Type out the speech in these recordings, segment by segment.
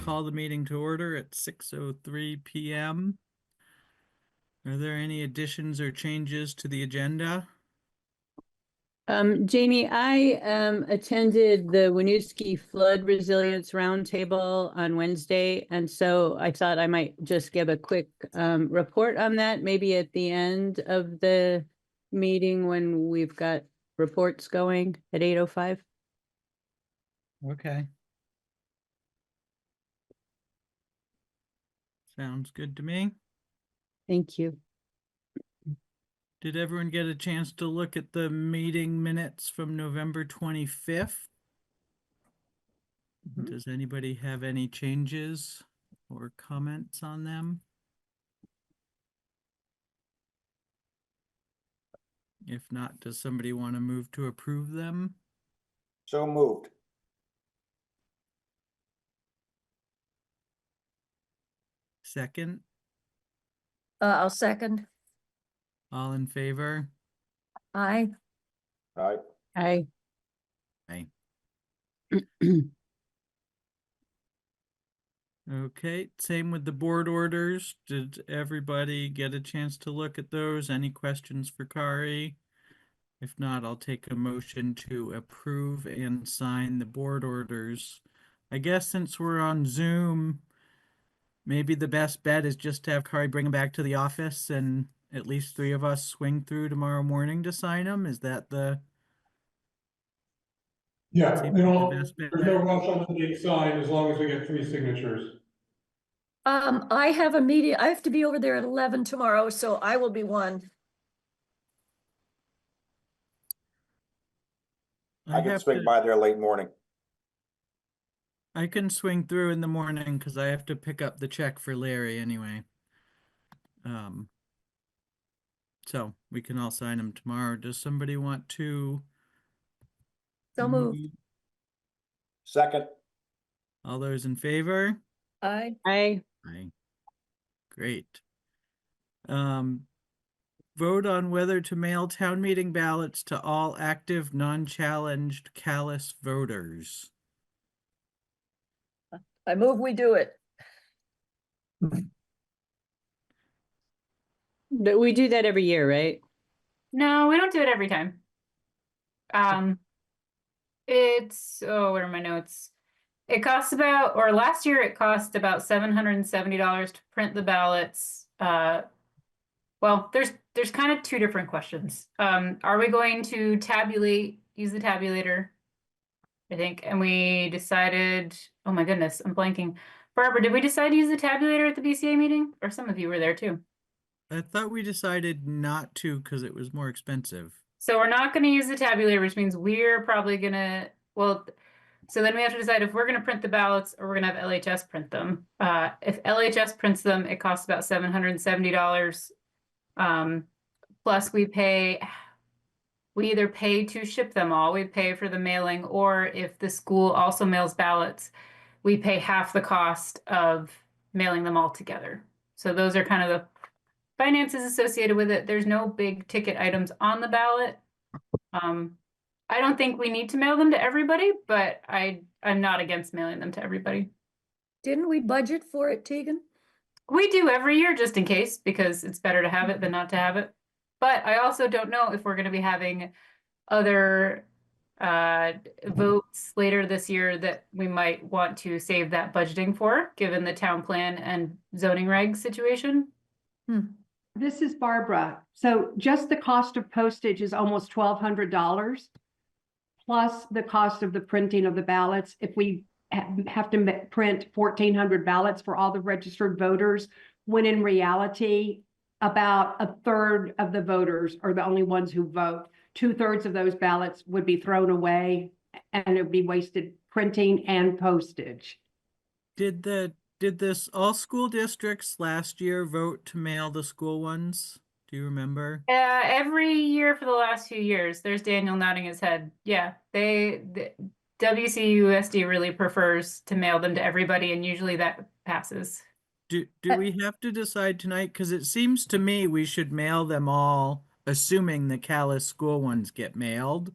call the meeting to order at 6:03 p.m. Are there any additions or changes to the agenda? Janie, I attended the Winooski Flood Resilience Roundtable on Wednesday, and so I thought I might just give a quick report on that, maybe at the end of the meeting when we've got reports going at 8:05. Okay. Sounds good to me. Thank you. Did everyone get a chance to look at the meeting minutes from November 25th? Does anybody have any changes or comments on them? If not, does somebody want to move to approve them? So moved. Second, I'll second. all in favor? Aye. Aye. Aye. Aye. Okay, same with the board orders. Did everybody get a chance to look at those? Any questions for Kari? If not, I'll take a motion to approve and sign the board orders. I guess since we're on Zoom, maybe the best bet is just to have Kari bring them back to the office and at least three of us swing through tomorrow morning to sign them. Is that the Yeah, seems like the best there's bet? no rush on the date sign as long as we get 3 signatures. I have a meeting. I have to be over there at 11 tomorrow, so I will be one. I can swing by there late morning. I can swing through in the morning because I have to pick up the check for Larry anyway. So we can all sign them tomorrow. Does somebody want to? So moved. Second. All those in favor? Aye. Aye. Aye. Great. Vote on whether to mail town meeting ballots to all active, non-challenged Calais voters. I move we do it. But we do that every year, right? No, we don't do it every time. It's, oh, where are my notes? It costs about, or last year it cost about $770 to print the ballots. Well, there's kind of two different questions. Are we going to use the tabulator? I think, and we decided, oh my goodness, I'm blanking. Barbara, did we decide to use the tabulator at the BCA meeting? Or some of you were there too? I thought we decided not to because it was more expensive. So we're not going to use the tabulator, which means we're probably going to, well, so then we have to decide if we're going to print the ballots or we're going to have LHS print them. If LHS prints them, it costs about $770. Plus we either pay to ship them all, we pay for the mailing, or if the school also mails ballots, we pay half the cost of mailing them all together. So those are kind of the finances associated with it. There's no big ticket items on the ballot. I don't think we need to mail them to everybody, but I'm not against mailing them to everybody. Didn't we budget for it, Tegan? We do every year just in case, because it's better to have it than not to have it. But I also don't know if we're going to be having other votes later this year that we might want to save that budgeting for, given the town plan and zoning reg situation. This is Barbara. So just the cost of postage is almost $1,200, plus the cost of the printing of the ballots. If we have to print 1,400 ballots for all the registered voters, when in reality, about a third of the voters are the only ones who vote. 2/3 of those ballots would be thrown away and it would be wasted printing and postage. Did this all school districts last year vote to mail the school ones? Do you remember? Every year for the last few years, there's Daniel nodding his head. Yeah, the WCUSD really prefers to mail them to everybody, and usually that passes. Do we have to decide tonight? Because it seems to me we should mail them all, assuming the Calais school ones get mailed.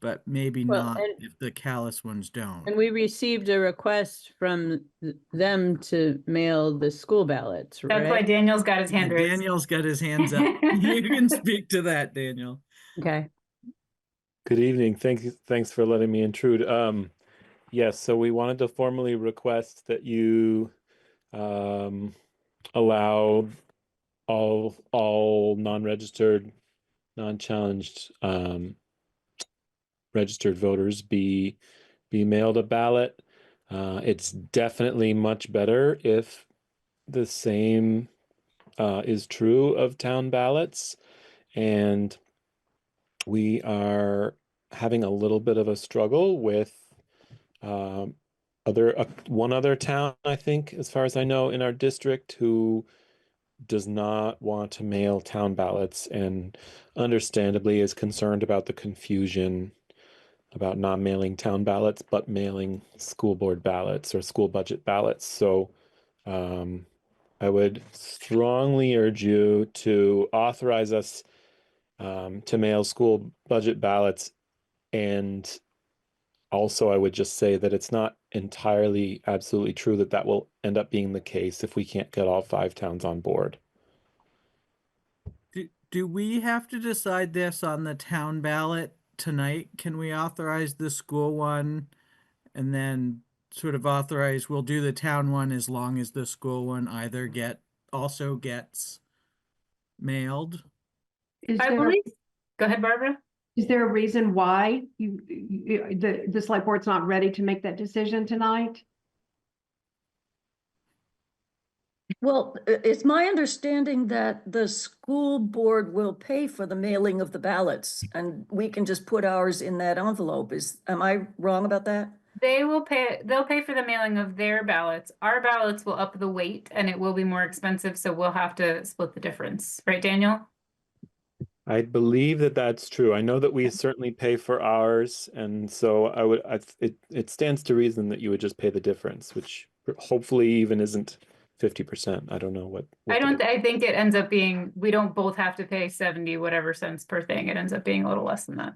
but maybe Well, not and- if the Calais ones don't. And we received a request from them to mail the school ballots, That's why right? Daniel's got his Yeah, hand raised. Daniel's got his hands up. You can speak to that, Daniel. Okay. Good evening. Thanks for letting me intrude. Yes, so we wanted to formally request that you allow all non-registered, non-challenged registered voters be mailed a ballot. It's definitely much better if the same is true of town ballots, and we are having a little bit of a struggle with one other town, I think, as far as I know, in our district, who does not want to mail town ballots and understandably is concerned about the confusion about not mailing town ballots, but mailing school board ballots or school budget ballots. So I would strongly urge you to authorize us to mail school budget ballots. And also, I would just say that it's not entirely absolutely true that that will end up being the case if we can't get all 5 towns on board. Do we have to decide this on the town ballot tonight? Can we authorize the school one and then sort of authorize, we'll do the town one as long as the school one either also gets mailed? Is I there, believe, go ahead, Barbara. is there a reason why the select board's not ready to make that decision tonight? Well, it's my understanding that the school board will pay for the mailing of the ballots and we can just put ours in that envelope. Am I wrong about that? They'll pay for the mailing of their ballots. Our ballots will up the weight and it will be more expensive, so we'll have to split the difference. Right, Daniel? I believe that that's true. I know that we certainly pay for ours, and so it stands to reason that you would just pay the difference, which hopefully even isn't 50%. I don't know what I think it ends up being, we don't both have to pay 70 whatever cents per thing. It ends up being a little less than that.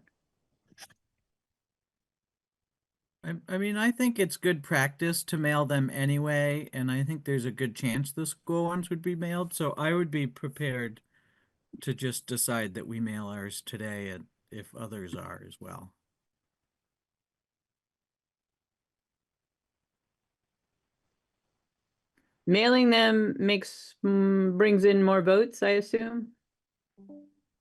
I mean, I think it's good practice to mail them anyway, and I think there's a good chance the school ones would be mailed, so I would be prepared to just decide that we mail ours today and if others are as well. Mailing them brings in more votes, I assume.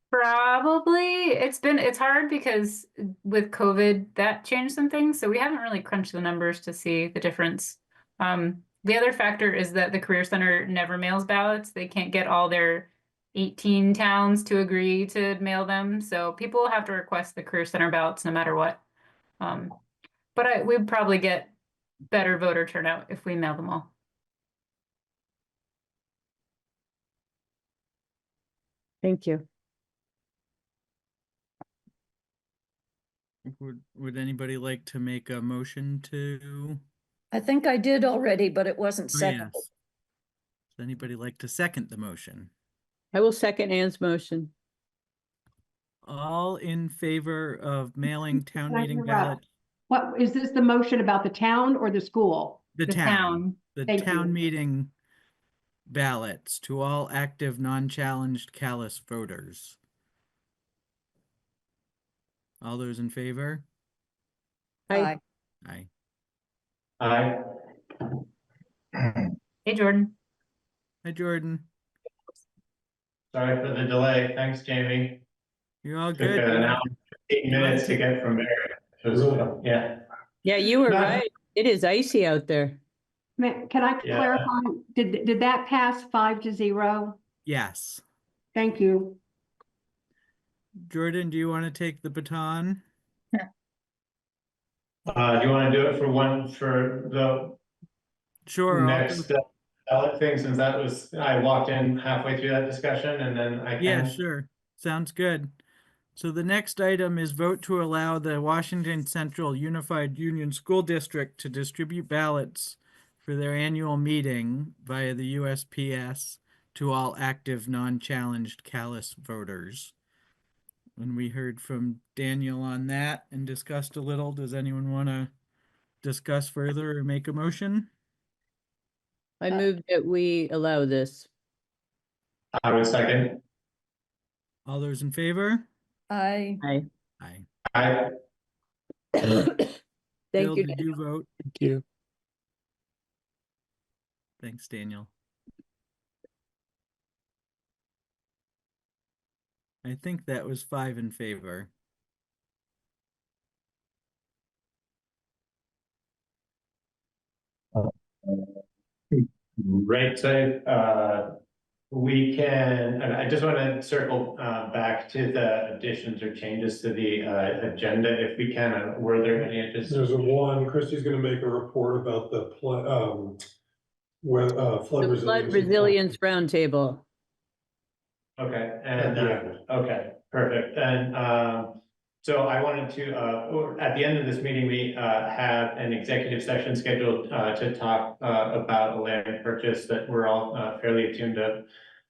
Probably. It's hard because with COVID, that changed some things. So we haven't really crunched the numbers to see the difference. The other factor is that the Career Center never mails ballots. They can't get all their 18 towns to agree to mail them. So people will have to request the Career Center ballots no matter what. But we'd probably get better voter turnout if we mail them all. Thank you. Would anybody like to make a motion to? I think I did already, but it wasn't Oh, seconded. yes. Does anybody like to second the motion? I will second Ann's motion. All in favor of mailing town Can I meeting interrupt? ballot? What, is this the motion about the town or the school? The The town. town. The Thank town you. meeting ballots to all active, non-challenged Calais voters. All those in favor? Aye. Aye. Aye. Hey, Jordan. Hi, Jordan. Sorry for the delay. Thanks, Jamie. You're all Took good. an hour, 8 you minutes like to it? get from there. It was, yeah. Yeah, you were Not- right. It is icy out there. Can I Yeah. clarify? Did that pass 5-0? Yes. Thank you. Jordan, do you want to take the baton? Do you want to do it for the Sure. I'll next ballot thing, since I walked in halfway through that discussion and then I Yeah, can. sure. Sounds good. So the next item is vote to allow the Washington Central Unified Union School District to distribute ballots for their annual meeting via the USPS to all active, non-challenged Calais voters. And we heard from Daniel on that and discussed a little. Does anyone want to discuss further or make a motion? I move that we allow this. I would second. All those in favor? I, Aye. Aye. I, Thank Bill, you. did you vote? Thank you. Thanks, Daniel. I think that was 5 in favor. right, so, we can, and I just want to circle back to the additions or changes to the agenda if we can. Were there any additions? There's a one, Christie's gonna make a report about the flood The Flood resilience. Resilience Roundtable. Okay, and, Yeah. okay, perfect, and, so I wanted to, or at the end of this meeting, we, have an executive session scheduled, to talk, about a land purchase that we're all, fairly attuned to.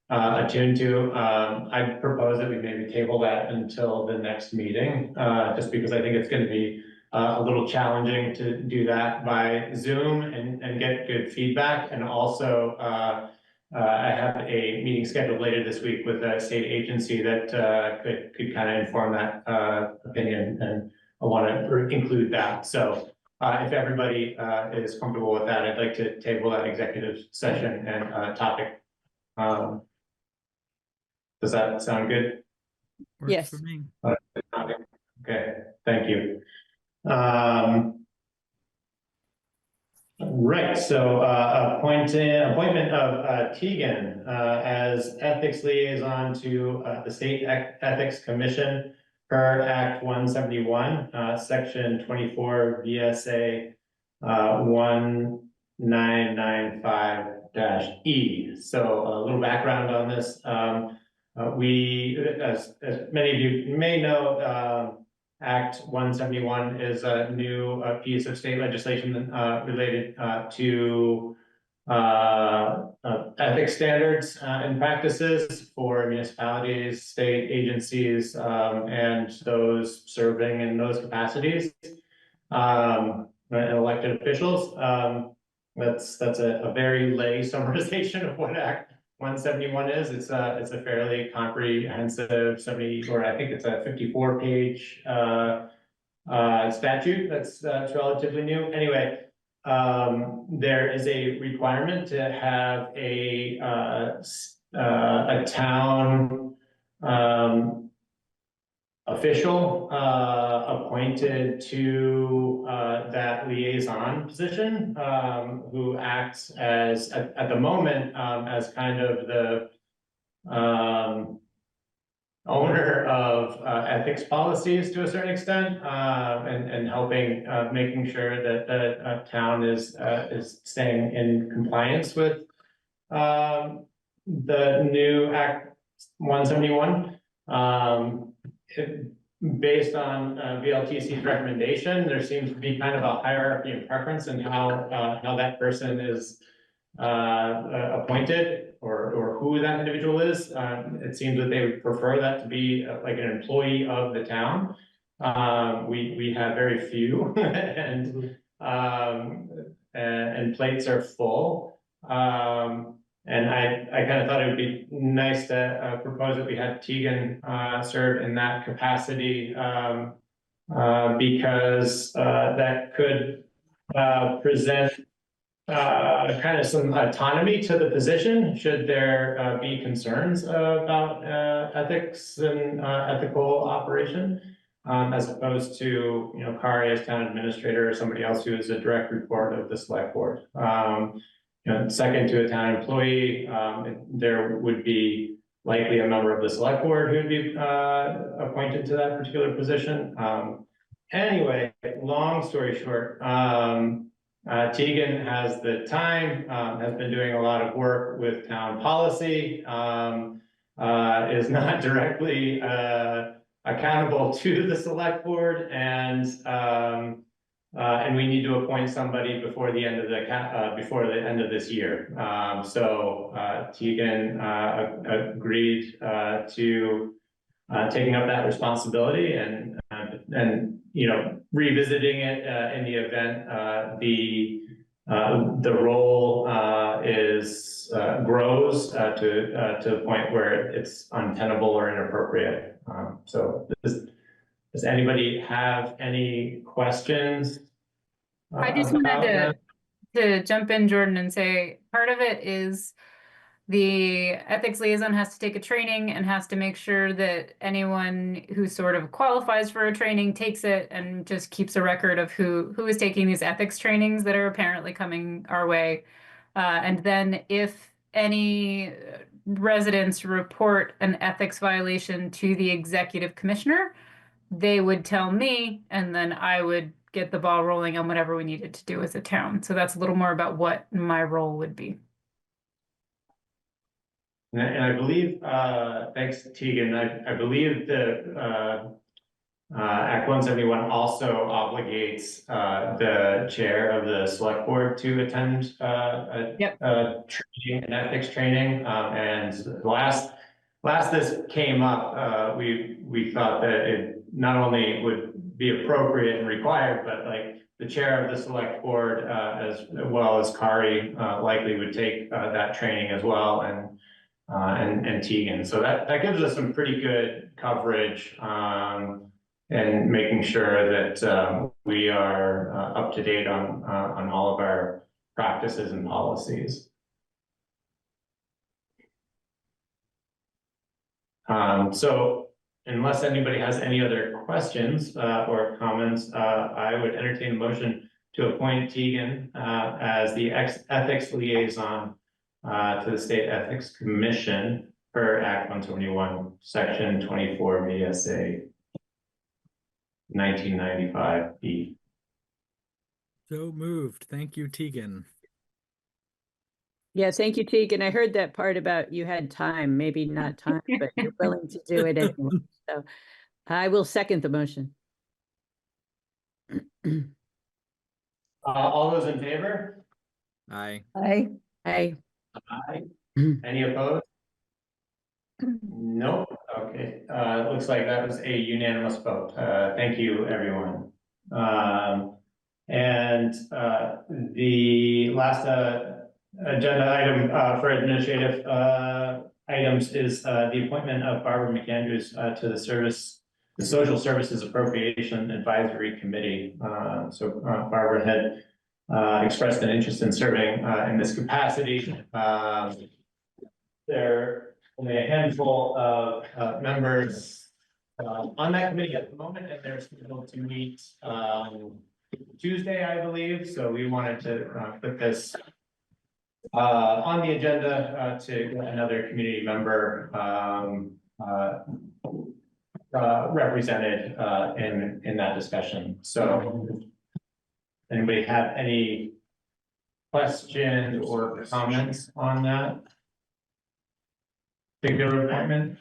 I propose that we maybe table that until the next meeting, just because I think it's gonna be, a little challenging to do that by Zoom and get good feedback, and also, I have a meeting scheduled later this week with a state agency that could kind of inform that opinion, and I want to include that. So if everybody is comfortable with that, I'd like to table that executive session and topic. Does that sound good? Works Yes. for me. Okay, thank you. Right, so appointment of Tegan as ethics liaison to the State Ethics Commission per Act 171, Section 24 VSA 1995-E. So a little background on this. We, as many of you may know, Act 171 is a new piece of state legislation related to ethics standards and practices for municipalities, state agencies, and those serving in those capacities, and elected officials. That's a very lay summarization of what Act 171 is. It's a fairly comprehensive 70, or I think it's a 54-page statute that's relatively new. Anyway, there is a requirement to have a town official appointed to that liaison position, who acts as at the moment as kind of the owner of ethics policies to a certain extent, and helping making sure that the town is staying in compliance with the new Act 171. Based on VLTC's recommendation, there seems to be kind of a hierarchy and preference in how that person is appointed, or who that individual is. It seems that they would prefer that to be like an employee of the town. We have very few, and plates are full. And I kind of thought it would be nice to propose that we had Tegan serve in that capacity, because that could present kind of some autonomy to the position, should there be concerns about ethics and ethical operation, as opposed to, you know, Kari as town administrator, or somebody else who is a direct report of the select board. You know, second to a town employee, there would be likely a member of the select board who would be appointed to that particular position. Anyway, long story short, Tegan has the time, has been doing a lot of work with town policy, is not directly accountable to the select board, and we need to appoint somebody before the end of this year. So Tegan agreed to taking up that responsibility and revisiting it in the event the role grows to the point where it's untenable or inappropriate. So does anybody have any questions? I just wanted to jump in, Jordan, and say part of it is the ethics liaison has to take a training and has to make sure that anyone who sort of qualifies for a training takes it and just keeps a record of who is taking these ethics trainings that are apparently coming our way. And then if any residents report an ethics violation to the executive commissioner, they would tell me, and then I would get the ball rolling on whatever we needed to do as a town. So that's a little more about what my role would be. And I believe, thanks, Tegan, I believe that Act 171 also obligates the chair of the select board to attend training, an ethics training. And last this came up, we thought that it not only would be appropriate and required, but like the chair of the select board, as well as Kari, likely would take that training as well, and Tegan. So that gives us some pretty good coverage, and making sure that we are up to date on all of our practices and policies. So unless anybody has any other questions or comments, I would entertain a motion to appoint Tegan as the ethics liaison to the State Ethics Commission per Act 171, Section 24 VSA 1995B. So moved. Thank you, Tegan. Yeah, thank you, Tegan. I heard that part about you had time, maybe not time, but you're willing to do it anyway. So I will second the motion. All those in favor? Aye. Aye. Aye. Aye. Any opposed? Nope. Okay. It looks like that was a unanimous vote. Thank you, everyone. And the last agenda item for administrative items is the appointment of Barbara McAndrews to the Social Services Appropriation Advisory Committee. So Barbara had expressed an interest in serving in this capacity. There are only a handful of members on that committee at the moment, and they're scheduled to meet Tuesday, I believe. So we wanted to put this on the agenda to get another community member represented in that discussion. So anybody have any questions or comments on that particular appointment?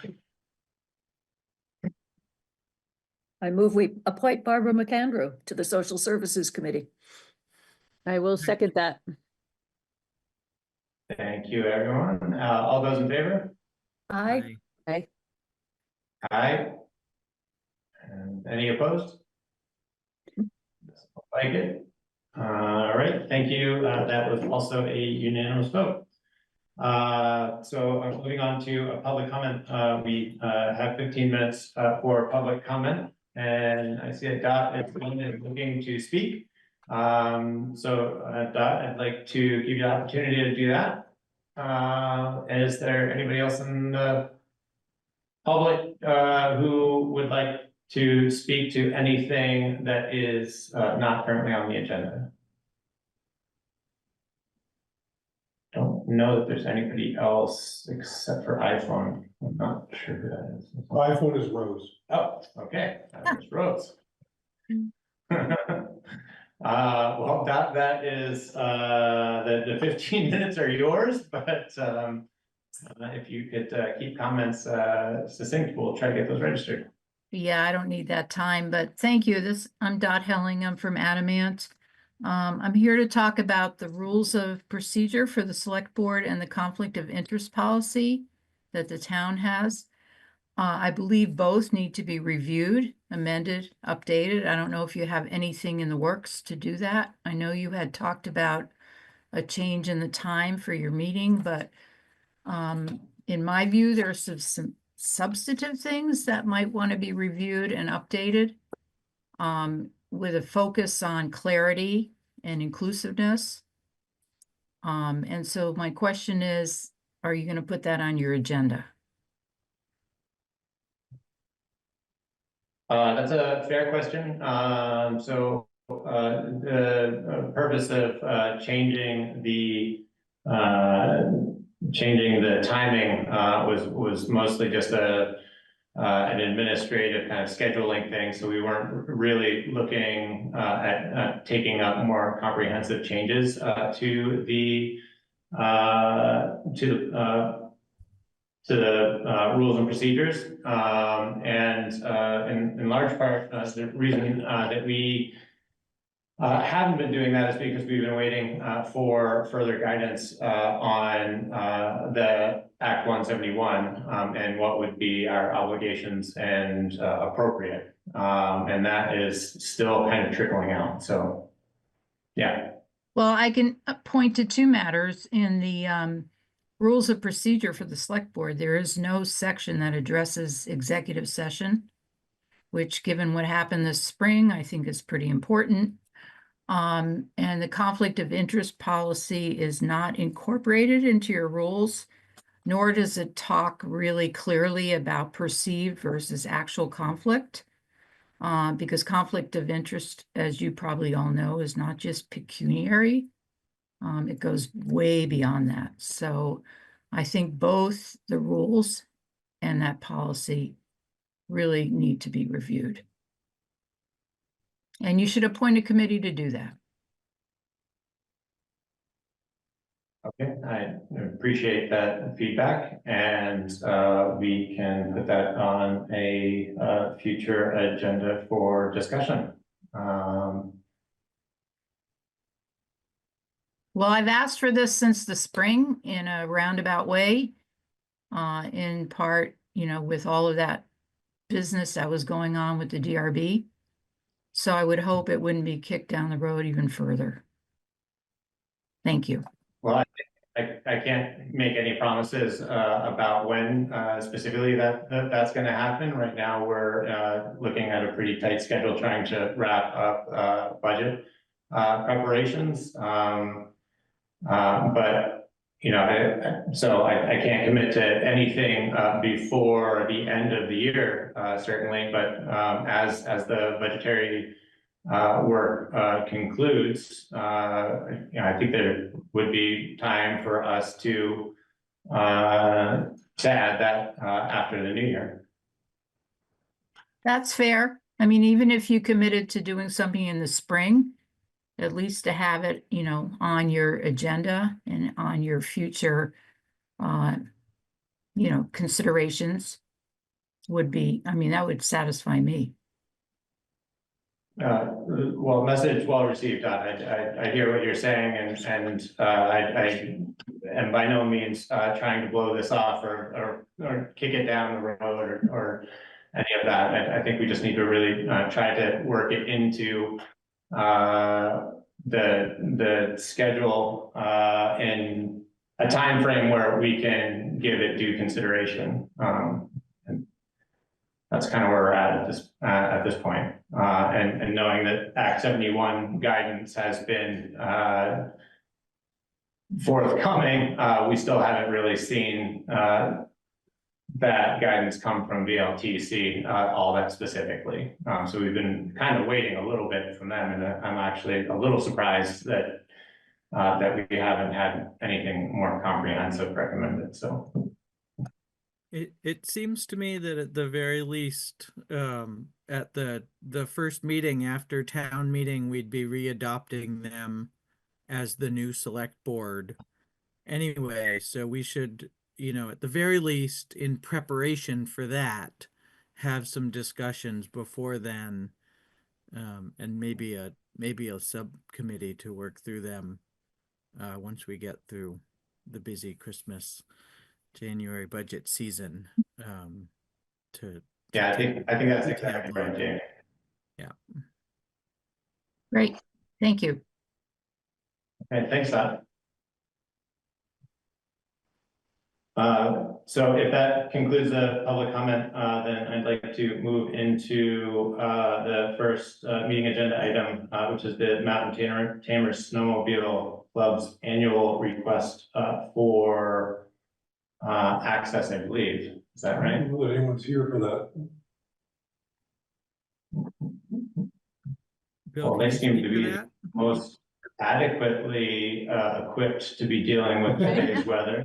I move we appoint Barbara McAndrew to the Social Services Committee. I will second that. Thank you, everyone. All those in favor? Aye. Aye. Aye. And any opposed? Like it. All right, thank you. That was also a unanimous vote. So moving on to a public comment. We have 15 minutes for public comment, and I see that Dot is looking to speak. So Dot, I'd like to give you the opportunity to do that. Is there anybody else in the public who would like to speak to anything that is not currently on the agenda? Don't know that there's anybody else except for iPhone. I'm not sure who that is. iPhone is Rose. Oh, okay, that was Rose. Well, that is the 15 minutes are yours, but if you could keep comments succinct, we'll try to get those registered. Yeah, I don't need that time, but thank you. I'm Dot Helling. I'm from Adamant. I'm here to talk about the rules of procedure for the select board and the conflict of interest policy that the town has. I believe both need to be reviewed, amended, updated. I don't know if you have anything in the works to do that. I know you had talked about a change in the time for your meeting, but in my view, there are some substantive things that might want to be reviewed and updated with a focus on clarity and inclusiveness. And so my question is, are you going to put that on your agenda? That's a fair question. The purpose of changing the timing was mostly just an administrative kind of scheduling thing. So we weren't really looking at taking up more comprehensive changes to the rules and procedures. In large part, the reason that we haven't been doing that is because we've been waiting for further guidance on the Act 171 and what would be our obligations and appropriate. And that is still kind of trickling out. So, yeah. Well, I can point to two matters in the rules of procedure for the select board. There is no section that addresses executive session, which given what happened this spring, I think is pretty important. And the conflict of interest policy is not incorporated into your rules, nor does it talk really clearly about perceived versus actual conflict. Because conflict of interest, as you probably all know, is not just pecuniary. It goes way beyond that. So I think both the rules and that policy really need to be reviewed. And you should appoint a committee to do that. Okay, I appreciate that feedback, and we can put that on a future agenda for discussion. Well, I've asked for this since the spring in a roundabout way, in part, with all of that business that was going on with the DRB. So I would hope it wouldn't be kicked down the road even further. Thank you. Well, I can't make any promises about when specifically that's going to happen. Right now, we're looking at a pretty tight schedule, trying to wrap up budget preparations. But so I can't commit to anything before the end of the year, certainly. But as the budgetary work concludes, I think there would be time for us to add that after the new year. That's fair. I mean, even if you committed to doing something in the spring, at least to have it, on your agenda and on your future, considerations would be, that would satisfy me. Well, message well received. I hear what you're saying, and I am by no means trying to blow this off or kick it down the road or any of that. I think we just need to really try to work it into the schedule in a time frame where we can give it due consideration. And that's kind of where we're at this point. And knowing that Act 71 guidance has been forthcoming, we still haven't really seen that guidance come from VLTC all that specifically. So we've been kind of waiting a little bit from them, and I'm actually a little surprised that that we haven't had anything more comprehensive recommended. So it seems to me that at the very least, at the first meeting after town meeting, we'd be readopting them as the new select board anyway. So we should, at the very least, in preparation for that, have some discussions before then, and maybe a subcommittee to work through them once we get through the busy Christmas January budget season, to. Yeah, I think that's to exactly table. right, Jamie. Yeah. Great, thank you. Okay, thanks, Todd. So if that concludes the public comment, then I'd like to move into the first meeting agenda item, which is the Mountain Tamer Snowmobile Club's annual request for access, I believe. Is that I right? don't know that anyone's here for that. Bill, Well, can they you seem speak to to be that? most adequately equipped to be dealing with today's weather.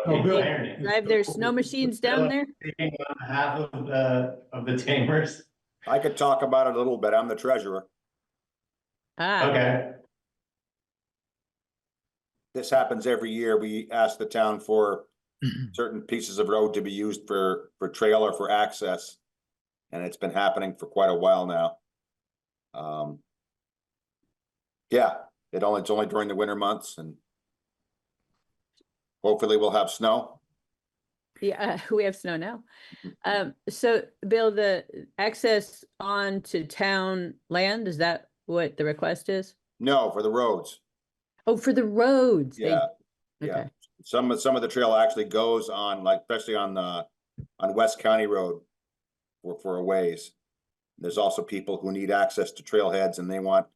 Oh, Bill. Irony. Drive their snow machines down there? Speaking on behalf of the Tamers. I could talk about it a little bit. I'm the treasurer. Ah, Okay, This happens every year. We ask the town for certain pieces of road to be used for trail or for access. And it's been happening for quite a while now. Yeah, it's only during the winter months, and hopefully we'll have snow. yeah, we have snow now. So Bill, the access onto town land, is that what the request is? No, for the roads. Oh, for the roads. Yeah, yeah. Okay, Some of the trail actually goes on, like, especially on West County Road for a ways. There's also people who need access to trailheads, and they want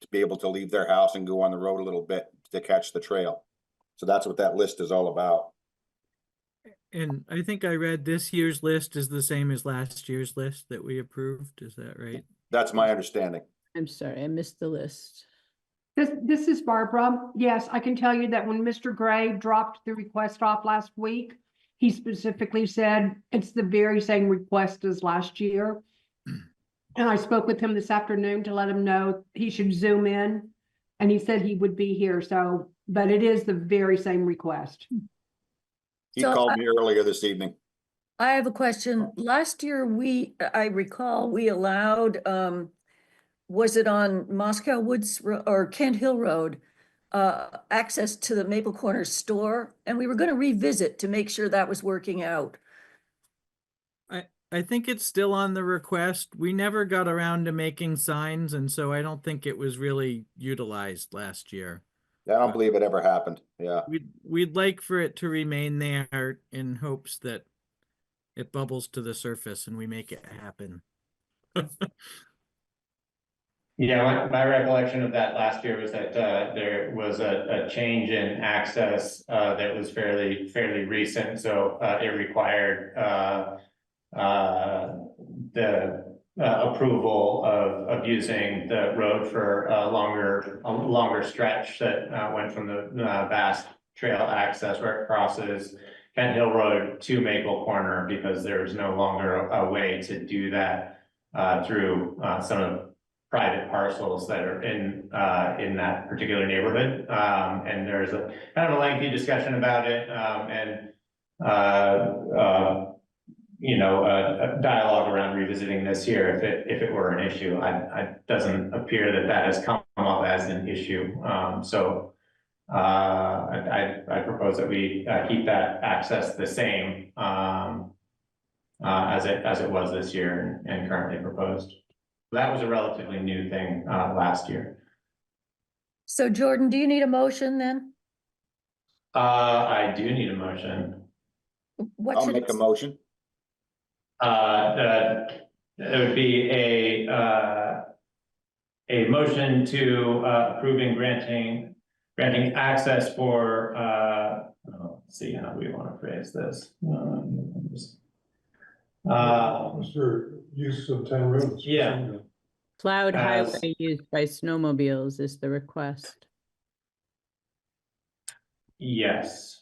to be able to leave their house and go on the road a little bit to catch the trail. So that's what that list is all about. And I think I read this year's list is the same as last year's list that we approved. Is that right? That's my understanding. I'm sorry, I missed the list. This is Barbara. Yes, I can tell you that when Mr. Gray dropped the request off last week, he specifically said it's the very same request as last year. And I spoke with him this afternoon to let him know he should zoom in, and he said he would be here. So, but it is the very same request. He So called me earlier this evening. I have a question. Last year, I recall we allowed, was it on Moscow Woods or Kent Hill Road, access to the Maple Corner store? And we were going to revisit to make sure that was working out. I think it's still on the request. We never got around to making signs, and so I don't think it was really utilized last year. I don't believe it ever happened. Yeah. We'd like for it to remain there in hopes that it bubbles to the surface and we make it happen. yeah, my recollection of that last year was that there was a change in access that was fairly recent, so it required the approval of using the road for a longer stretch that went from the vast trail access where it crosses Kent Hill Road to Maple Corner, because there's no longer a way to do that through some of the private parcels that are in that particular neighborhood. And there's a kind of a lengthy discussion about it, a dialogue around revisiting this here if it were an issue. It doesn't appear that has come up as an issue. So I propose that we keep that access the same as it was this year and currently proposed. That was a relatively new thing last year. So Jordan, do you need a motion then? I do need a motion. What I'll should make it a motion. It would be a motion to approving granting access for let's see how we want to phrase this. Mr. Use of town roads. Yeah. Plowed As- highway used by snowmobiles is the request. Yes.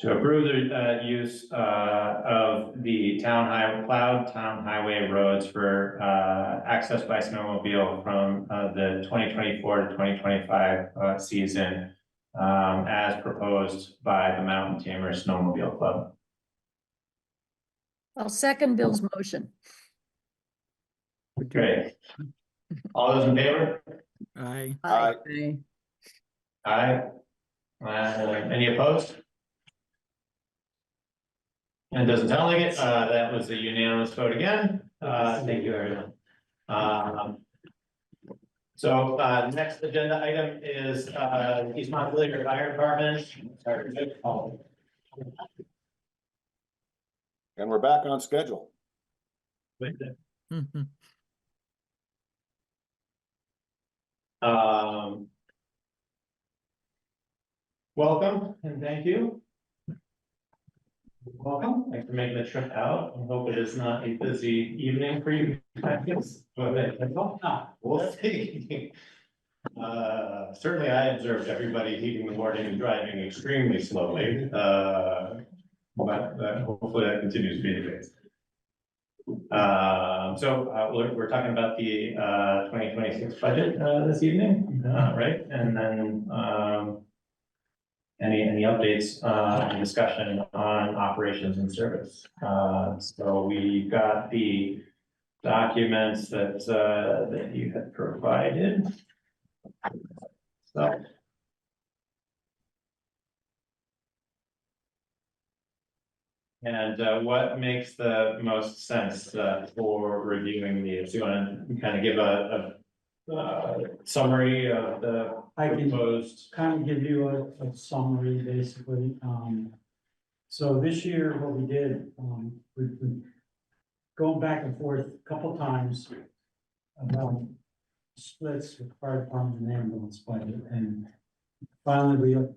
To approve the use of the plowed town highway roads for access by snowmobile from the 2024 to 2025 season as proposed by the Mountain Tamer Snowmobile Club. I'll second Bill's motion. Great. All those in favor? Aye. Aye. Aye. Any opposed? And it doesn't sound like it. That was a unanimous vote again. Thank you, everyone. So, next agenda item is, East Montpelier Fire Department. And we're back on schedule. Mhm. Welcome and thank you. Welcome. Thanks for making the trip out. I hope it is not a busy evening for you. But I hope not. We'll see. Certainly I observed everybody heating the morning and driving extremely slowly. But hopefully that continues to be the case. So we're talking about the 2026 budget this evening, right? And then any updates and discussion on operations and service. So we got the documents that you had provided. So. And what makes the most sense for reviewing these? Do you want to kind of give a summary of the I can proposed? kind of give you a summary, basically. So this year, what we did, we've been going back and forth a couple times about splits with fire department and ambulance budget, and finally we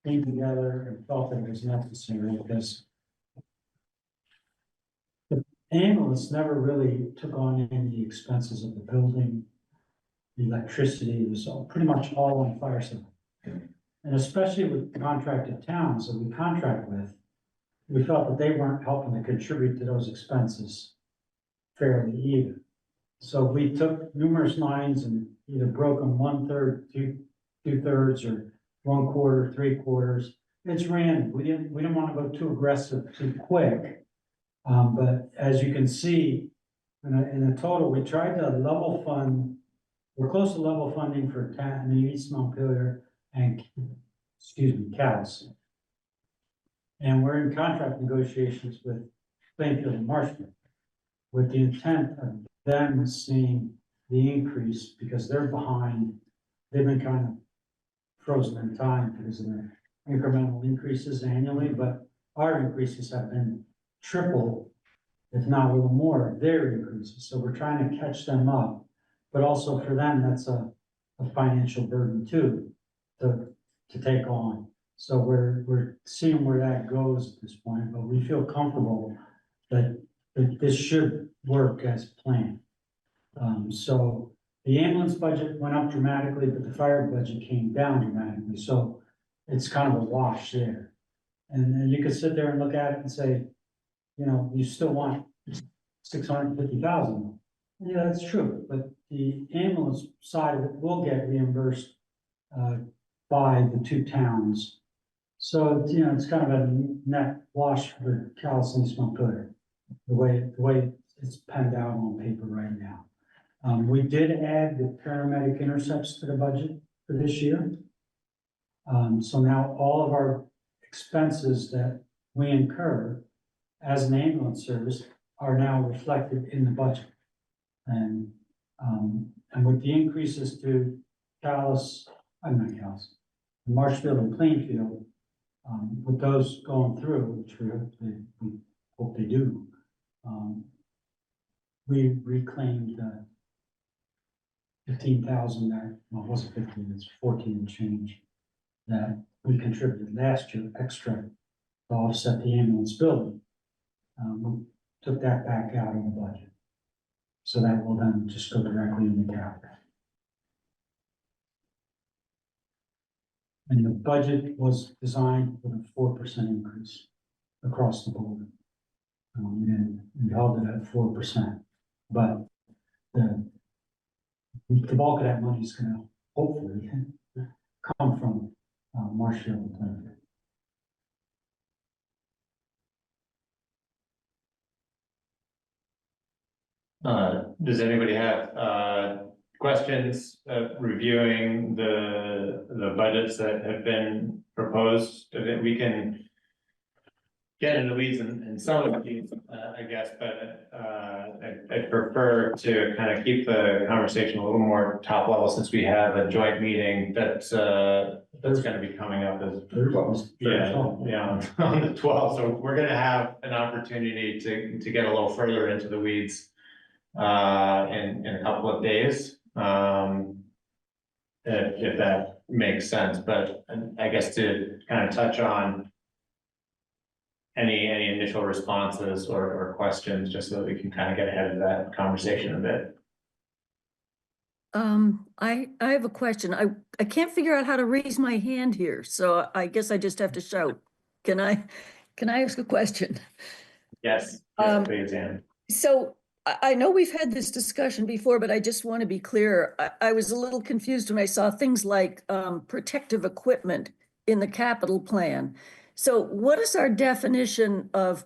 came together and felt that it was necessary because the ambulance never really took on any expenses of the building. The electricity was pretty much all on fire side. And especially with contracted towns that we contract with, we felt that they weren't helping to contribute to those expenses fairly either. So we took numerous lines and either broke them 1/3, 2/3, or 1/4, 3/4. It's random. We didn't want to go too aggressive too quick. But as you can see, in the total, we tried to level fund. We're close to level funding for East Montpelier and, Calais. And we're in contract negotiations with Plainfield and Marshfield with the intent of them seeing the increase because they're behind. They've been kind of frozen in time because of their incremental increases annually, but our increases have been triple, if not a little more, of their increases. So we're trying to catch them up. But also for them, that's a financial burden too, to take on. So we're seeing where that goes at this point, but we feel comfortable that this should work as planned. So the ambulance budget went up dramatically, but the fire budget came down dramatically. So it's kind of a wash there. And you could sit there and look at it and say, you still want 650,000. Yeah, that's true, but the ambulance side of it will get reimbursed by the two towns. So, it's kind of a net wash for Calais and East Montpelier, the way it's penned out on paper right now. We did add the paramedic intercepts to the budget for this year. So now all of our expenses that we incur as an ambulance service are now reflected in the budget. And with the increases to Marshfield and Plainfield, with those going through, which we hope they do, we reclaimed 15,000 that, well, it wasn't 15, it's 14 and change, that we contributed last year extra to offset the ambulance building. We took that back out of the budget. So that will then just go directly in the capital. And the budget was designed with a 4% increase across the board. And we held it at 4%. But the bulk of that money is going to hopefully come from Marshfield and Plainfield. Does anybody have questions reviewing the budgets that have been proposed? We can get in the weeds in some of these, I guess, but I'd prefer to kind of keep the conversation a little more top level since we have a joint meeting that's gonna be coming up as. Yeah, on the 12th, so we're gonna have an opportunity to get a little further into the weeds in a couple of days. If that makes sense, but I guess to kind of touch on any initial responses or questions, just so that we can kind of get ahead of that conversation a bit. I have a question. I can't figure out how to raise my hand here, so I guess I just have to shout. Can I ask a question? Yes, please, Anne. So I know we've had this discussion before, but I just want to be clear. I was a little confused when I saw things like protective equipment in the capital plan. So what is our definition of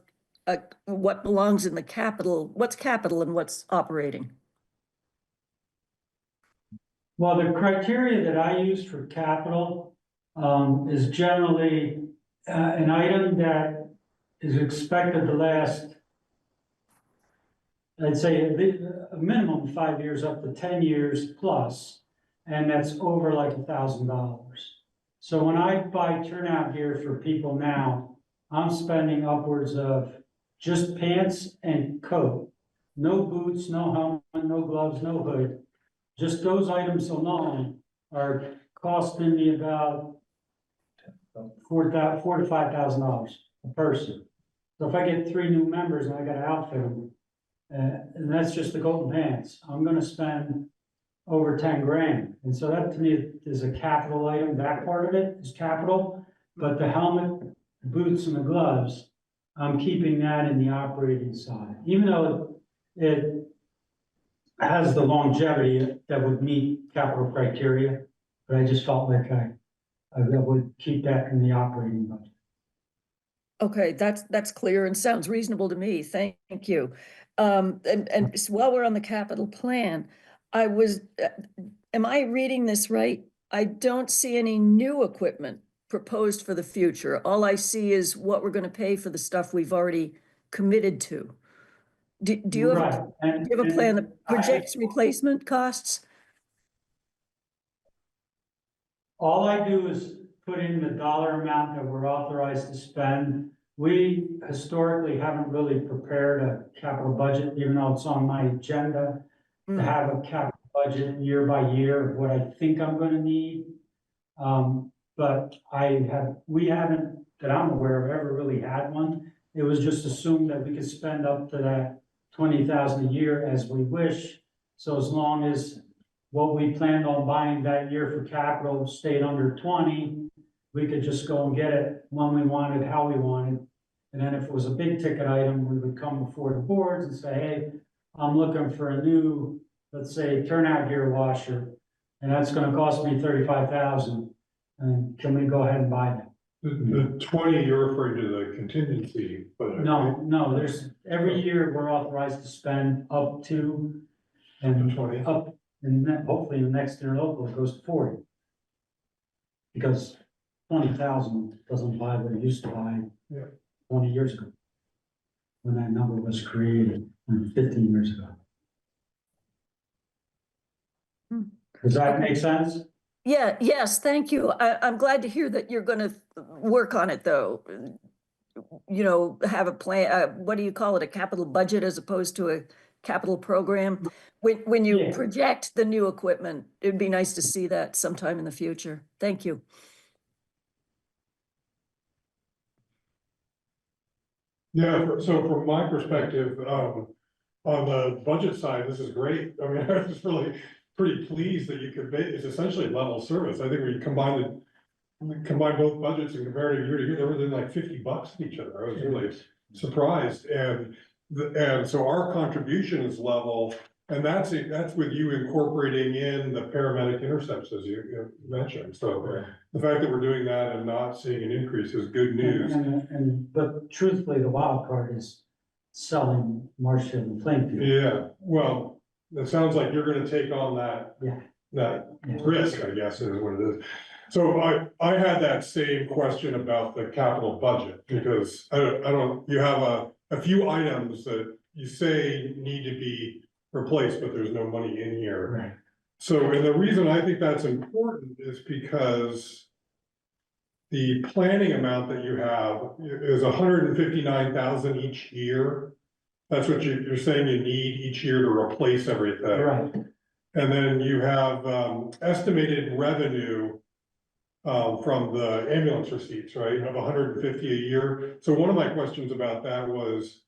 what belongs in the capital? What's capital and what's operating? Well, the criteria that I use for capital is generally an item that is expected to last, I'd say a minimum of 5 years up to 10 years plus, and that's over like $1,000. So when I buy turnout gear for people now, I'm spending upwards of just pants and coat, no boots, no helmet, no gloves, no hood. Just those items alone are costing me about $4,000 to $5,000 a person. So if I get 3 new members and I got to outfit them, and that's just the coat and pants, I'm going to spend over 10 grand. And so that to me is a capital item. That part of it is capital, but the helmet, the boots and the gloves, I'm keeping that in the operating side, even though it has the longevity that would meet capital criteria, but I just felt like I would keep that in the operating budget. Okay, that's clear and sounds reasonable to me. Thank you. And so while we're on the capital plan, am I reading this right? I don't see any new equipment proposed for the future. All I see is what we're going to pay for the stuff we've already committed to. Do you have a plan that projects replacement costs? All I do is put in the dollar amount that we're authorized to spend. We historically haven't really prepared a capital budget, even though it's on my agenda to have a capital budget year by year of what I think I'm going to need. But we haven't, that I'm aware of, ever really had one. It was just assumed that we could spend up to that 20,000 a year as we wish. So as long as what we planned on buying that year for capital stayed under 20, we could just go and get it when we wanted, how we wanted. And then if it was a big ticket item, we would come before the boards and say, hey, I'm looking for a new, let's say, turnout gear washer, and that's going to cost me 35,000. And can we go ahead and buy that? The 20, you're referring to the contingency, but. No, there's, every year we're authorized to spend up to, and 20. up, and then hopefully the next interlocal it goes to 40. Because 20,000 doesn't buy what it used to buy 20 years ago, when that number was created, 15 years ago. Does that make sense? Yeah, yes, thank you. I'm glad to hear that you're going to work on it, though. You know, have a plan, what do you call it, a capital budget as opposed to a capital program? When you project the new equipment, it'd be nice to see that sometime in the future. Thank you. Yeah, so from my perspective, on the budget side, this is great. I mean, I was just really pretty pleased that you could it's essentially level service. I think when you combine both budgets and compare it year to year, they're within like $50 of each other. I was really surprised. And so our contribution is level, and that's with you incorporating in the paramedic intercepts, as you mentioned. So the fact that we're doing that and not seeing an increase is good news. But truthfully, the wild card is selling Marshfield and Plainfield. Yeah, well, it sounds like you're gonna take on that risk, I guess, is what it is. So I had that same question about the capital budget, because I don't, you have a few items that you say need to be replaced, but there's no money in here. Right. So, and the reason I think that's important is because the planning amount that you have is 159,000 each year. That's what you're saying you need each year to replace everything. Right, And then you have estimated revenue from the ambulance receipts, right, of 150 a year. So one of my questions about that was,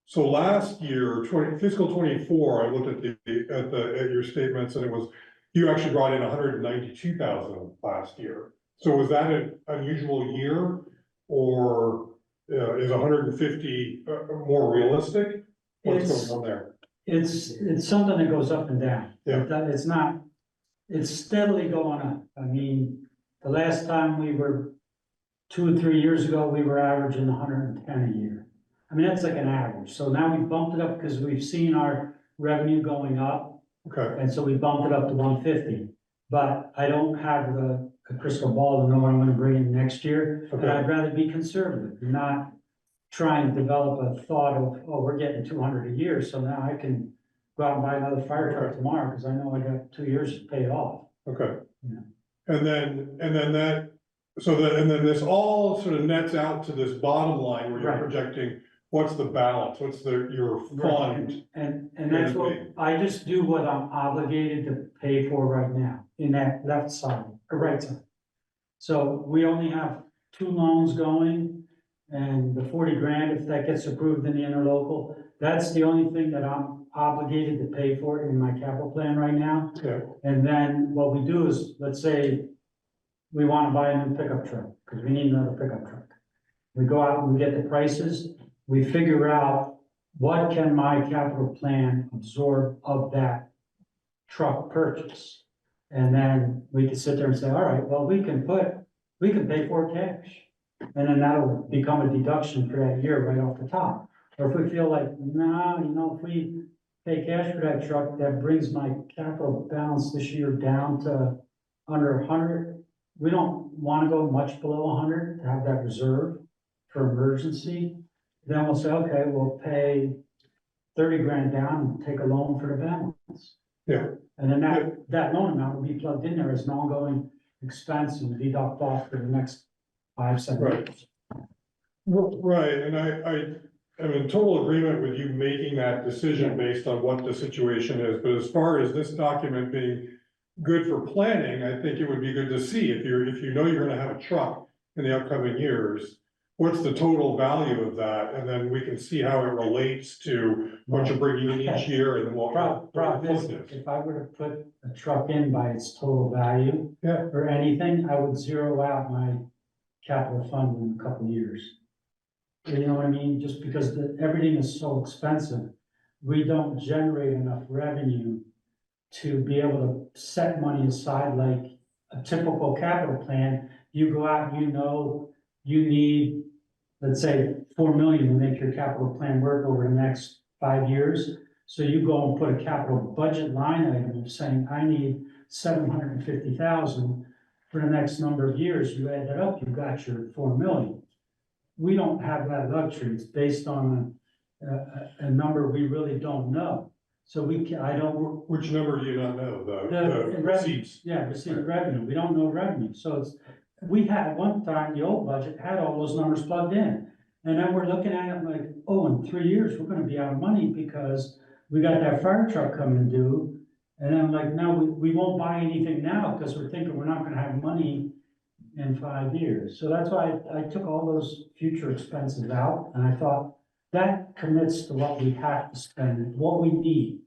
so last year, fiscal 24, I looked at your statements, and it was, you actually brought in 192,000 last year. So was that an unusual year, or is 150 more realistic? What's It's- going on there? it's something that goes up and down. Yeah. It's not, it's steadily going up. I mean, the last time we were, 2 or 3 years ago, we were averaging 110 a year. I mean, that's like an average. So now we bumped it up because we've seen our revenue going up. Okay, And so we bumped it up to 150. But I don't have the crystal ball to know what I'm gonna bring in next year. And okay, I'd rather be conservative, not try and develop a thought of, oh, we're getting 200 a year, so now I can go out and buy another fire truck tomorrow, because I know I got 2 years to pay it off. okay. Yeah. And then that, so that, and then this all sort of nets out to this bottom line where you're Right. projecting, what's the balance, what's your fund? And that's what, I just do what I'm obligated to pay for right now, in that left side, or right side. So we only have 2 loans going, and the 40 grand, if that gets approved in the interlocal, that's the only thing that I'm obligated to pay for in my capital plan right now. Yeah, And then what we do is, let's say we want to buy a new pickup truck, because we need another pickup truck. We go out and we get the prices, we figure out what can my capital plan absorb of that truck purchase. And then we can sit there and say, all right, well, we can pay for it cash. And then that'll become a deduction for that year right off the top. Or if we feel like, nah, if we pay cash for that truck, that brings my capital balance this year down to under 100. We don't want to go much below 100 to have that reserve for emergency. Then we'll say, okay, we'll pay 30 grand down and take a loan for the balance. yeah, And then that loan amount will be plugged in there as an ongoing expense and deduct off for the next 5-7 Right. years. right, and I am in total agreement with you making that decision based on what the situation is, but as far as this document being good for planning, I think it would be good to see, if you know you're gonna have a truck in the upcoming years, what's the total value of that, and then we can see how it relates to what you're bringing in each year, and then what. Problem is, if I were to put a truck in by its total value Yeah, or anything, I would zero out my capital fund in a couple of years. You know what I mean? Just because everything is so expensive, we don't generate enough revenue to be able to set money aside like a typical capital plan. You go out, you need, let's say, 4 million to make your capital plan work over the next 5 years. So you go and put a capital budget line item of saying, I need 750,000 for the next number of years. You add that up, you've got your 4 million. We don't have that luxury. It's based on a number we really don't know. So I don't. which number do you not know, the The revenue, receipts? yeah, receipt revenue, we don't know revenue, so we had, one time, the old budget had all those numbers plugged in. And then we're looking at it like, oh, in 3 years, we're gonna be out of money because we got that fire truck coming due. And then like, no, we won't buy anything now, because we're thinking we're not gonna have money in 5 years. So that's why I took all those future expenses out, and I thought, that commits to what we have to spend, what we need.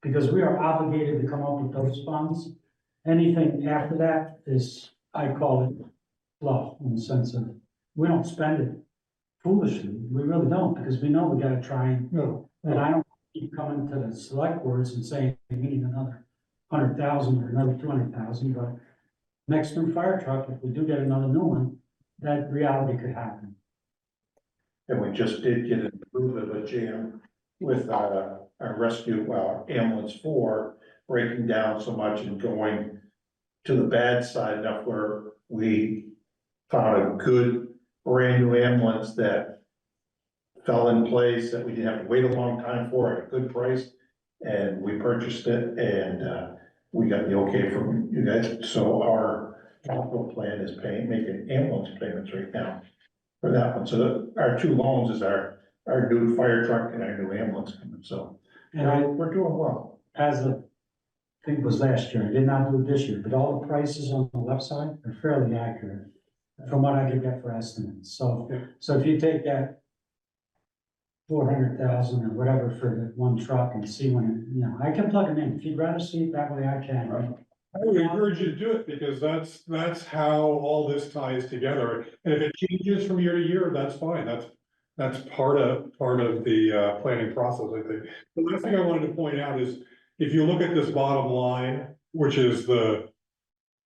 Because we are obligated to come up with those funds. Anything after that is, I call it fluff, in the sense of, we don't spend it foolishly, we really don't, because we know we gotta try No, and I don't keep coming to the select boards and saying, we need another 100,000 or another 200,000, but next new fire truck, if we do get another new one, that reality could happen. And we just did get a little bit of a jam with our rescue, ambulance 4 breaking down so much and going to the bad side enough where we found a good brand new ambulance that fell in place, that we didn't have to wait a long time for at a good price. And we purchased it, and we got the okay from you guys. So our capital plan is making ambulance payments right now for that one. So our two loans is our new fire truck and our new ambulance coming. So And we're doing well. as of, I think it was last year, I did not do it this year, but all the prices on the left side are fairly accurate from what I could get for estimates. So, so if you take that 400,000 or whatever for the one truck and see when, I can plug them in. If you'd rather see it that way, I can. Right? I would encourage you to do it because that's how all this ties together. And if it changes from year to year, that's fine. That's part of the planning process, I think. The last thing I wanted to point out is if you look at this bottom line, which is the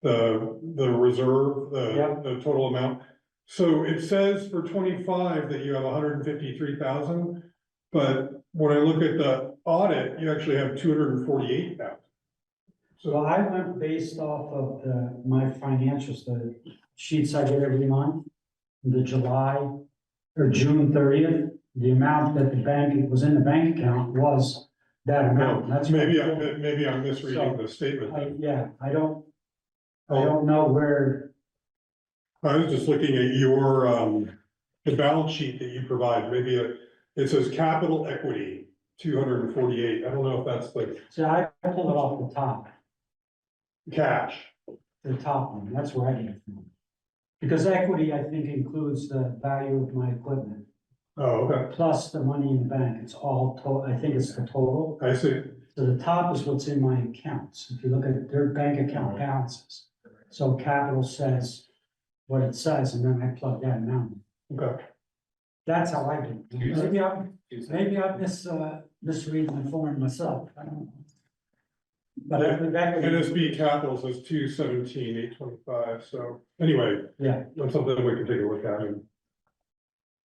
reserve, the total amount. So it says for 25 that you have 153,000, but when I look at the audit, you actually have 248,000. So I went based off of my financials, the sheets I get every month, the July or June 30th, the amount that the bank was in the bank account was that amount. That's Maybe I'm misreading the statement. I don't know where. I was just looking at your, the balance sheet that you provide, maybe it says capital equity, 248, I don't know if that's the So I pulled it off the top, cash. the top one, that's where I get it from. Because equity, I think, includes the value of my equipment, Oh, okay, plus the money in the bank, it's all I think it's the total. I see, So the top is what's in my accounts, if you look at their bank account balances. So capital says what it says, and then I plug that amount in. okay. That's how I do it. Maybe I'm misreading the form myself, I don't know. But I think that. NSB capital says 217, 825, so anyway, Yeah, that's something we can take a look at. And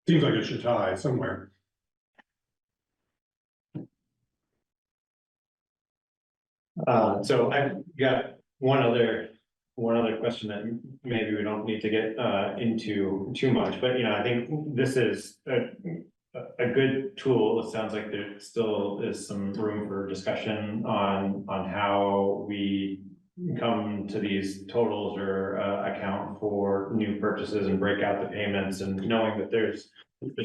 seems like it should tie somewhere. So I've got one other question that maybe we don't need to get into too much, but I think this is a good tool. It sounds like there still is some room for discussion on how we come to these totals or account for new purchases and break out the payments, and knowing that there's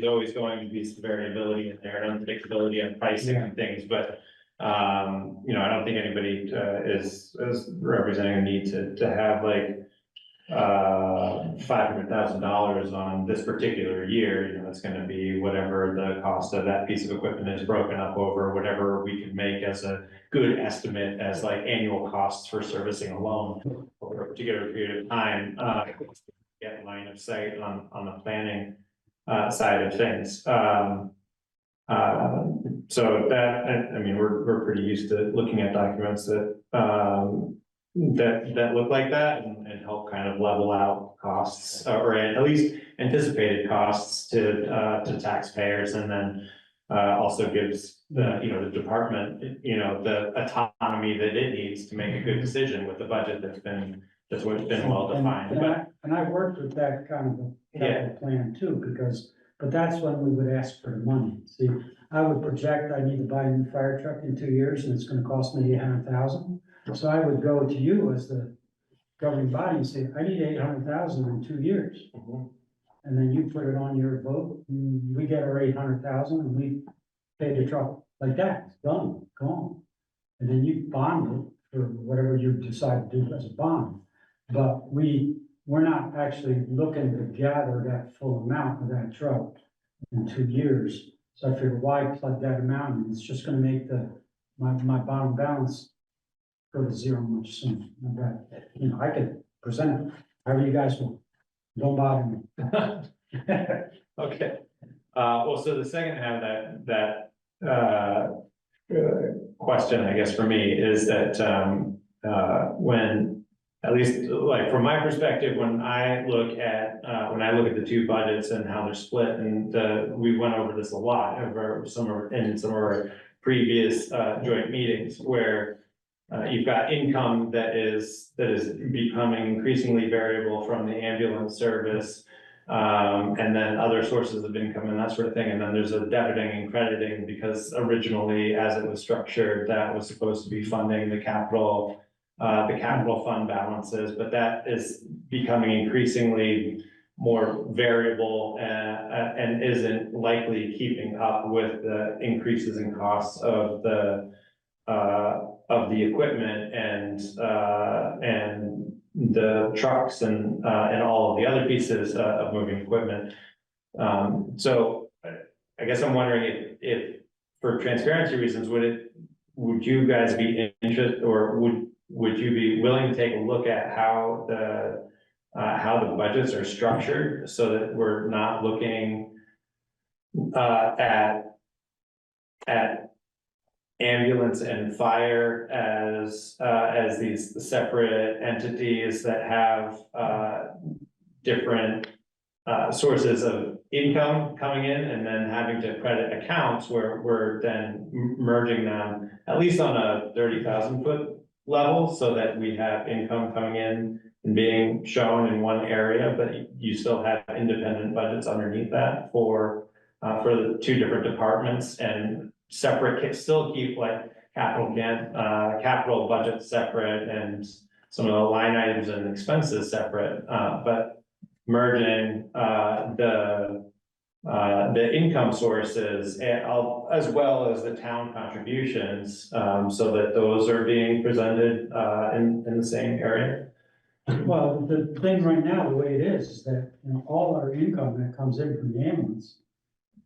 always going to be some variability in there and unpredictability on pricing and things, but I don't think anybody is representing a need to have like $500,000 on this particular year. It's going to be whatever the cost of that piece of equipment is broken up over, whatever we can make as a good estimate as like annual costs for servicing a loan over a particular period of time. Get line of sight on the planning side of things. So that, I mean, we're pretty used to looking at documents that that look like that and help kind of level out costs, or at least anticipated costs to taxpayers, and then also gives the department the autonomy that it needs to make a good decision with the budget that's been well defined. And I worked with that kind of a capital plan too, but that's when we would ask for the money. See, I would project I need to buy a new fire truck in 2 years and it's gonna cost me 800,000. So I would go to you as the governing body and say, I need 800,000 in 2 years. And then you put it on your vote, and we get our 800,000 and we pay the truck like that, it's done, gone. And then you bond it for whatever you decide to do as a bond. But we're not actually looking to gather that full amount of that truck in 2 years. So I figured, why plug that amount in? It's just gonna make my bottom balance go to zero much sooner. But, I could present it however you guys want. Don't bother me. Okay, well, so the second half of that question, I guess, for me is that when, at least like from my perspective, when I look at the two budgets and how they're split, and we went over this a lot over some of our previous joint meetings, where you've got income that is becoming increasingly variable from the ambulance service. And then other sources of income and that sort of thing. And then there's a debiting and crediting, because originally, as it was structured, that was supposed to be funding the capital fund balances, but that is becoming increasingly more variable and isn't likely keeping up with the increases in costs of the equipment and the trucks and all of the other pieces of moving equipment. So I guess I'm wondering if for transparency reasons, would you guys be interested, or would you be willing to take a look at how the budgets are structured, so that we're not looking at ambulance and fire as these separate entities that have different sources of income coming in, and then having to credit accounts where we're then merging them at least on a 30,000 foot level, so that we have income coming in and being shown in one area, but you still have independent budgets underneath that for the two different departments, and separate, still keep like capital budget separate and some of the line items and expenses separate, but merging the income sources as well as the town contributions, so that those are being presented in the same area. Well, the thing right now, the way it is that, you know, all our income that comes in from the ambulance,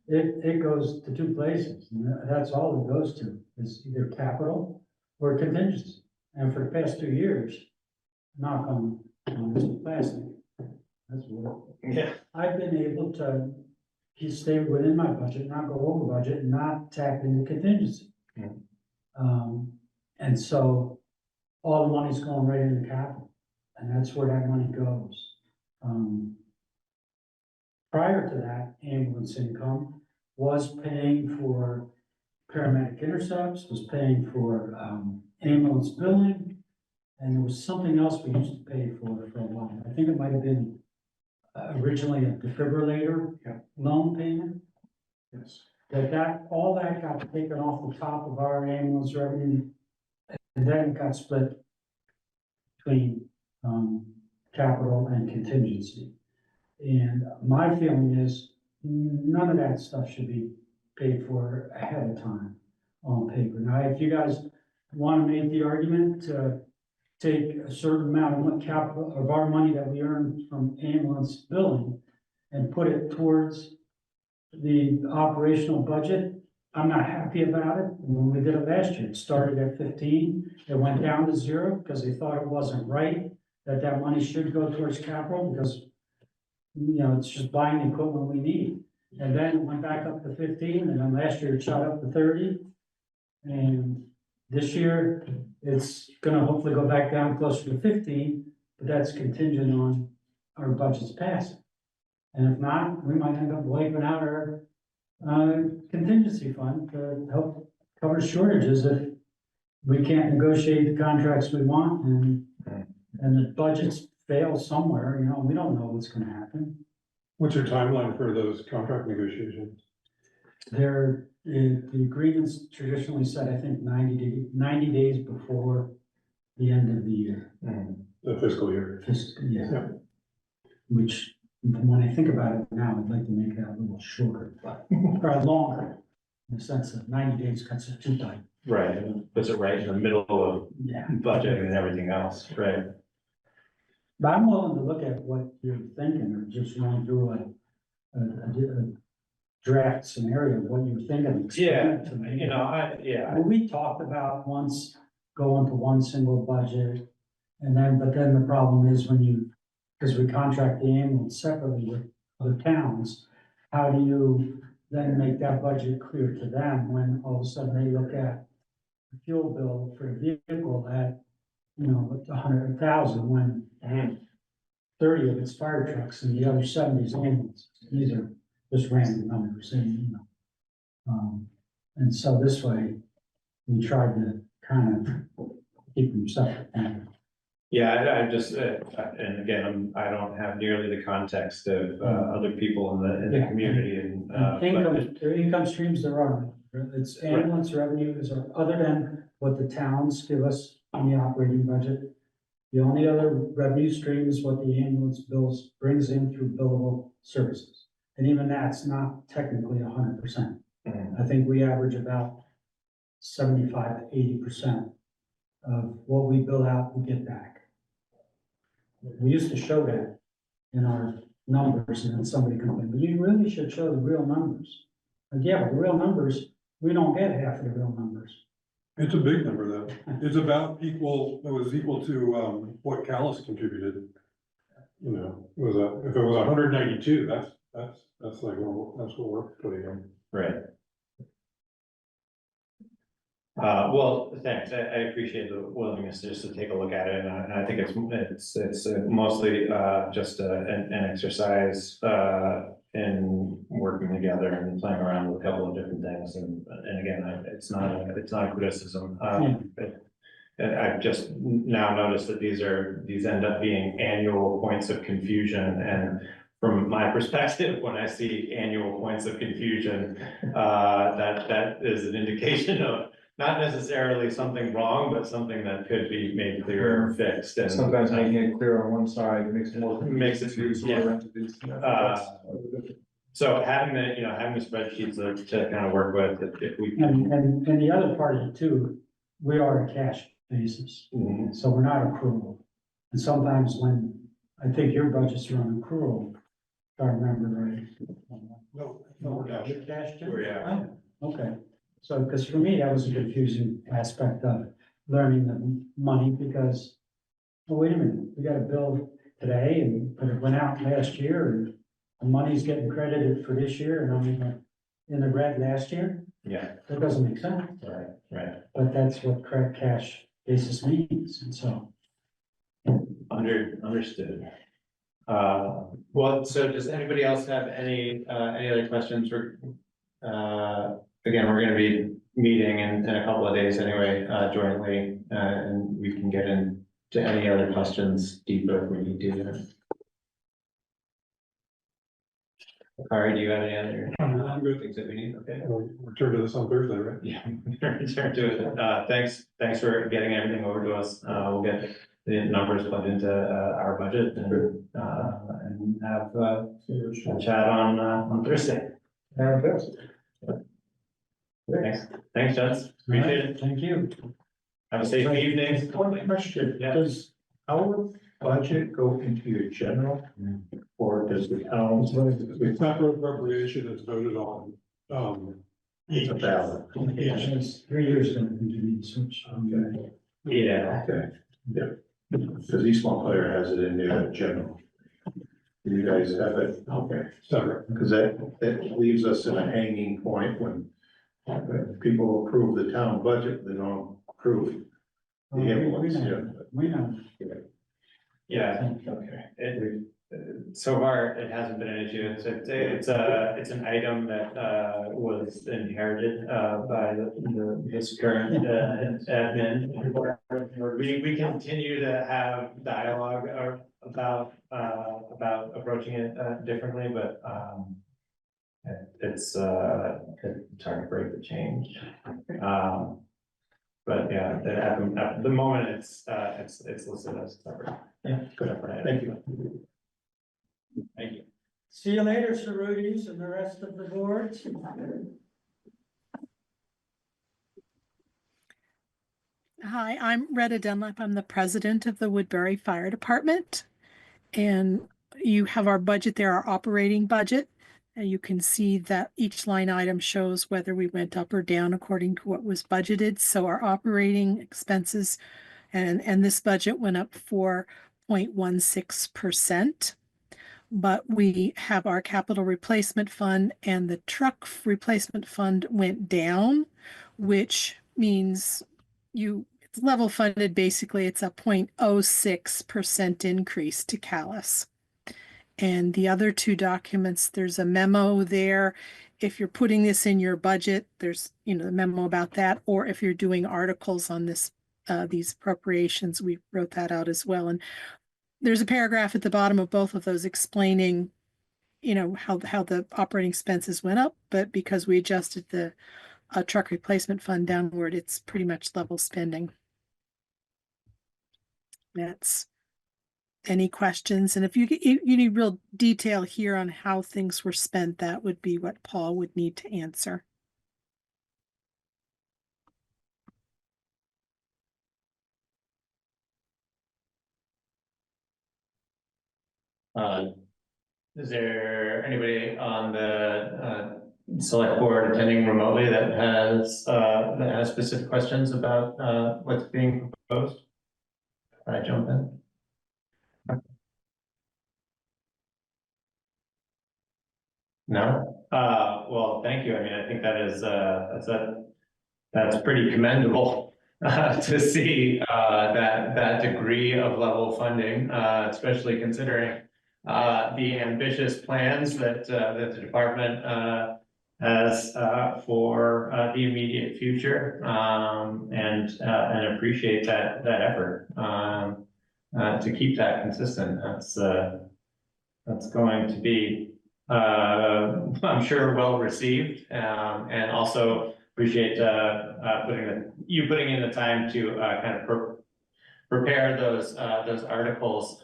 it goes to two places, and that's all it goes to, is either capital or contingency. And for the past 2 years, knock on this plastic, that's what, Yeah. I've been able to stay within my budget, not go over budget, and not tap into contingency. And so all the money's going right into capital, and that's where that money goes. Prior to that, ambulance income was paying for paramedic intercepts, was paying for ambulance billing, and there was something else we used to pay for a while. I think it might have been originally a defibrillator loan payment. Yes. All that got taken off the top of our ambulance revenue, and then it got split between capital and contingency. And my feeling is none of that stuff should be paid for ahead of time on paper. Now, if you guys want to make the argument to take a certain amount of capital of our money that we earn from ambulance billing and put it towards the operational budget, I'm not happy about it. When we did it last year, it started at 15, it went down to 0 because they thought it wasn't right that money should go towards capital, because, you know, it's just buying the equipment we need. And then it went back up to 15, and then last year it shot up to 30. And this year, it's gonna hopefully go back down closer to 15, but that's contingent on our budgets passing. And if not, we might end up wiping out our contingency fund to help cover shortages if we can't negotiate the contracts we want, and the budgets fail somewhere. You know, we don't know what's gonna happen. What's your timeline for those contract negotiations? The agreements traditionally said, I think, 90 days before the end of the year. The fiscal year. Yeah. Which, when I think about it now, I'd like to make that a little shorter, but, or longer, in the sense that 90 days cuts it too tight. Right, and puts it right in the middle of Yeah. budgeting and everything else, right? But I'm willing to look at what you're thinking, or just run through a draft scenario of what you're thinking. Explain it to me. You know, Well, we talked about once going to one single budget, but then the problem is because we contract the ambulance separately with other towns, how do you then make that budget clear to them when all of a sudden they look at the fuel bill for a vehicle at, you know, 100,000, when 30 of it's fire trucks and the other 70 is ambulance. These are just random numbers, and, you know. And so this way, we tried to kind of keep them separate. Yeah, I just, and again, I don't have nearly the context of, other people in the Yeah. community and, but Income, there are income streams there are. It's ambulance revenue is, other than what the towns give us on the operating budget. The only other revenue stream is what the ambulance bills brings in through billable services. And even that's not technically 100%. I think we average about 75 to 80% of what we bill out, we get back. We used to show that in our numbers, and then somebody complained, but you really should show the real numbers. Like, yeah, but the real numbers, we don't get half of the real numbers. It's a big number though. It's about equal, it was equal to, what Calais contributed. You know, it was if it was 192, that's like, well, that's what we're putting in. right. Well, thanks. I appreciate the willingness just to take a look at it, and I think it's mostly just an exercise in working together and playing around with a couple of different things. And again, it's not a criticism. I've just now noticed that these end up being annual points of confusion, and from my perspective, when I see annual points of confusion, that is an indication of not necessarily something wrong, but something that could be made clearer or fixed. And Sometimes making it clear on one side makes it more. Makes it easier. So having the spreadsheets to kind of work with, if we. And the other part of it too, we are a cash basis, so we're not accrual. And sometimes when, I think your budgets are on accrual, if I remember right. No, we're down. Your cash, Jim? Yeah. Oh, okay, so, because for me, that was a confusing aspect of learning the money, because, oh, wait a minute, we got a bill today, but it went out last year, and the money's getting credited for this year, and I'm in the red last year. Yeah. That doesn't make sense. Right. But that's what correct cash basis means, and so. Understood. Well, so does anybody else have any other questions for, again, we're gonna be meeting in a couple of days anyway, jointly, and we can get into any other questions deeper if we need to. Kari, do you have any other things that we need? Okay. We'll return to this on Thursday, right? Yeah, return to it. Thanks for getting everything over to us. We'll get the numbers plugged into our budget and have a chat on Thursday. Thanks, Jens. Appreciate it. Thank you. Have a safe evening. One question, Yeah. does our budget go into your general? Or does the town? It's separate appropriation that's voted on, It's a ballot. It's 3 years ago, we did the switch. Okay. Yeah. Okay, yeah, because East Montpelier has it in their general. You guys have it, okay, separate. because that leaves us in a hanging point when people approve the town budget, they don't approve the ambulance, We know. Yeah. Okay. So far, it hasn't been an issue. It's an item that was inherited by this current admin. We continue to have dialogue about approaching it differently, but it's hard to break the change. But yeah, at the moment, it's listed as separate. Yeah, good, thank you. Thank you. See you later, Cerrutis and the rest of the boards. Hi, I'm Retta Dunlap. I'm the president of the Woodbury Fire Department. And you have our budget there, our operating budget. And you can see that each line item shows whether we went up or down according to what was budgeted. So our operating expenses and this budget went up 4.16%. But we have our capital replacement fund and the truck replacement fund went down, which means it's level funded. Basically, it's a 0.06% increase to Calais. And the other two documents, there's a memo there. If you're putting this in your budget, there's the memo about that, or if you're doing articles on this these appropriations. We wrote that out as well. And there's a paragraph at the bottom of both of those explaining, how the operating expenses went up, but because we adjusted the truck replacement fund downward, it's pretty much level spending. That's any questions. And if you need real detail here on how things were spent, that would be what Paul would need to answer. Is there anybody on the select board attending remotely that has specific questions about what's being proposed? Can I jump in? No? Well, thank you. I mean, I think that is that's pretty commendable to see that degree of level funding, especially considering the ambitious plans that the department has for the immediate future, and appreciate that effort to keep that consistent. That's going to be, I'm sure, well received, and also appreciate putting in the time to kind of prepare those articles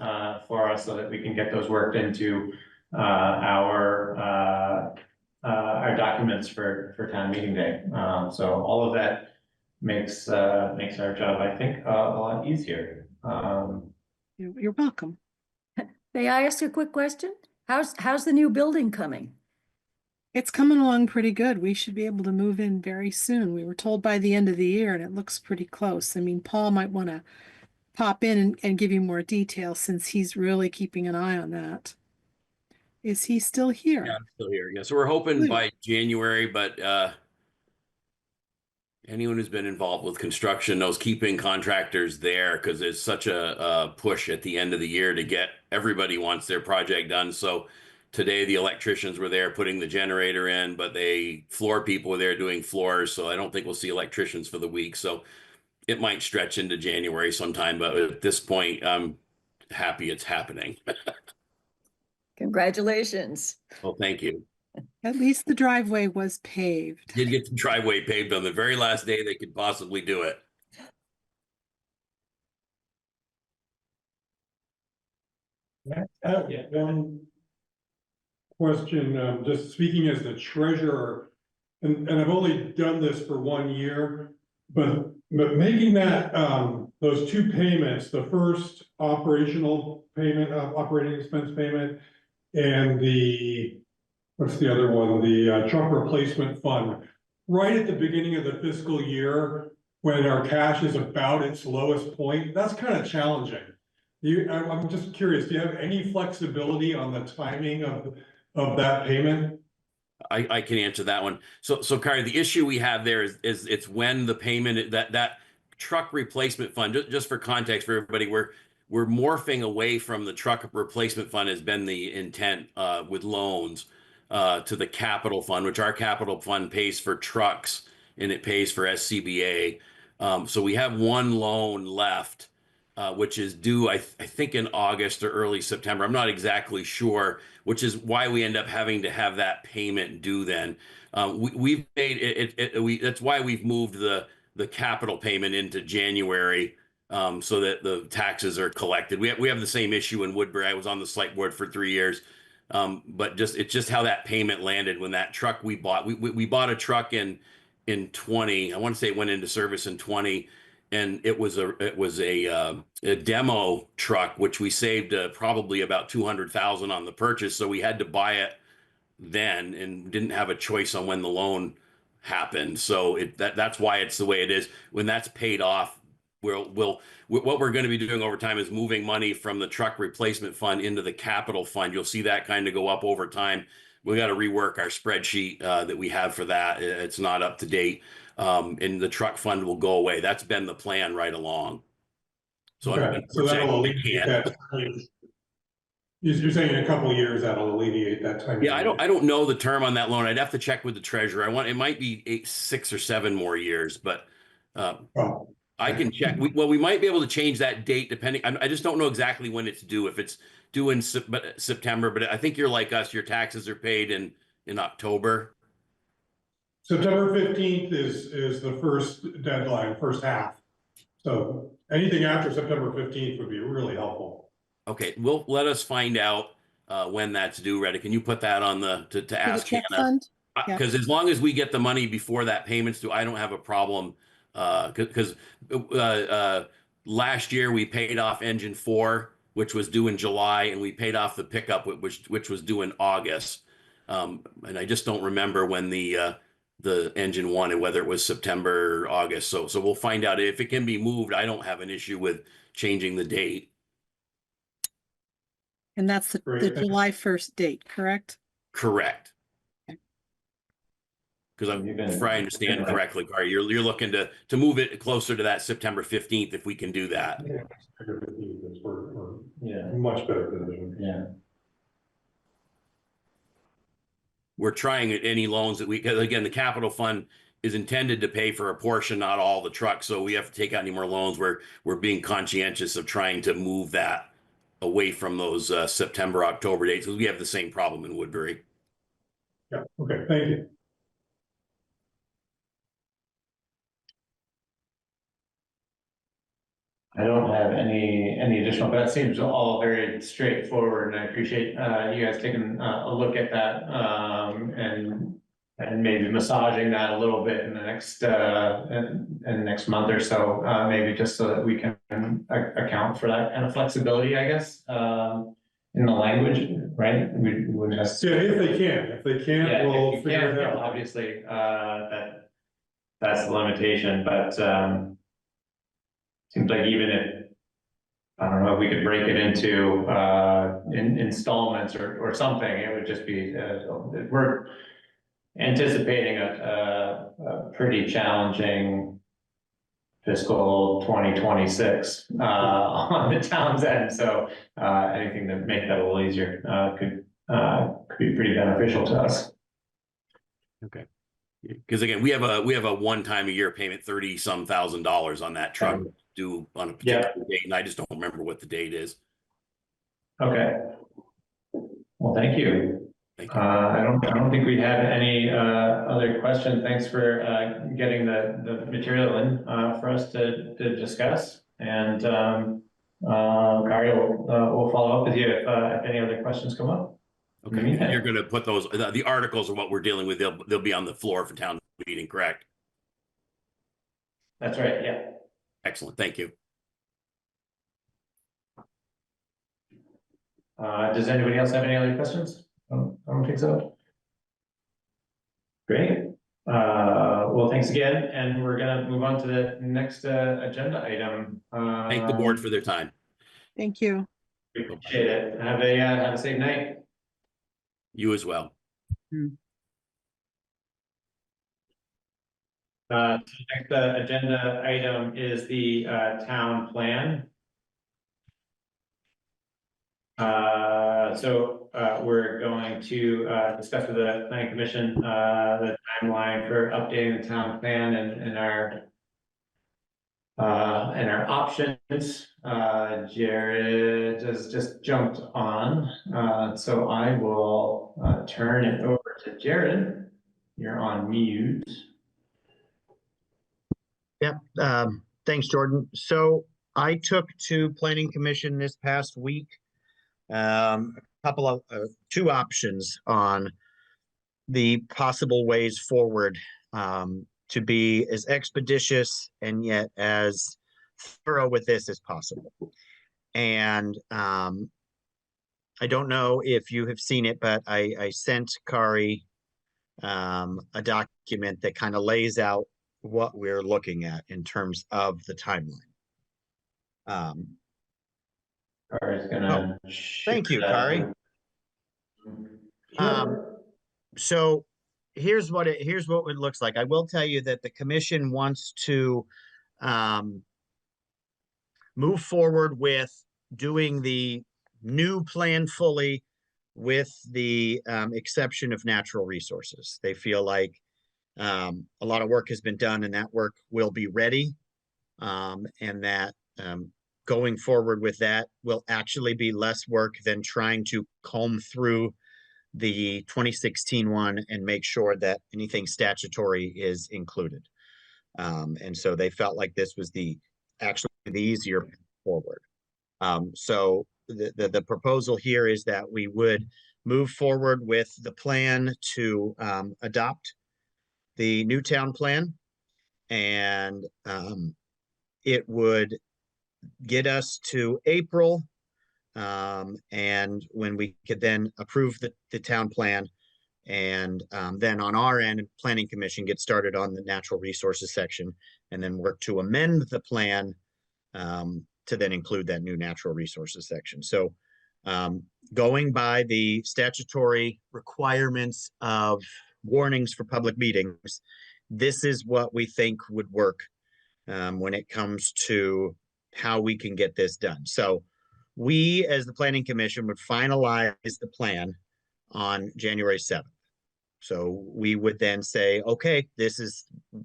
for us so that we can get those worked into our documents for town meeting day. So all of that makes our job, I think, a lot easier. You're welcome. May I ask a quick question? How's the new building coming? It's coming along pretty good. We should be able to move in very soon. We were told by the end of the year, and it looks pretty close. I mean, Paul might want to pop in and give you more detail since he's really keeping an eye on that. Is he still here? Yeah, I'm still here. Yeah, so we're hoping Good. by January, but anyone who's been involved with construction knows keeping contractors there because there's such a push at the end of the year to get everybody wants their project done. So today the electricians were there putting the generator in, but floor people were there doing floors. So I don't think we'll see electricians for the week. So it might stretch into January sometime, but at this point, I'm happy it's happening. Congratulations. Well, thank you. At least the driveway was paved. Did get the driveway paved on the very last day they could possibly do it. Yeah, one question, just speaking as the treasurer, and I've only done this for 1 year, but making that, those two payments, the first operational payment, operating expense payment, and what's the other one? The truck replacement fund, right at the beginning of the fiscal year, when our cash is about its lowest point, that's kind of challenging. I'm just curious, do you have any flexibility on the timing of that payment? I can answer that one. So Kari, the issue we have there is it's when the payment that truck replacement fund, just for context for everybody, we're morphing away from the truck replacement fund has been the intent with loans to the capital fund, which our capital fund pays for trucks and it pays for SCBA. So we have one loan left, which is due, I think in August or early September. I'm not exactly sure, which is why we end up having to have that payment due then. We've made it, that's why we've moved the capital payment into January, so that the taxes are collected. We have the same issue in Woodbury. I was on the select board for 3 years. But it's just how that payment landed when that truck we bought. We bought a truck in 20. I want to say it went into service in 20, and it was a demo truck, which we saved probably about $200,000 on the purchase. So we had to buy it then and didn't have a choice on when the loan happened. So that's why it's the way it is. When that's paid off, what we're going to be doing over time is moving money from the truck replacement fund into the capital fund. You'll see that kind of go up over time. We got to rework our spreadsheet that we have for that. It's not up to date. And the truck fund will go away. That's been the plan right along. So Okay, so that'll alleviate that. You're saying in a couple of years that'll alleviate that time. Yeah, I don't know the term on that loan. I'd have to check with the treasurer. It might be 6 or 7 more years, but oh. I can check. We might be able to change that date depending. I just don't know exactly when it's due. If it's due in September, but I think you're like us. Your taxes are paid in October. September 15th is the first deadline, first half. So anything after September 15th would be really helpful. Okay, well, let us find out when that's due, Retta. Can you put that on to ask check Hannah? fund? Yeah. Because as long as we get the money before that payment's due, I don't have a problem. Because last year we paid off engine 4, which was due in July, and we paid off the pickup, which was due in August. And I just don't remember when the engine 1 and whether it was September or August. So we'll find out if it can be moved. I don't have an issue with changing the date. And that's the July 1st date, correct? Correct. Because if I understand correctly, Kari, you're looking to move it closer to that September 15th if we can do that. Yeah, September 15th is Yeah. much better position. Yeah. We're trying at any loans that because again, the capital fund is intended to pay for a portion, not all the trucks. So we have to take out any more loans. We're being conscientious of trying to move that away from those September, October dates, because we have the same problem in Woodbury. Yeah, okay, thank you. I don't have any additional, but it seems all very straightforward, and I appreciate you guys taking a look at that and maybe massaging that a little bit in the next in the next month or so, maybe just so that we can account for that kind of flexibility, I guess, in the language, right? We wouldn't necessarily. Yeah, if they can't, Yeah, we'll if you figure can, it out. obviously, that's the limitation, but seems like even if, I don't know, if we could break it into installments or something, it would just be, we're anticipating a pretty challenging fiscal 2026 on the town's end. So anything to make that a little easier could be pretty beneficial to us. Okay. Because again, we have a one time a year payment, $30-some thousand on that truck due on a particular date, and I just don't remember what the date is. Okay. Well, thank you. Thank you. I don't think we have any other questions. Thanks for getting the material in for us to discuss. And Kari will follow up with you if any other questions come up. Okay, and you're going to put those, the articles are what we're dealing with. They'll be on the floor for town meeting, correct? That's right, yeah. Excellent, thank you. Does anybody else have any other questions? I don't think so. Great. Well, thanks again, and we're gonna move on to the next agenda item. Thank the board for their time. Thank you. We appreciate it. Have a safe night. You as well. Next agenda item is the town plan. So we're going to discuss with the planning commission the timeline for updating the town plan and our options. Jared has just jumped on, so I will turn it over to Jared. You're on mute. Yep. Thanks, Jordan. So I took to Planning Commission this past week a couple of two options on the possible ways forward to be as expeditious and yet as thorough with this as possible. And I don't know if you have seen it, but I sent Kari a document that kind of lays out what we're looking at in terms of the timeline. Kari's gonna thank you, Kari. So here's what it looks like. I will tell you that the commission wants to move forward with doing the new plan fully with the exception of natural resources. They feel like a lot of work has been done and that work will be ready and that going forward with that will actually be less work than trying to comb through the 2016 one and make sure that anything statutory is included. And so they felt like this was actually the easier path forward. So the proposal here is that we would move forward with the plan to adopt the new town plan, and it would get us to April, and when we could then approve the town plan, and then on our end, Planning Commission get started on the natural resources section, and then work to amend the plan to then include that new natural resources section. So going by the statutory requirements of warnings for public meetings, this is what we think would work when it comes to how we can get this done. So we, as the Planning Commission, would finalize the plan on January 7th. So we would then say, okay,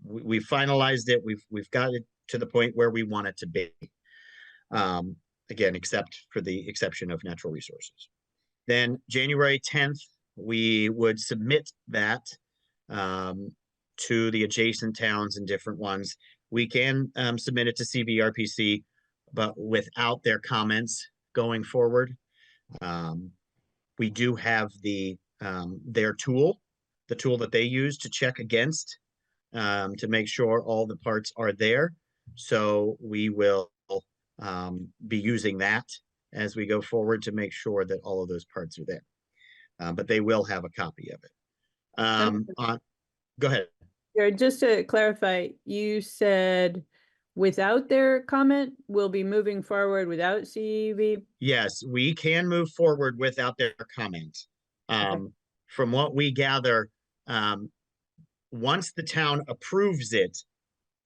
we finalized it. We've got it to the point where we want it to be. Again, except for the exception of natural resources. Then January 10th, we would submit that to the adjacent towns and different ones. We can submit it to CVRPC, but without their comments going forward. We do have their tool, the tool that they use to check against, to make sure all the parts are there. So we will be using that as we go forward to make sure that all of those parts are there. But they will have a copy of it. Go ahead. Just to clarify, you said without their comment, we'll be moving forward without CV? Yes, we can move forward without their comment. From what we gather, once the town approves it,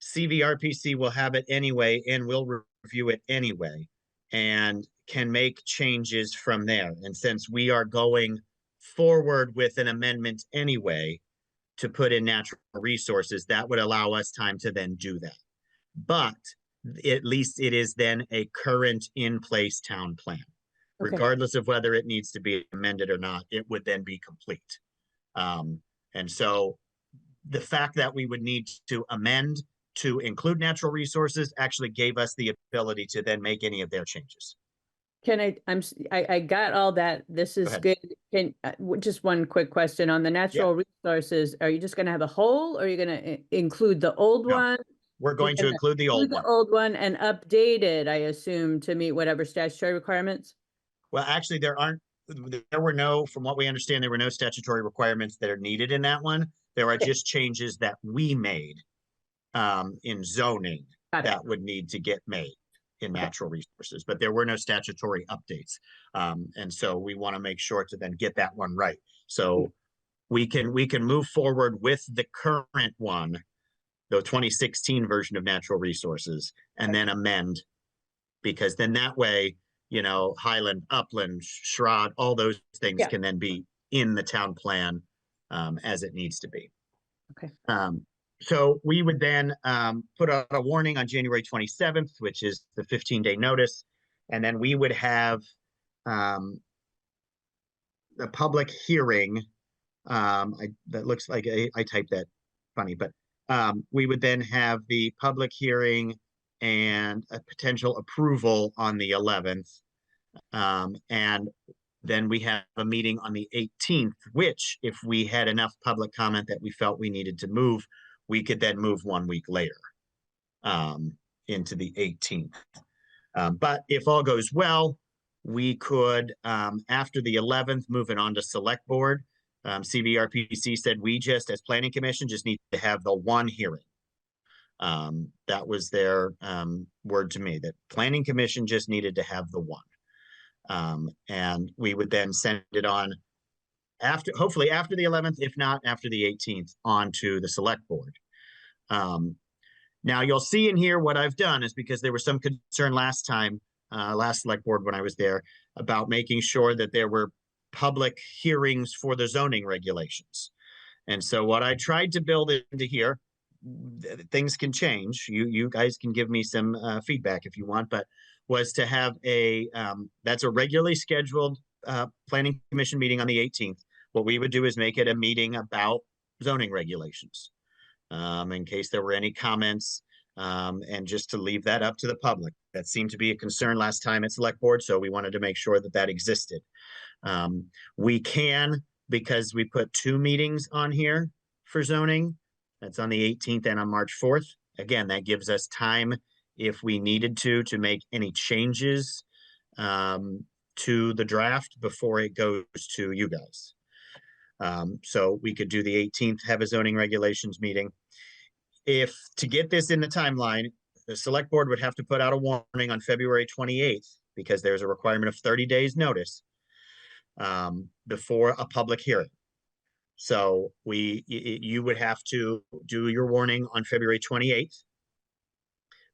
CVRPC will have it anyway and will review it anyway and can make changes from there. And since we are going forward with an amendment anyway to put in natural resources, that would allow us time to then do that. But at least it is then a current in-place town plan. Okay. Regardless of whether it needs to be amended or not, it would then be complete. And so the fact that we would need to amend to include natural resources actually gave us the ability to then make any of their changes. Can I got all that. This is good. Can just one quick question on the natural resources. Are you just going to have a whole, or are you going to include the old one? We're going to include the old one. The old one and update it, I assume, to meet whatever statutory requirements. Well, actually, from what we understand, there were no statutory requirements that are needed in that one. There are just changes that we made in zoning that would need to get made in natural resources, but there were no statutory updates. And so we want to make sure to then get that one right. So we can move forward with the current one, the 2016 version of natural resources, and then amend, because then that way, Highland, Upland, Shrod, all those things can then be in the town plan as it needs to be. Okay. So we would then put out a warning on January 27th, which is the 15-day notice. And then we would have a public hearing. That looks like I typed that funny, but we would then have the public hearing and a potential approval on the 11th. And then we have a meeting on the 18th, which if we had enough public comment that we felt we needed to move, we could then move 1 week later into the 18th. But if all goes well, we could, after the 11th, move it on to select board. CVRPC said we just, as Planning Commission, just need to have the one hearing. That was their word to me, that Planning Commission just needed to have the one. And we would then send it on hopefully after the 11th, if not after the 18th, onto the select board. Now you'll see in here what I've done is because there was some concern last time, last select board when I was there, about making sure that there were public hearings for the zoning regulations. And so what I tried to build into here, things can change. You guys can give me some feedback if you want, but was to have that's a regularly scheduled planning commission meeting on the 18th. What we would do is make it a meeting about zoning regulations, in case there were any comments, and just to leave that up to the public. That seemed to be a concern last time at Select Board, so we wanted to make sure that that existed. We can, because we put 2 meetings on here for zoning. That's on the 18th and on March 4th. Again, that gives us time if we needed to make any changes to the draft before it goes to you guys. So we could do the 18th, have a zoning regulations meeting. If to get this in the timeline, the Select Board would have to put out a warning on February 28th because there's a requirement of 30 days notice before a public hearing. So you would have to do your warning on February 28th.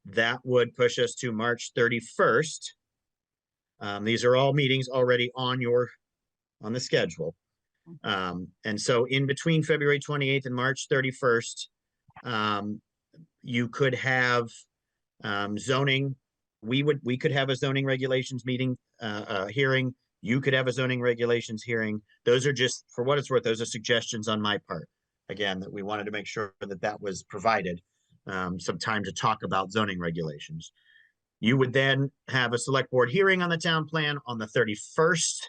That would push us to March 31st. These are all meetings already on the schedule. And so in between February 28th and March 31st, you could have zoning. We could have a zoning regulations meeting, hearing. You could have a zoning regulations hearing. Those are just, for what it's worth, those are suggestions on my part. Again, that we wanted to make sure that that was provided, some time to talk about zoning regulations. You would then have a Select Board hearing on the town plan on the 31st.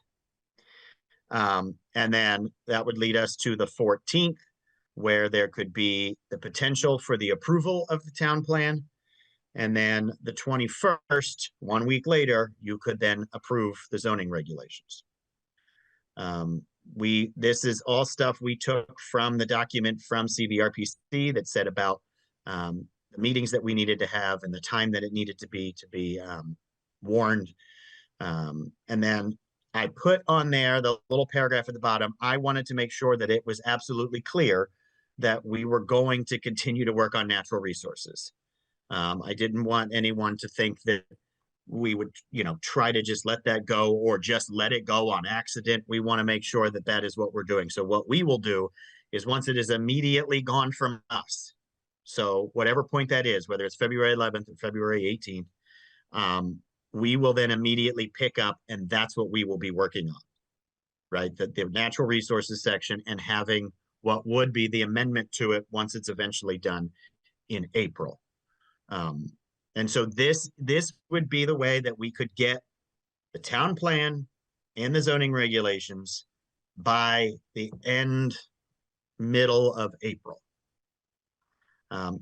And then that would lead us to the 14th, where there could be the potential for the approval of the town plan. And then the 21st, 1 week later, you could then approve the zoning regulations. This is all stuff we took from the document from CVRPC that said about the meetings that we needed to have and the time that it needed to be warned. And then I put on there the little paragraph at the bottom. I wanted to make sure that it was absolutely clear that we were going to continue to work on natural resources. I didn't want anyone to think that we would, try to just let that go or just let it go on accident. We want to make sure that that is what we're doing. So what we will do is once it is immediately gone from us, so whatever point that is, whether it's February 11th or February 18th, we will then immediately pick up, and that's what we will be working on, right? The natural resources section and having what would be the amendment to it once it's eventually done in April. And so this would be the way that we could get the town plan and the zoning regulations by the middle of April.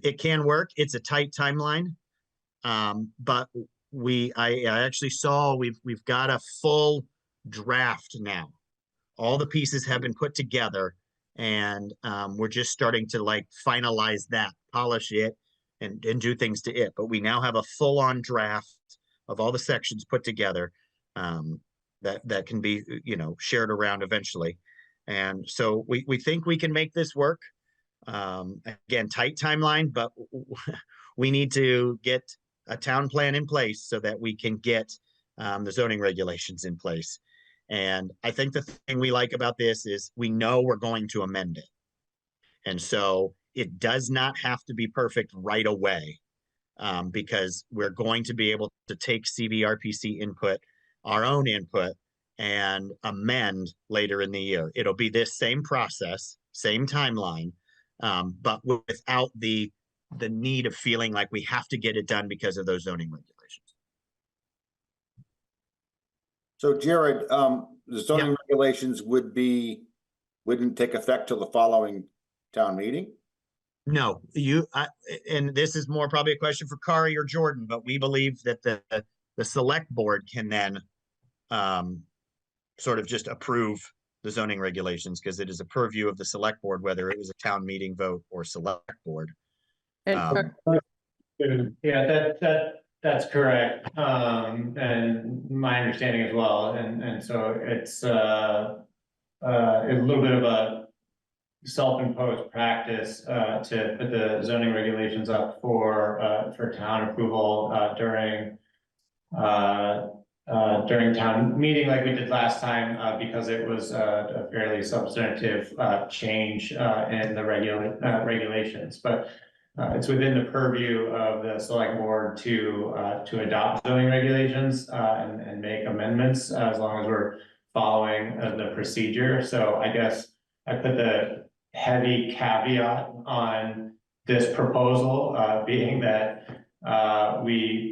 It can work. It's a tight timeline. But I actually saw we've got a full draft now. All the pieces have been put together, and we're just starting to finalize that, polish it, and do things to it. But we now have a full-on draft of all the sections put together that can be shared around eventually. And so we think we can make this work. Again, tight timeline, but we need to get a town plan in place so that we can get the zoning regulations in place. And I think the thing we like about this is we know we're going to amend it. And so it does not have to be perfect right away, because we're going to be able to take CVRPC input, our own input, and amend later in the year. It'll be this same process, same timeline, but without the need of feeling like we have to get it done because of those zoning regulations. So Jared, the zoning regulations wouldn't take effect till the following town meeting? No, and this is more probably a question for Kari or Jordan, but we believe that the Select Board can then sort of just approve the zoning regulations, because it is a purview of the Select Board, whether it was a town meeting vote or Select Board. Yeah, that's correct. And my understanding as well. And so it's a little bit of a self-imposed practice to put the zoning regulations up for town approval during town meeting like we did last time, because it was a fairly substantive change in the regulations. But it's within the purview of the select board to adopt zoning regulations, and make amendments as long as we're following the procedure. So I guess I put the heavy caveat on this proposal, being that, we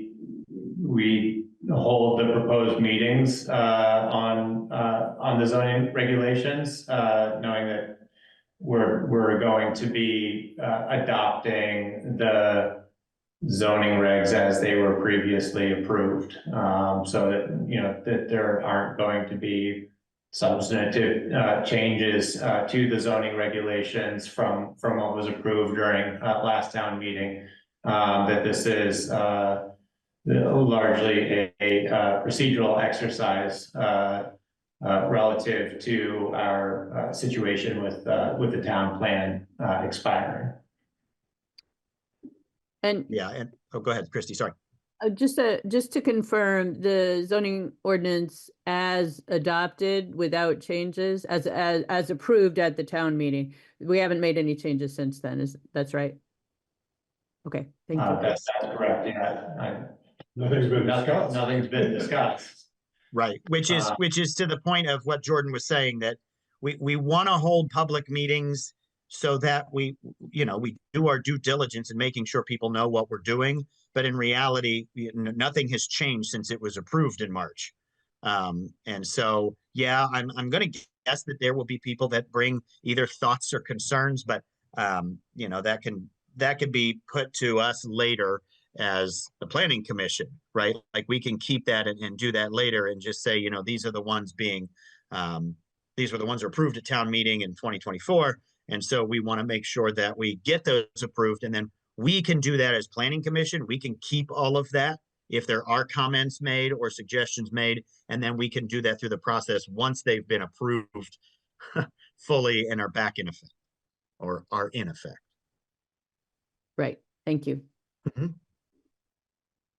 hold the proposed meetings, on the zoning regulations, knowing that we're going to be adopting the zoning regs as they were previously approved. So that, you know, that there aren't going to be substantive changes to the zoning regulations from what was approved during last town meeting. That this is largely a procedural exercise relative to our situation with the town plan expiring. And Yeah, and, oh, go ahead, Christy, sorry. just to confirm, the zoning ordinance as adopted without changes, as approved at the town meeting, we haven't made any changes since then, that's right? Okay, thank you. That's correct, yeah. Nothing's been discussed. Nothing's been discussed. Right, which is to the point of what Jordan was saying, that we want to hold public meetings so that we do our due diligence in making sure people know what we're doing. But in reality, nothing has changed since it was approved in March. And so, yeah, I'm going to guess that there will be people that bring either thoughts or concerns, but that can be put to us later as the planning commission, right? Like we can keep that and do that later and just say, these are the ones these were the ones approved at town meeting in 2024. And so we want to make sure that we get those approved, and then we can do that as planning commission. We can keep all of that if there are comments made or suggestions made, and then we can do that through the process once they've been approved fully and are back in effect or are in effect. Right, thank you.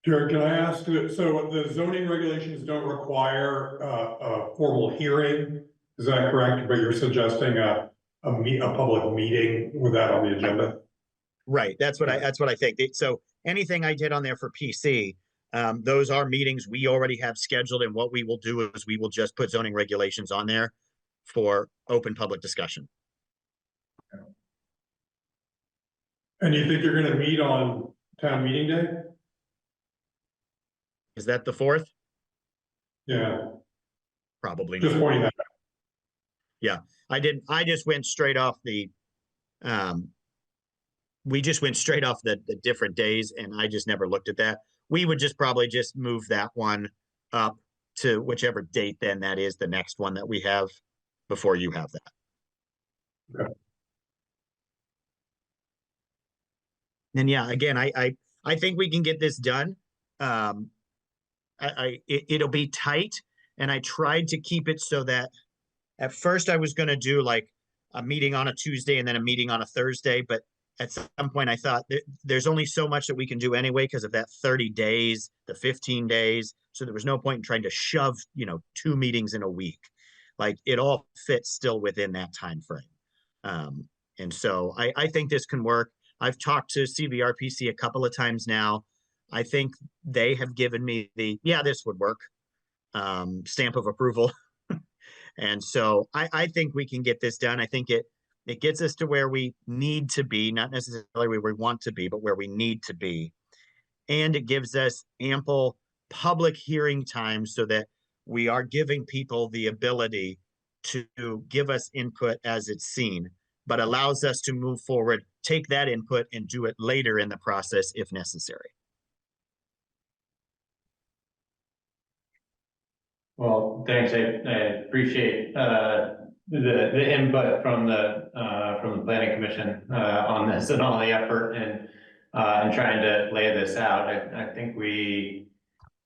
Jared, can I ask, so the zoning regulations don't require a formal hearing, is that correct? But you're suggesting a public meeting with that on the agenda? Right, that's what I think. So anything I did on there for PC, those are meetings we already have scheduled, and what we will do is we will just put zoning regulations on there for open public discussion. And you think you're going to meet on town meeting day? Is that the 4th? Yeah. Probably just not. pointing that out. Yeah, I just went straight off the we just went straight off the different days, and I just never looked at that. We would just probably just move that one up to whichever date then that is, the next one that we have before you have that. Okay. And yeah, again, I think we can get this done. It'll be tight, and I tried to keep it so that at first I was going to do like a meeting on a Tuesday and then a meeting on a Thursday, but at some point I thought there's only so much that we can do anyway because of that 30 days, the 15 days. So there was no point in trying to shove, 2 meetings in a week. Like it all fits still within that time frame. And so I think this can work. I've talked to CVRPC a couple of times now. I think they have given me this would work stamp of approval. And so I think we can get this done. I think it gets us to where we need to be, not necessarily where we want to be, but where we need to be. And it gives us ample public hearing time so that we are giving people the ability to give us input as it's seen, but allows us to move forward, take that input and do it later in the process if necessary. Well, thanks. I appreciate the input from the planning commission on this and all the effort and trying to lay this out. I think we,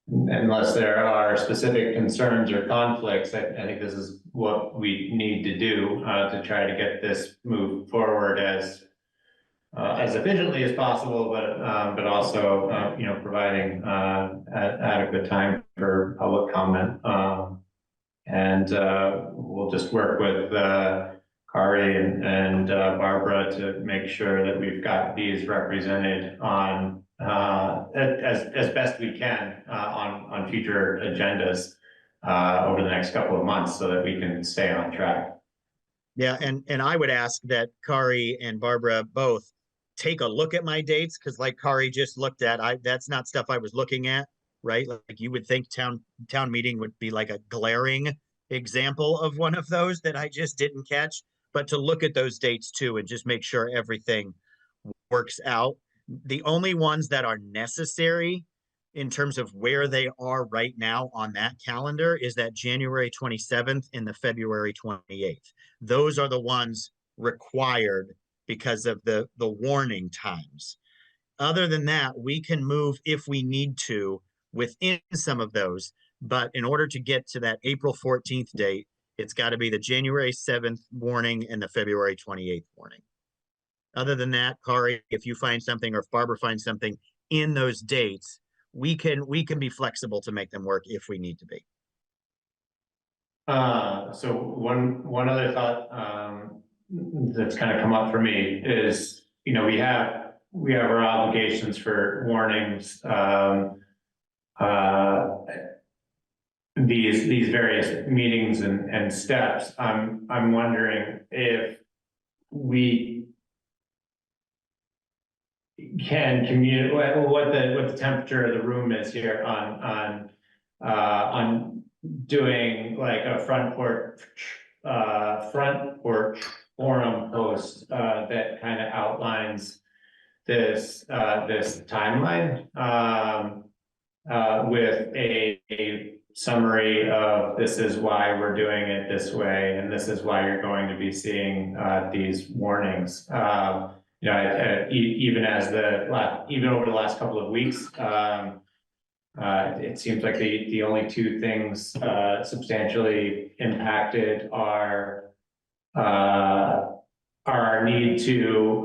unless there are specific concerns or conflicts, I think this is what we need to do to try to get this moved forward as efficiently as possible, but also providing adequate time for public comment. And we'll just work with Kari and Barbara to make sure that we've got these represented on as best we can on future agendas over the next couple of months so that we can stay on track. Yeah, and I would ask that Kari and Barbara both take a look at my dates, because like Kari just looked at, that's not stuff I was looking at, right? Like you would think town meeting would be like a glaring example of one of those that I just didn't catch. But to look at those dates too and just make sure everything works out. The only ones that are necessary in terms of where they are right now on that calendar is that January 27th and the February 28th. Those are the ones required because of the warning times. Other than that, we can move if we need to within some of those. But in order to get to that April 14th date, it's got to be the January 7th warning and the February 28th warning. Other than that, Kari, if you find something or if Barbara finds something in those dates, we can be flexible to make them work if we need to be. So one other thought that's kind of come up for me is, you know, we have our obligations for warnings, these various meetings and steps. I'm wondering if we can communicate what the temperature of the room is here on doing like a front porch forum post that kind of outlines this timeline with a summary of this is why we're doing it this way and this is why you're going to be seeing these warnings. You know, even over the last couple of weeks, it seems like the only two things substantially impacted are our need to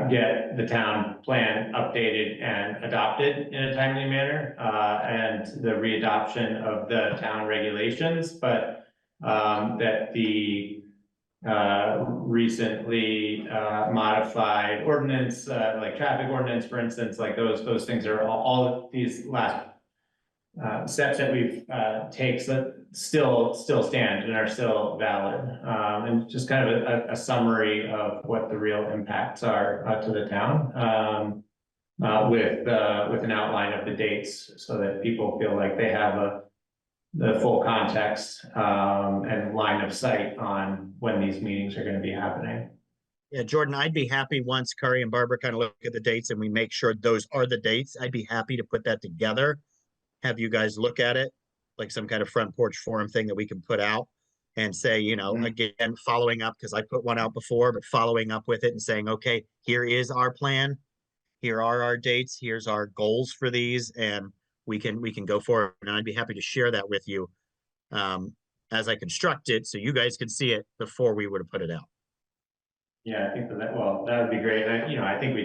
get the town plan updated and adopted in a timely manner, and the readoption of the town regulations, but that the recently modified ordinance, like traffic ordinance, for instance, like those things are all of these last steps that we've takes that still stand and are still valid, and just kind of a summary of what the real impacts are to the town, with an outline of the dates so that people feel like they have the full context and line of sight on when these meetings are going to be happening. Yeah, Jordan, I'd be happy once Kari and Barbara kind of look at the dates and we make sure those are the dates. I'd be happy to put that together, have you guys look at it, like some kind of front porch forum thing that we can put out and say, you know, again, following up, because I put one out before, but following up with it and saying, okay, here is our plan. Here are our dates. Here's our goals for these. And we can go forward. And I'd be happy to share that with you as I construct it so you guys could see it before we would have put it out. Yeah, I think that would be great. And I think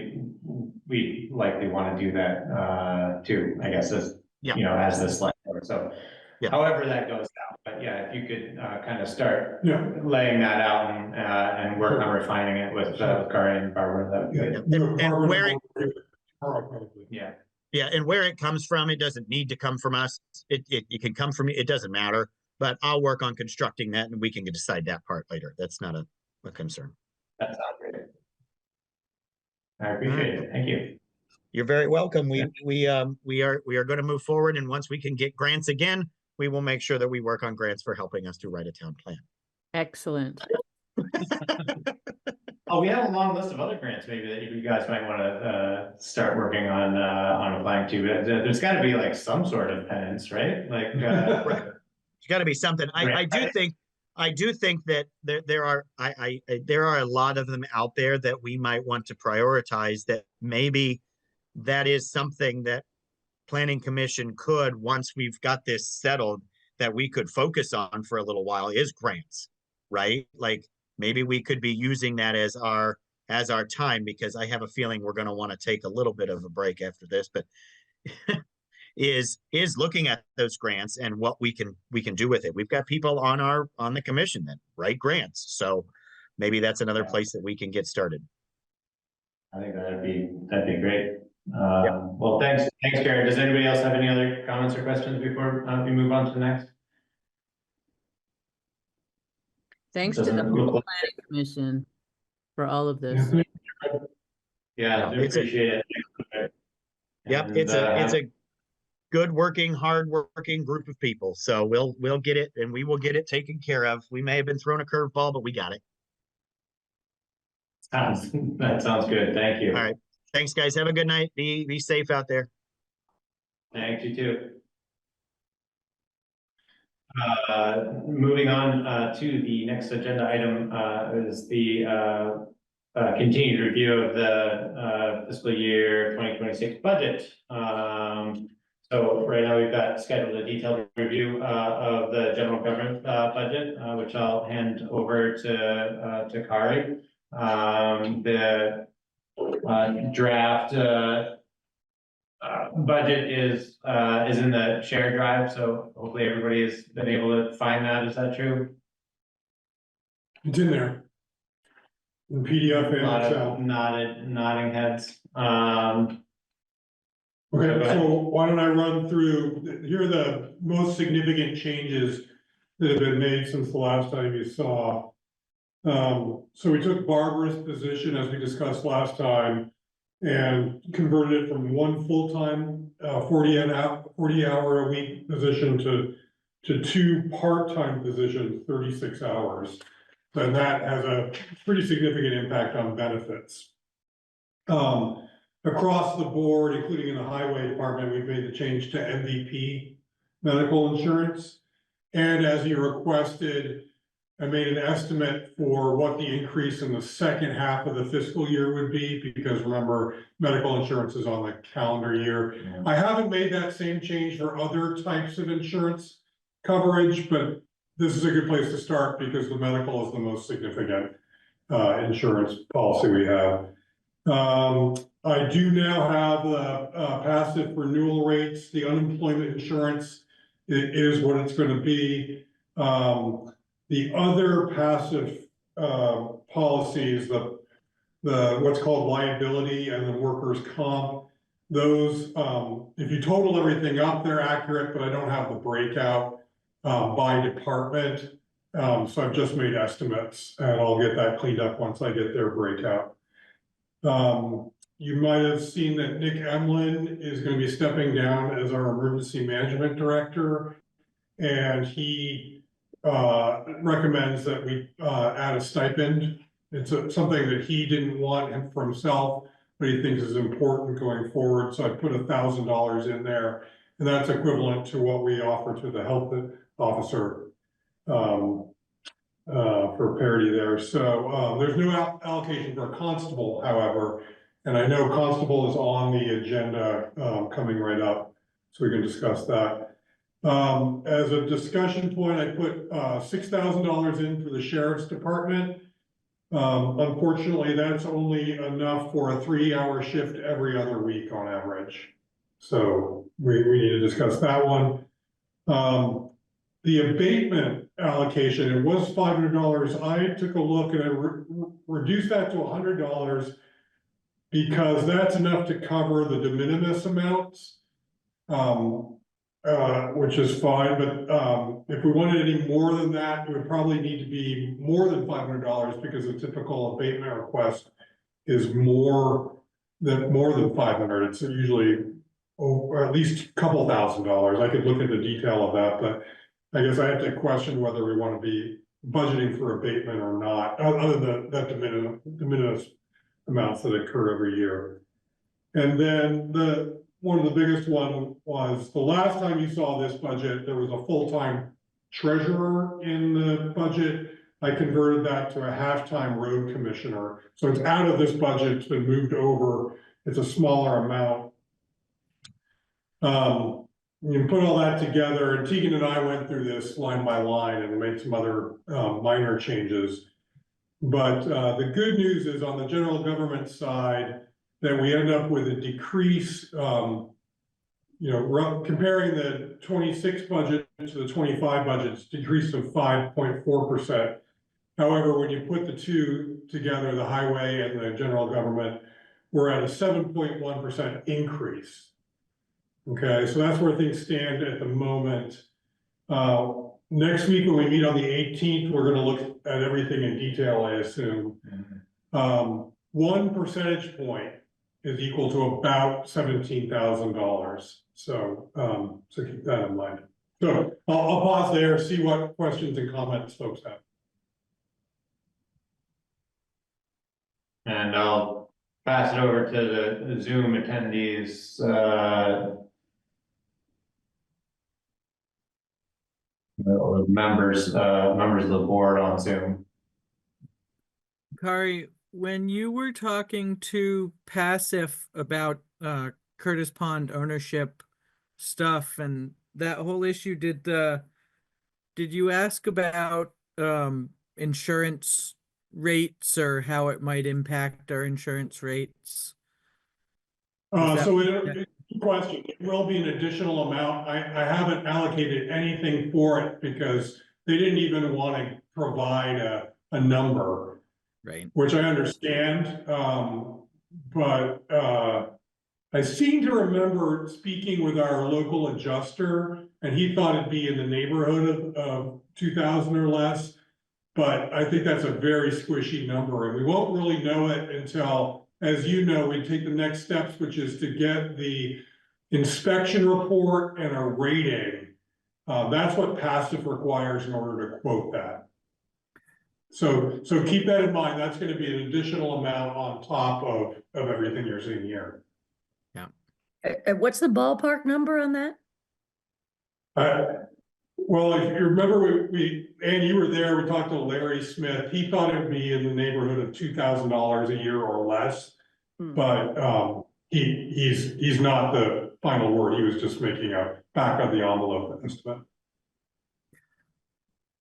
we likely want to do that too, I guess, as as the slide. So however that goes out, but yeah, if you could kind of start laying that out and work on refining it with Kari and Barbara, that would be good. And where it, yeah, and where it comes from, it doesn't need to come from us. It can come from, it doesn't matter, but I'll work on constructing that and we can decide that part later. That's not a concern. That sounds great. I appreciate it. Thank you. You're very welcome. We are going to move forward, and once we can get grants again, we will make sure that we work on grants for helping us to write a town plan. Excellent. Oh, we have a long list of other grants maybe that you guys might want to start working on applying to. There's got to be like some sort of penance, right? Like Right. There's got to be something. I do think that there are a lot of them out there that we might want to prioritize, that maybe that is something that Planning Commission could, once we've got this settled, that we could focus on for a little while, is grants, right? Like maybe we could be using that as our time, because I have a feeling we're going to want to take a little bit of a break after this, but is looking at those grants and what we can do with it. We've got people on the commission that write grants. So maybe that's another Yeah. place that we can get started. I think that'd be great. Well, thanks, Karen. Does anybody else have any other comments or questions before we move on to the next? Thanks to the Doesn't whole look like- planning commission for all of this. Yeah, I do It's a- appreciate it. Yep, And, it's a good working, hard working group of people. So we'll get it, and we will get it taken care of. We may have been thrown a curveball, but we got it. that sounds good. Thank you. All right. Thanks, guys. Have a good night. Be safe out there. Thank you too. Moving on to the next agenda item is the continued review of the fiscal year 2026 budget. So right now we've got scheduled a detailed review of the general government budget, which I'll hand over to Kari. The draft budget is in the shared drive, so hopefully everybody has been able to find that. Is that true? It's in there. In PDF A and lot Excel. of nodding heads. Okay, Go ahead. so why don't I run through, here are the most significant changes that have been made since the last time you saw. So we took Barbara's position, as we discussed last time, and converted it from one full-time, 40-hour a week position to two part-time positions, 36 hours. And that has a pretty significant impact on benefits. Across the board, including in the highway department, we've made the change to MVP medical insurance. And as you requested, I made an estimate for what the increase in the second half of the fiscal year would be, because remember, medical insurance is on the calendar year. Yeah. I haven't made that same change for other types of insurance coverage, but this is a good place to start because the medical is the most significant insurance policy we have. I do now have the passive renewal rates. The unemployment insurance is what it's going to be. The other passive policies, the what's called liability and the workers' comp, those, if you total everything up, they're accurate, but I don't have the breakout by department. So I've just made estimates, and I'll get that cleaned up once I get their breakout. You might have seen that Nick Emlin is going to be stepping down as our emergency management director, and he recommends that we add a stipend. It's something that he didn't want for himself, but he thinks is important going forward. So I put $1,000 in there, and that's equivalent to what we offer to the health officer for parity there. So there's no allocation for a constable, however, and I know constable is on the agenda coming right up, so we can discuss that. As a discussion point, I put $6,000 in for the sheriff's department. Unfortunately, that's only enough for a 3-hour shift every other week on average. So we need to discuss that one. The abatement allocation, it was $500. I took a look and I reduced that to $100 because that's enough to cover the de minimis amounts. Which is fine, but if we wanted any more than that, it would probably need to be more than $500 because the typical abatement request is more than 500. It's usually or at least a couple $1,000s. I could look at the detail of that, but I guess I have to question whether we want to be budgeting for abatement or not, other than that de minimis amounts that occur every year. And then one of the biggest one was the last time you saw this budget, there was a full-time treasurer in the budget. I converted that to a half-time road commissioner. So it's out of this budget, it's been moved over. It's a smaller amount. You put all that together, and Tegan and I went through this line by line and made some other minor changes. But the good news is on the general government side, that we end up with a decrease, comparing the 26 budget to the 25 budget, it's decrease of 5.4%. However, when you put the two together, the highway and the general government, we're at a 7.1% increase. Okay, so that's where things stand at the moment. Next week, when we meet on the 18th, we're gonna look at everything in detail, I assume. 1 percentage point is equal to about $17,000. So keep that in mind. So I'll pause there, see what questions and comments folks have. And I'll pass it over to the Zoom attendees, or members of the board on Zoom. Kari, when you were talking to Passive about Curtis Pond ownership stuff and that whole issue, did you ask about insurance rates or how it might impact our insurance rates? Good question. It will be an additional amount. I haven't allocated anything for it because they didn't even want to provide a number. Right. Which I understand, but I seem to remember speaking with our local adjuster, and he thought it'd be in the neighborhood of 2,000 or less. But I think that's a very squishy number, and we won't really know it until, as you know, we take the next steps, which is to get the inspection report and a rating. That's what passive requires in order to quote that. So keep that in mind. That's going to be an additional amount on top of everything you're seeing here. Yeah. What's the ballpark number on that? Well, if you remember, and you were there, we talked to Larry Smith. He thought it would be in the neighborhood of $2,000 a year or less. But he's not the final word. He was just making a back of the envelope estimate.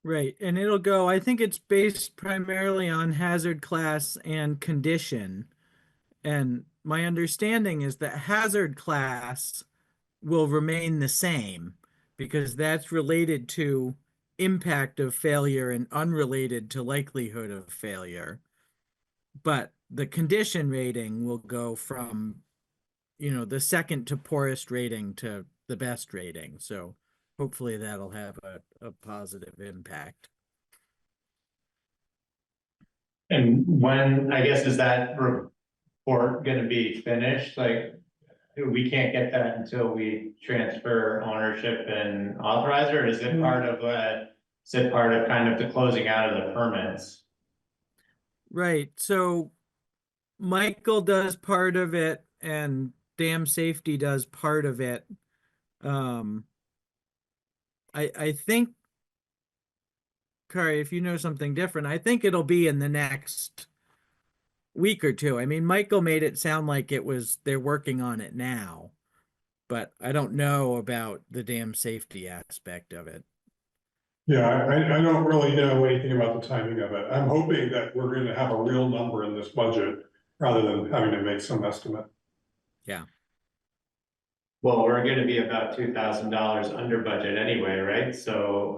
Right, and it'll go, I think it's based primarily on hazard class and condition. And my understanding is that hazard class will remain the same because that's related to impact of failure and unrelated to likelihood of failure. But the condition rating will go from, the second to poorest rating to the best rating. So hopefully that'll have a positive impact. And when, I guess, is that report going to be finished? Like, we can't get that until we transfer ownership and authorize, or is it part of kind of the closing out of the permits? Right. So Michael does part of it and dam safety does part of it. I think, Kari, if you know something different, I think it'll be in the next week or two. I mean, Michael made it sound like they're working on it now, but I don't know about the dam safety aspect of it. Yeah, I don't really know anything about the timing of it. I'm hoping that we're going to have a real number in this budget rather than having to make some estimate. Yeah. Well, we're going to be about $2,000 under budget anyway, right? So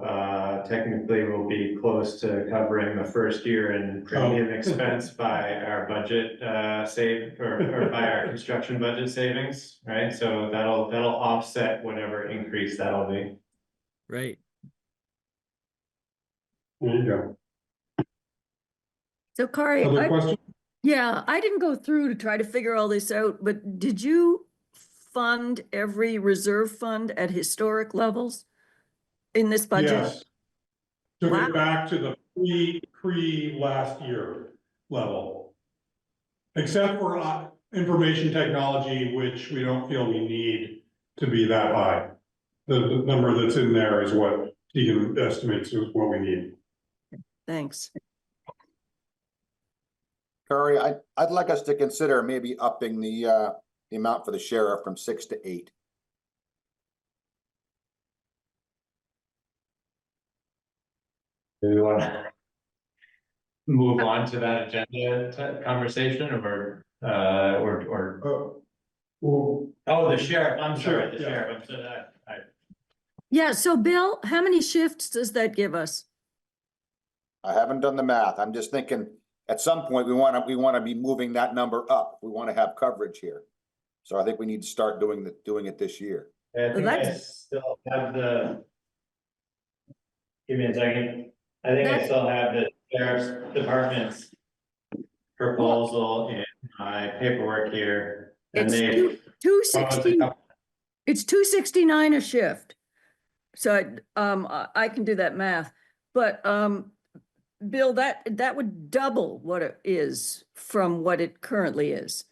technically we'll be close to covering the first year in premium expense by our budget or by our construction budget savings, right? So that'll offset whatever increase that'll be. Right. There you go. So Kari, Other questions? Yeah, I didn't go through to try to figure all this out, but did you fund every reserve fund at historic levels in this budget? Yes. Took it back to the pre last year level. Except for information technology, which we don't feel we need to be that high. The number that's in there is what Tegan estimates is what we need. Thanks. Curry, I'd like us to consider maybe upping the amount for the sheriff from 6 to 8. Do you want to move on to that agenda conversation, or the sheriff? I'm sorry, the sheriff. I'm sorry. Yeah, so Bill, how many shifts does that give us? I haven't done the math. I'm just thinking, at some point, we wanna be moving that number up. We wanna have coverage here. So I think we need to start doing it this year. I think I still have give me a second. I think I still have the sheriff's department's proposal in my paperwork here. And It's 260. It's 269 a shift. So I can do that math, but Bill, that would double what it is from what it currently is.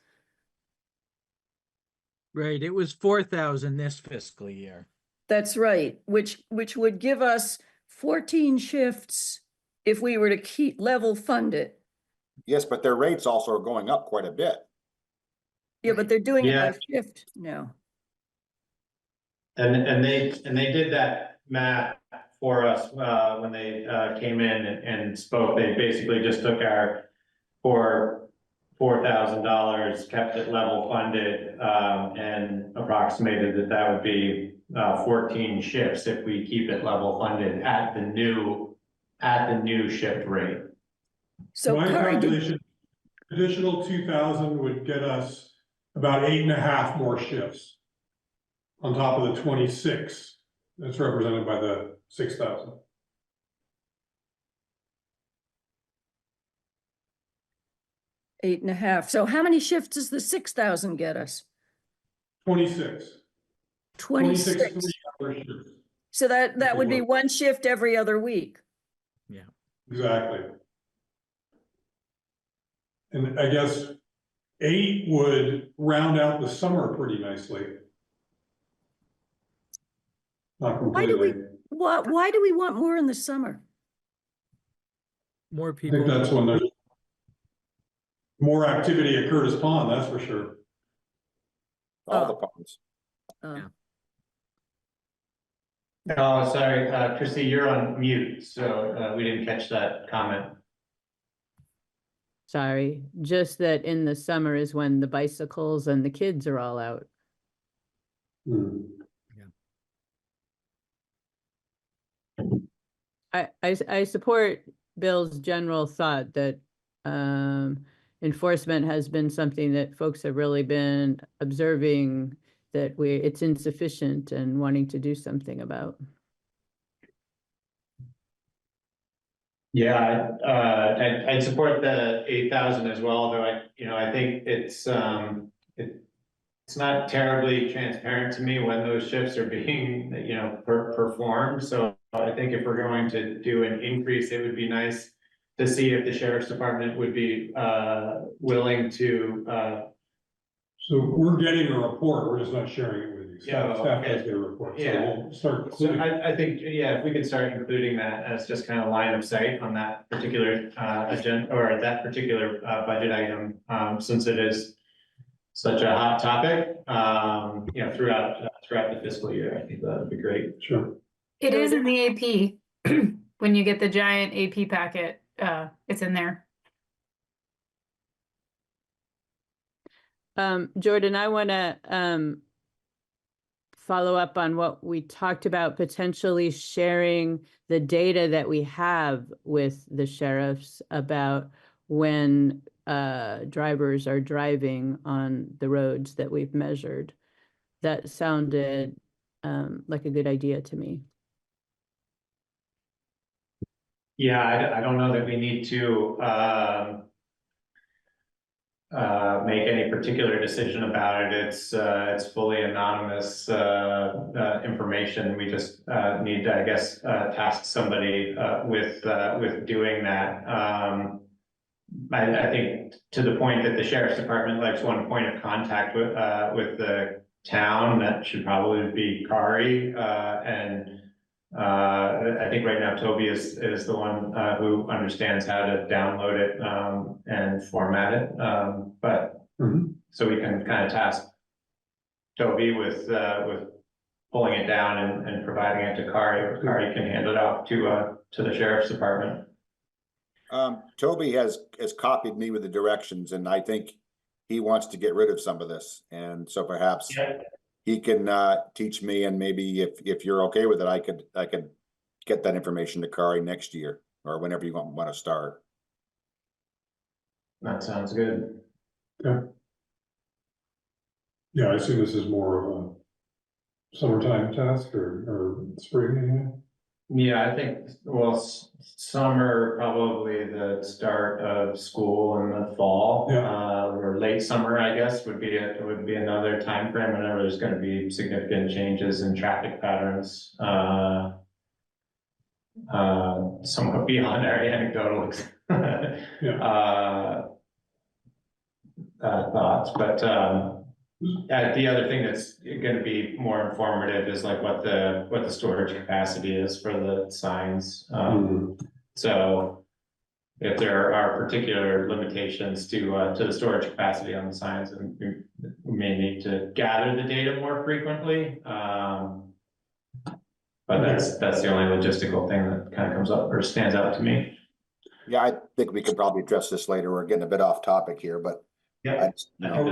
Right, it was 4,000 this fiscal year. That's right, which would give us 14 shifts if we were to keep level fund it. Yes, but their rates also are going up quite a bit. Yeah, but they're doing it Yeah. by shift now. And they did that math for us, when they, came in and spoke. They basically just took our $4,000, kept it level funded, and approximated that would be 14 shifts if we keep it level funded at the new shift rate. So My Cory, calculation, additional 2,000 would get us about 8.5 more shifts on top of the 26 that's represented by the 6,000. eight and a half. So how many shifts does the 6,000 get us? 26. 26. 3-hour shifts. So that would be one shift every other week. Yeah. Exactly. And I guess 8 would round out the summer pretty nicely. Not Why do completely. why do we want more in the summer? More I people. think that's when there's more activity at Curtis Pond, that's for sure. All the ponds. Yeah. Oh, sorry, Chrissy, you're on mute, so we didn't catch that comment. Sorry, just that in the summer is when the bicycles and the kids are all out. Hmm. I support Bill's general thought that enforcement has been something that folks have really been observing, that it's insufficient and wanting to do something about. Yeah, I support the 8,000 as well, though I think it's not terribly transparent to me when those shifts are being, performed. So I think if we're going to do an increase, it would be nice to see if the sheriff's department would be willing to. So we're getting a report, we're just not sharing it with you. Staff okay. does get a report, so Yeah. we'll start So including. I think, yeah, if we could start including that as just kind of line of sight on that particular agenda or that particular budget item, since it is such a hot topic, throughout the fiscal year, I think that would be great. Sure. It is in the AP. When you get the giant AP packet, it's in there. Jordan, I want to follow up on what we talked about, potentially sharing the data that we have with the sheriffs about when drivers are driving on the roads that we've measured. That sounded like a good idea to me. Yeah, I don't know that we need to make any particular decision about it. It's fully anonymous information. We just need to, I guess, task somebody with doing that. I think to the point that the sheriff's department likes one point of contact with the town, that should probably be Kari, and I think right now Toby is the one who understands how to download it and format it. But so we can kind of task Toby with pulling it down and providing it to Kari. Kari can hand it off to the sheriff's department. Toby has copied me with the directions, and I think he wants to get rid of some of this, and so perhaps he can teach me, and maybe if you're okay with it, I could get that information to Kari next year. or whenever you want to start. That sounds good. Okay. Yeah, I assume this is more of a summertime task or spring anyway. Yeah, I think, well, summer, probably the start of school in the fall. Yeah. Or late summer, I guess, would be another time frame whenever there's gonna be significant changes in traffic patterns. Somewhat beyond our anecdotal thoughts, but the other thing that's gonna be more informative is like what the storage capacity is for the signs. So if there are particular limitations to the storage capacity on the signs, and we may need to gather the data more frequently. But that's the only logistical thing that kind of comes up or stands out to me. Yeah, I think we could probably address this later. We're getting a bit off topic here, but. Yeah. Are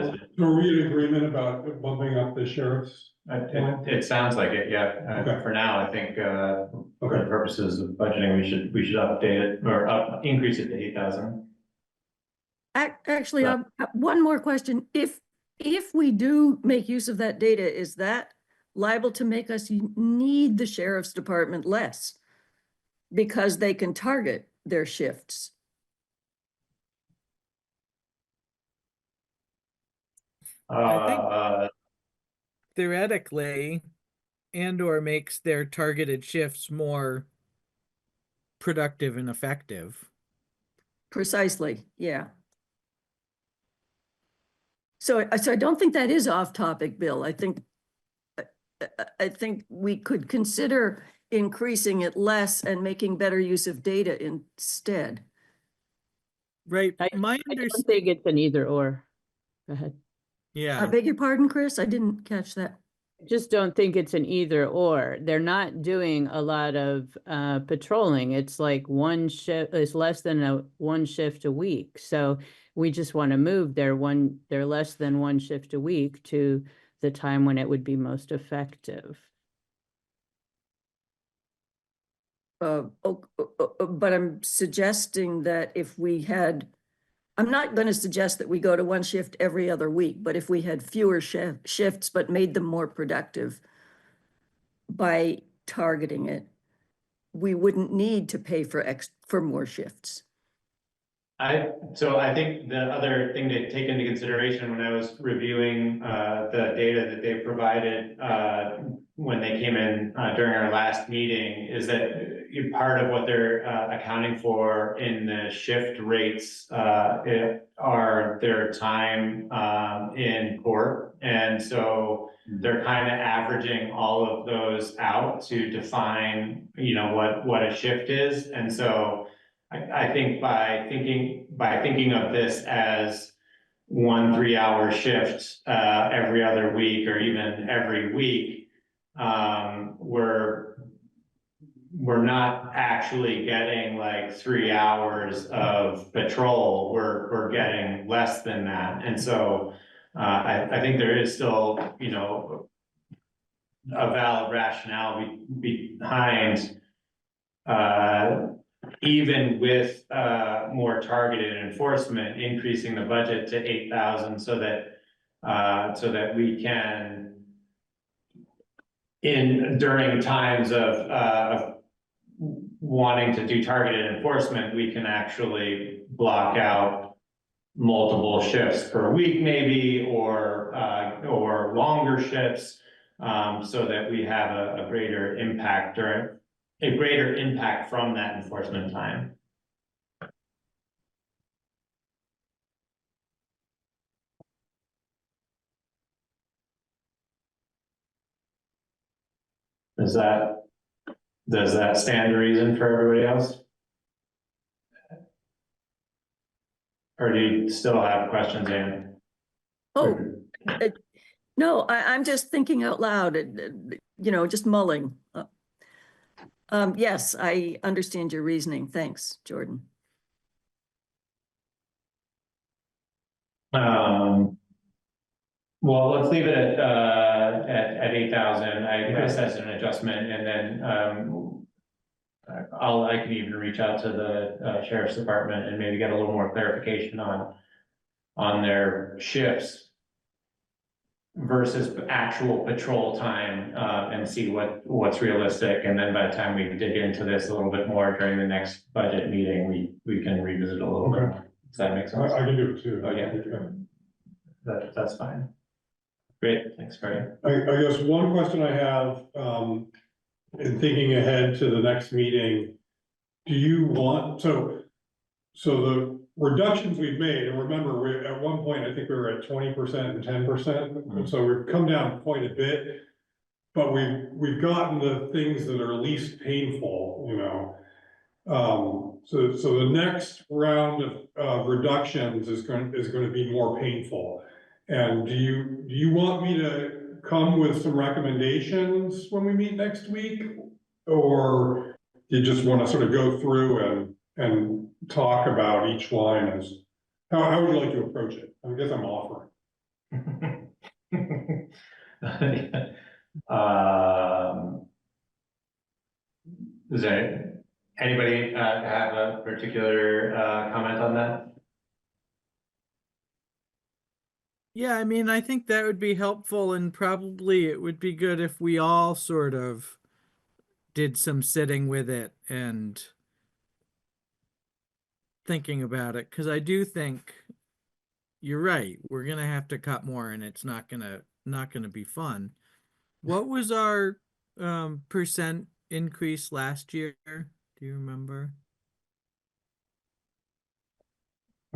we in agreement about bumping up the sheriff's? It sounds like it, yeah. Okay. For now, I think, for the purposes of budgeting, we should update it or increase it to 8,000. Actually, one more question. If we do make use of that data, is that liable to make us need the sheriff's department less because they can target their shifts? I think theoretically, and/or makes their targeted shifts more productive and effective. Precisely, yeah. So I don't think that is off topic, Bill. I think we could consider increasing it less and making better use of data instead. Right. I don't think it's an either or. Go ahead. Yeah. I beg your pardon, Chris? I didn't catch that. Just don't think it's an either or. They're not doing a lot of patrolling. It's like one shift, it's less than one shift a week. So we just want to move their less than one shift a week to the time when it would be most effective. But I'm suggesting that if we had, I'm not going to suggest that we go to one shift every other week, but if we had fewer shifts but made them more productive by targeting it, we wouldn't need to pay for more shifts. So I think the other thing to take into consideration when I was reviewing the data that they provided when they came in during our last meeting is that part of what they're accounting for in the shift rates are their time in court. And so they're kind of averaging all of those out to define, what a shift is. And so I think by thinking of this as 1 3-hour shift every other week or even every week, we're not actually getting like 3 hours of patrol. We're getting less than that, and so I think there is still a valid rationale behind. Even with more targeted enforcement, increasing the budget to 8,000 so that we can, during times of wanting to do targeted enforcement, we can actually block out multiple shifts per week, maybe, or longer shifts, so that we have a greater impact from that enforcement time. Does that stand to reason for everybody else? Or do you still have questions, Anne? Oh, no, I'm just thinking out loud, just mulling. Yes, I understand your reasoning. Thanks, Jordan. Well, let's leave it at 8,000. I guess that's an adjustment, and then I can even reach out to the sheriff's department and maybe get a little more clarification on their shifts versus actual patrol time, and see what's realistic. And then by the time we dig into this a little bit more during the next budget meeting, we can revisit a little bit more. Does that make sense? I can do it too. Oh, yeah. That's fine. Great, thanks, Barry. I guess one question I have, in thinking ahead to the next meeting, do you want, so the reductions we've made, and remember, we at one point, I think we were at 20% and 10%, so we've come down quite a bit. But we've gotten the things that are least painful, you know. So the next round of reductions is going to be more painful. And do you want me to come with some recommendations when we meet next week? Or you just want to sort of go through and talk about each line as, how would you like to approach it? I guess I'm offering. Does anybody have a particular comment on that? Yeah, I mean, I think that would be helpful, and probably it would be good if we all sort of did some sitting with it and thinking about it, because I do think you're right. We're gonna have to cut more, and it's not gonna be fun. What was our percent increase last year? Do you remember?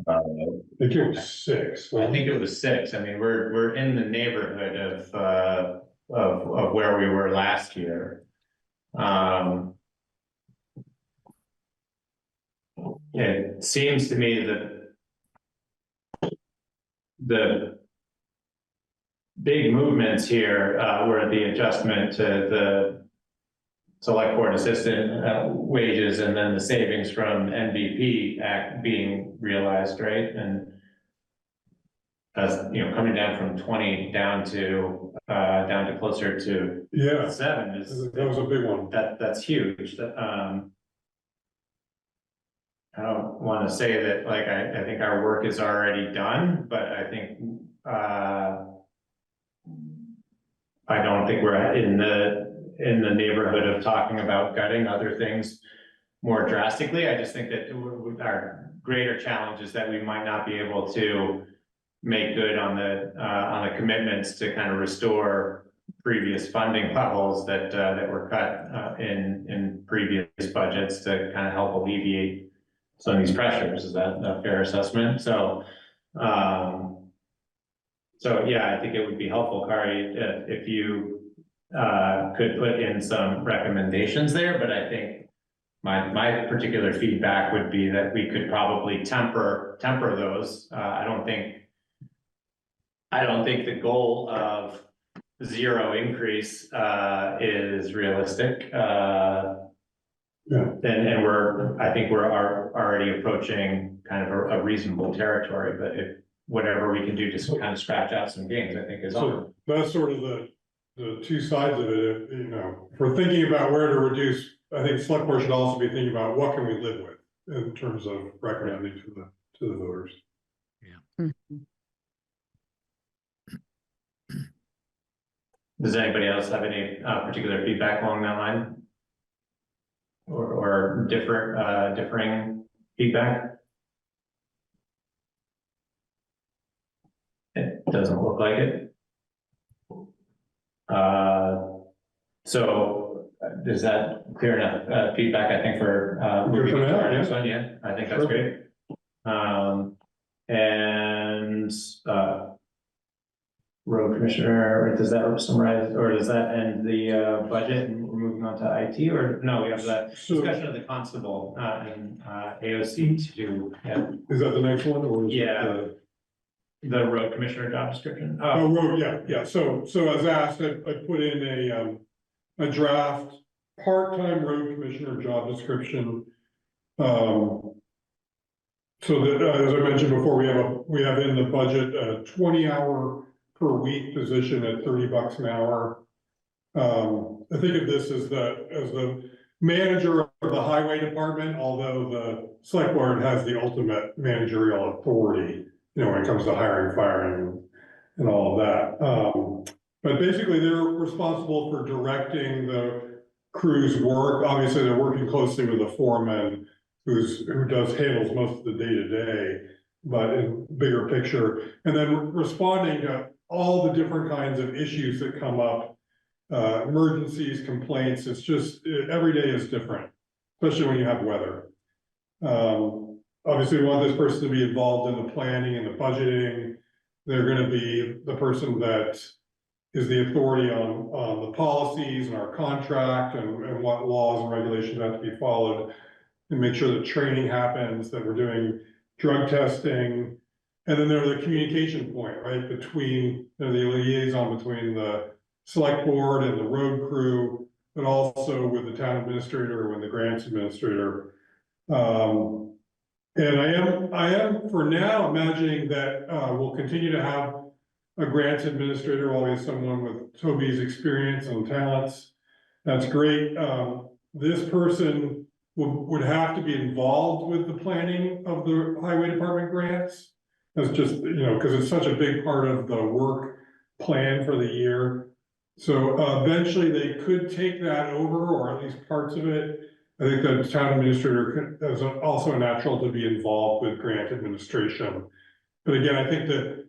I think it was 6. I think it was 6. I mean, we're in the neighborhood of where we were last year. It seems to me that the big movements here were the adjustment to the select board assistant wages, and then the savings from NBP Act being realized, right? And that's, you know, coming down from 20 down to closer to 7 is, that was a big one. That's huge. I don't want to say that, like, I think our work is already done, but I think I don't think we're in the neighborhood of talking about gutting other things more drastically. I just think that our greater challenge is that we might not be able to make good on the commitments to kind of restore previous funding levels that were cut in previous budgets to kind of help alleviate some of these pressures. Is that a fair assessment? So yeah, I think it would be helpful, Kari, if you could put in some recommendations there, but I think my particular feedback would be that we could probably temper those. I don't think the goal of 0 increase is realistic. And I think we're already approaching kind of a reasonable territory, but if whatever we can do to kind of scratch out some gains, I think is on. That's sort of the two sides of it. You know, if we're thinking about where to reduce, I think select board should also be thinking about what can we live with in terms of recommending to the voters. Yeah. Does anybody else have any particular feedback along that line? Or differing feedback? It doesn't look like it. So is that clear enough feedback, I think, for moving on to our next one? Yeah, I think that's great. And road commissioner, does that summarize, or does that end the budget and we're moving on to IT, or no, we have that discussion of the constable and AOC to, yeah. Is that the next one, or is it the road commissioner job description? Oh, road, yeah. So as asked, I put in a draft part-time road commissioner job description. So that, as I mentioned before, we have in the budget a 20-hour per week position at $30 an hour. I think of this as the manager the highway department, although the select board has the ultimate managerial authority, when it comes to hiring, firing, and all of that. But basically, they're responsible for directing the crew's work. Obviously, they're working closely with the foreman who handles most of the day-to-day, but in bigger picture, and then responding to all the different kinds of issues that come up, emergencies, complaints. It's just, every day is different, especially when you have weather. Obviously, we want this person to be involved in the planning and the budgeting. They're gonna be the person that is the authority on the policies and our contract and what laws and regulations have to be followed, and make sure that training happens, that we're doing drug testing. And then they're the communication point, right, between, the liaison between the select board and the road crew, but also with the town administrator, with the grants administrator. And I am for now imagining that we'll continue to have a grants administrator, always someone with Toby's experience and talents. That's great. This person would have to be involved with the planning of the highway department grants. That's just, because it's such a big part of the work plan for the year. So eventually they could take that over, or at least parts of it. I think the town administrator is also natural to be involved with grant administration. But again, I think that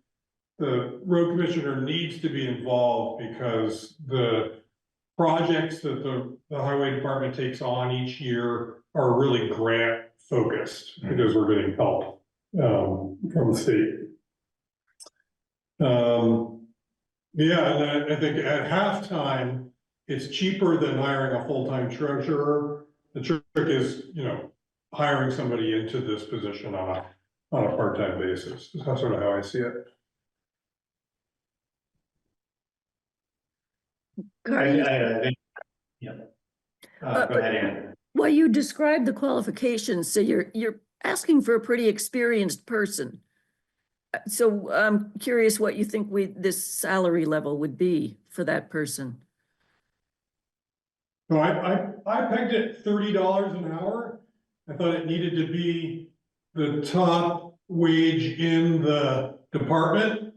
the road commissioner needs to be involved because the projects that the highway department takes on each year are really grant focused because we're getting help from the state. Yeah, and I think at halftime, it's cheaper than hiring a full-time treasurer. The trick is, hiring somebody into this position on a part-time basis. That's sort of how I see it. I think, yeah. Go ahead, Ann. Well, you described the qualifications, so you're asking for a pretty experienced person. So I'm curious what you think this salary level would be for that person. So I pegged it $30 an hour. I thought it needed to be the top wage in the department.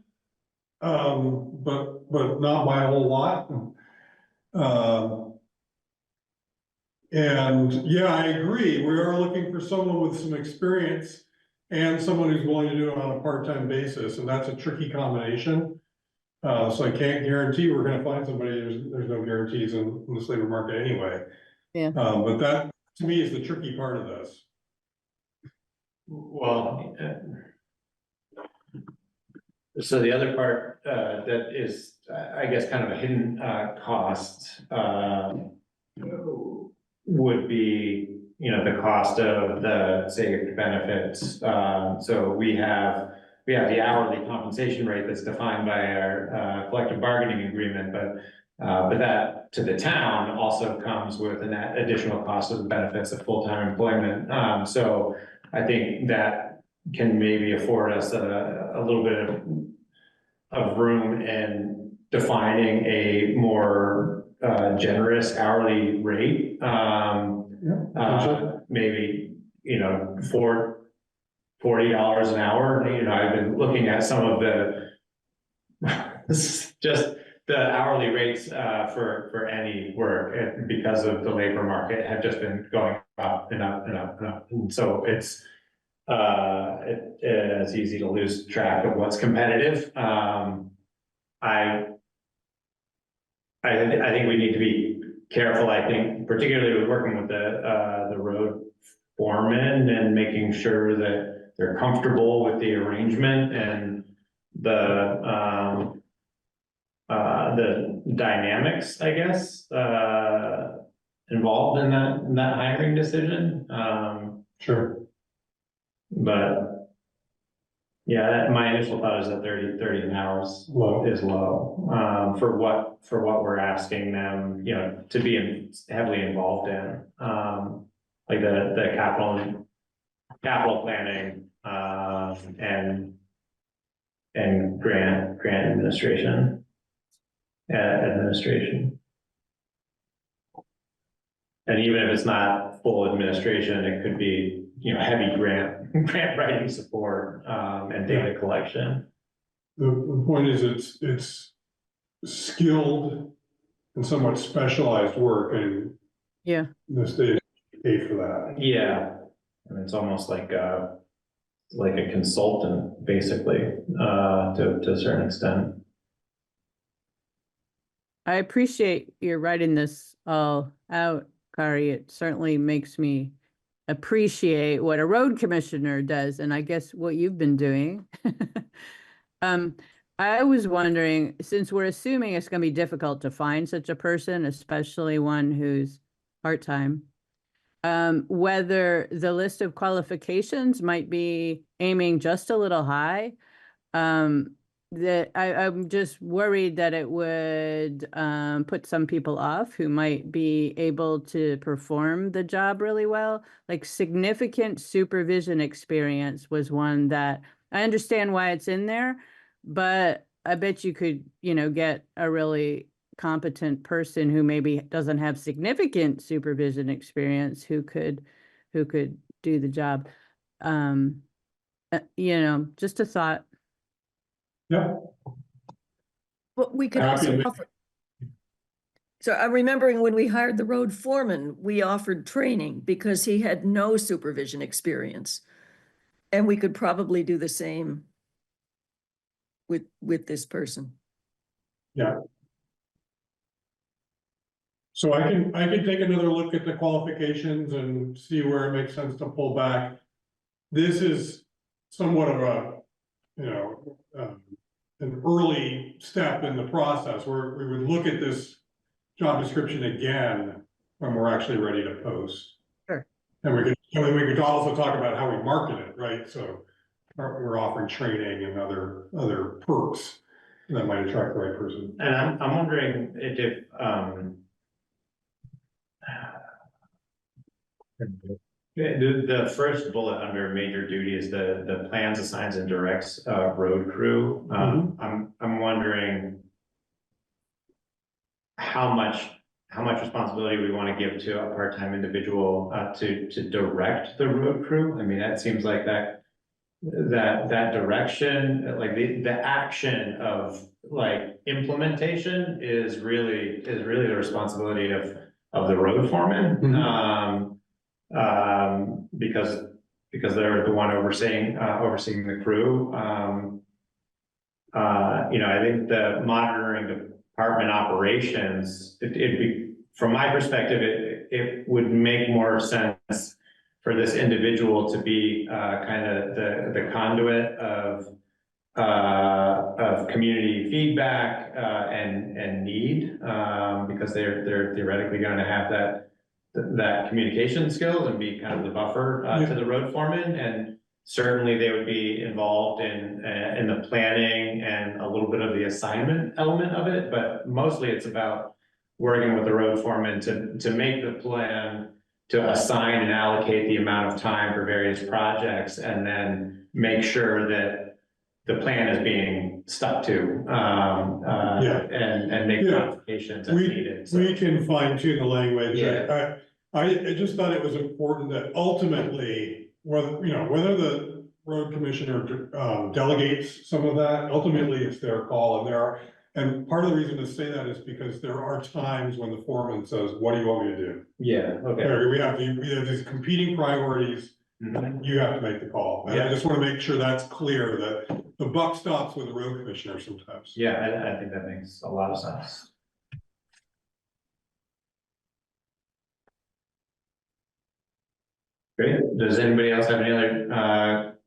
But not by a whole lot. And yeah, I agree. We are looking for someone with some experience and someone who's willing to do it on a part-time basis, and that's a tricky combination. So I can't guarantee we're gonna find somebody. There's no guarantees in this labor market anyway. Yeah. But that, to me, is the tricky part of this. Well, so the other part that is, I guess, kind of a hidden cost would be, the cost of the, say, benefits. So we have the hourly compensation rate that's defined by our collective bargaining agreement, but that to the town also comes with an additional cost of the benefits of full-time employment. So I think that can maybe afford us a little bit of room in defining a more generous hourly rate. Maybe, for $40 an hour. I've been looking at some of just the hourly rates for any work, because of the labor market, have just been going up and up and up and up. And so it's easy to lose track of what's competitive. I think we need to be careful. I think particularly with working with the road foreman and making sure that they're comfortable with the arrangement and the dynamics, I guess, involved in that hiring decision. Sure. But yeah, my initial thought is that 30 an hour is low for what we're asking them, to be heavily involved in, like the capital planning, and grant administration. And even if it's not full administration, it could be, you know, heavy grant writing support, and data collection. The point is, it's skilled and somewhat specialized work, and Yeah. the state pay for that. Yeah, and it's almost like a consultant, basically, to a certain extent. I appreciate your writing this all out, Kari. It certainly makes me appreciate what a road commissioner does, and I guess what you've been doing. I was wondering, since we're assuming it's going to be difficult to find such a person, especially one who's part-time, whether the list of qualifications might be aiming just a little high. That I'm just worried that it would put some people off who might be able to perform the job really well. Like significant supervision experience was one that I understand why it's in there, but I bet you could, you know, get a really competent person who maybe doesn't have significant supervision experience who could do the job. You know, just a thought. Yeah. But we could Happy also to make- offer. So I'm remembering when we hired the road foreman, we offered training because he had no supervision experience. And we could probably do the same with this person. Yeah. So I can take another look at the qualifications and see where it makes sense to pull back. This is somewhat of a, you know, an early step in the process where we would look at this job description again when we're actually ready to post. Sure. And we could also talk about how we market it, right? So we're offering training and other perks that might attract the right person. And I'm wondering if the first bullet under major duty is the plans, assigns, and directs road crew. I'm wondering how much responsibility we want to give to a part-time individual to direct the road crew. I mean, that seems like that direction, like the action of like implementation is really the responsibility of the road foreman. Because they're the one overseeing the crew. You know, I think the monitoring department operations, it'd be, from my perspective, it would make more sense for this individual to be kind of the conduit of community feedback and need, because they're theoretically going to have that communication skills and be kind of the buffer to the road foreman. And certainly they would be involved in the planning and a little bit of the assignment element of it, but mostly it's about working with the road foreman to make the plan, to assign and allocate the amount of time for various projects, and then make sure that the plan is being stuck to, and make modifications as needed. So. We can fine tune the language. Yeah. I just thought it was important that ultimately, whether the road commissioner delegates some of that, ultimately it's their call, and part of the reason to say that is because there are times when the foreman says, "What do you want me to do?" Yeah, okay. We have these competing priorities. You have to make the call. And I just want to make sure that's clear, that the buck stops with the road commissioner sometimes. Yeah, I think that makes a lot of sense. Great. Does anybody else have any other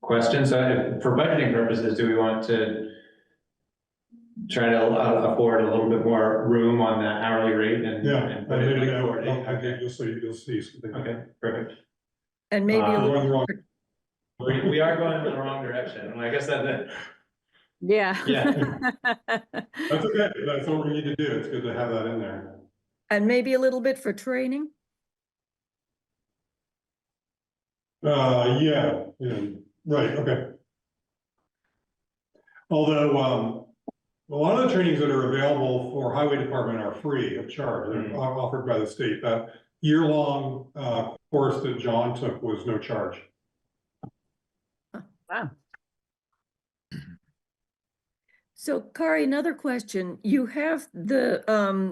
questions? For budgeting purposes, do we want to try to afford a little bit more room on the hourly rate and put it like 40? Okay, you'll see something. Okay, perfect. And maybe a little. We are going in the wrong direction. And I guess that. Yeah. That's okay. That's what we need to do. It's good to have that in there. And maybe a little bit for training. Yeah, right, okay. Although, a lot of the trainings that are available for highway department are free of charge. They're offered by the state. That year-long course that John took was no charge. Wow. So Kari, another question. You have the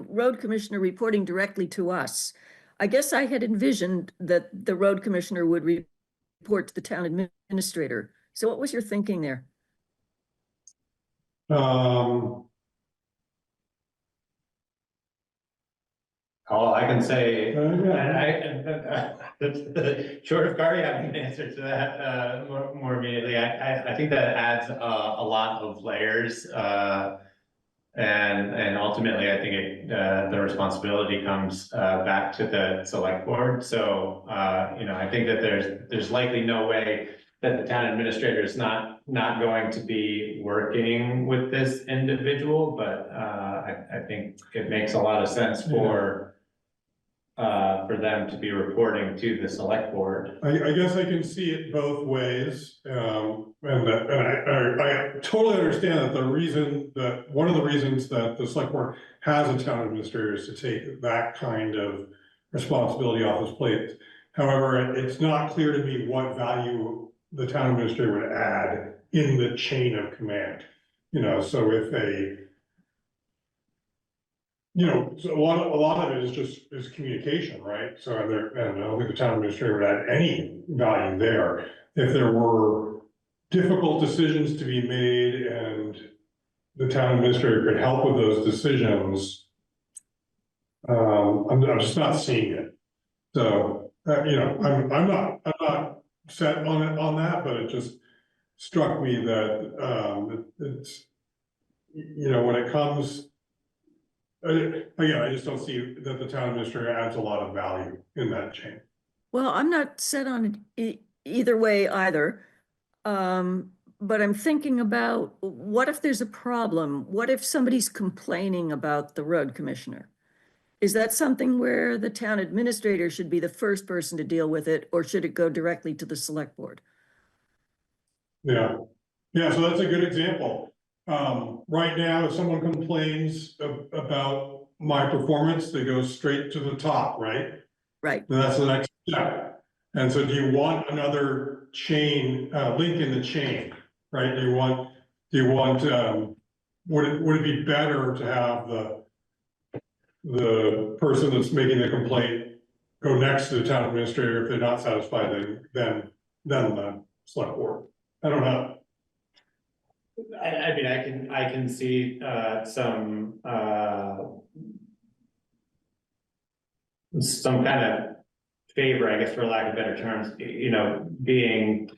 road commissioner reporting directly to us. I guess I had envisioned that the road commissioner would report to the town administrator. So what was your thinking there? All I can say, Yeah. short of Kari having an answer to that more immediately, I think that adds a lot of layers. And ultimately, I think the responsibility comes back to the select board. So, I think that there's likely no way that the town administrator is not going to be working with this individual, but I think it makes a lot of sense for them to be reporting to the select board. I guess I can see it both ways, and I totally understand that one of the reasons that the select board has a town administrator is to take that kind of responsibility off his plate. However, it's not clear to me what value the town administrator would add in the chain of command. So if so a lot of it is communication, right? So and I don't think the town administrator would add any value there. If there were difficult decisions to be made and the town administrator could help with those decisions, I'm just not seeing it. So I'm not set on that, but it just struck me that it's when it comes. Again, I just don't see that the town administrator adds a lot of value in that chain. Well, I'm not set on it either way either. But I'm thinking about what if there's a problem? What if somebody's complaining about the road commissioner? Is that something where the town administrator should be the first person to deal with it, or should it go directly to the select board? Yeah, so that's a good example. Right now, if someone complains about my performance, they go straight to the top, right? Right. And that's the next step. And so do you want another chain, link in the chain, right? Do you want, would it be better to have the person that's making the complaint go next to the town administrator if they're not satisfied, than the select board? I don't know. I mean, I can see some kind of favor, I guess, for lack of better terms, being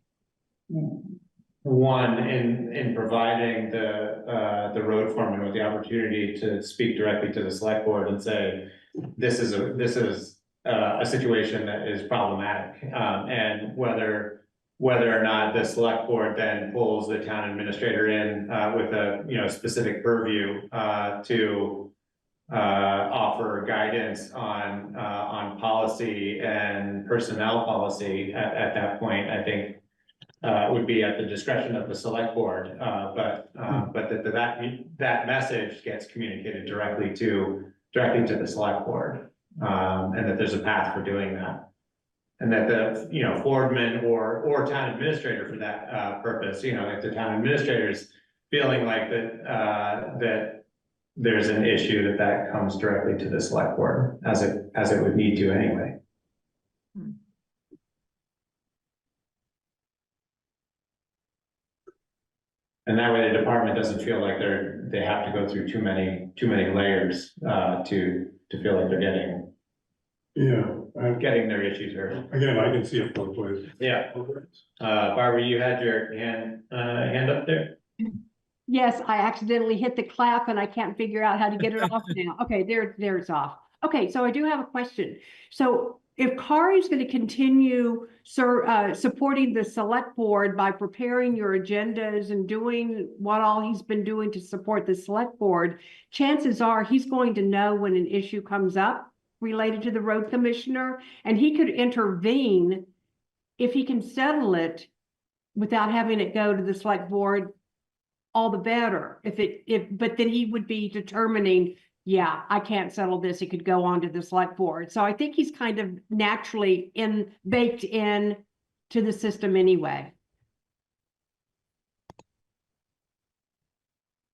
one in providing the road foreman with the opportunity to speak directly to the select board and say, this is a situation that is problematic, and whether or not the select board then pulls the town administrator in with a specific purview to offer guidance on policy and personnel policy at that point, I think would be at the discretion of the select board, but that message gets communicated directly to the select board, and that there's a path for doing that. And that the, boardman or town administrator for that purpose, if the town administrator is feeling like that there's an issue that comes directly to the select board, as it would need to anyway. And that way the department doesn't feel like they have to go through too many layers to feel like they're getting their issues heard. Again, I can see it both ways. Yeah. Barbara, you had your hand up there? Yes, I accidentally hit the clap and I can't figure out how to get it off now. Okay, there it's off. Okay, so I do have a question. So if Kari is going to continue supporting the select board by preparing your agendas and doing what all he's been doing to support the select board, chances are he's going to know when an issue comes up related to the road commissioner, and he could intervene if he can settle it without having it go to the select board. All the better but then he would be determining yeah, I can't settle this, it could go on to the select board. So I think he's kind of naturally baked in to the system anyway.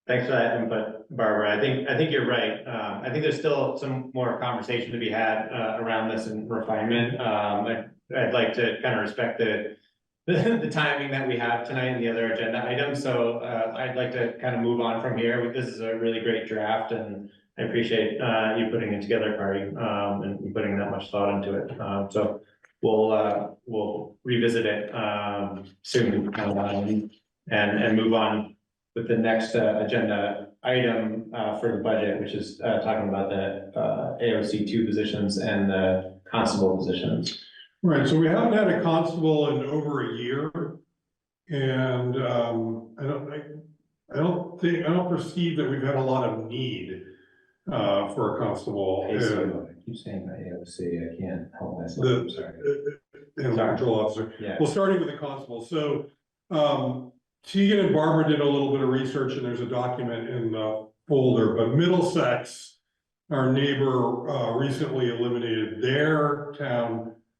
Thanks for that input, Barbara. I think you're right. I think there's still some more conversation to be had around this and refinement. I'd like to kind of respect the timing that we have tonight and the other agenda items. So I'd like to kind of move on from here. This is a really great draft, and I appreciate you putting it together, Kari, and putting that much thought into it. So we'll revisit it soon and move on with the next agenda item for the budget, which is talking about the AOC 2 positions and the constable positions. Right, so we haven't had a constable in over a year. And I don't perceive that we've had a lot of need for a constable. ACO, I keep saying my AOC, I can't help myself, I'm sorry. Animal control officer. Yeah. Well, starting with the constable, so Tegan and Barbara did a little bit of research, and there's a document in the folder, but Middlesex, our neighbor, recently eliminated their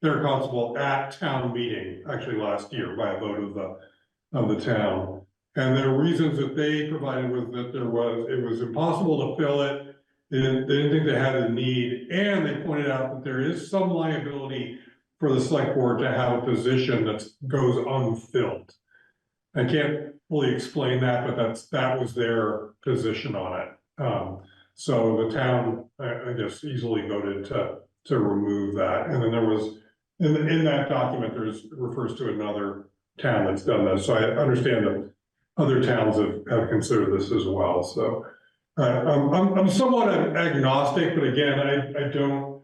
constable at town meeting, actually last year by a vote of the town. And the reasons that they provided was that it was impossible to fill it. They didn't think they had the need, and they pointed out that there is some liability for the select board to have a position that goes unfilled. I can't fully explain that, but that was their position on it. So the town, I guess, easily voted to remove that. And then there was, in that document, refers to another town that's done this. So I understand that other towns have considered this as well. So I'm somewhat agnostic, but again, I don't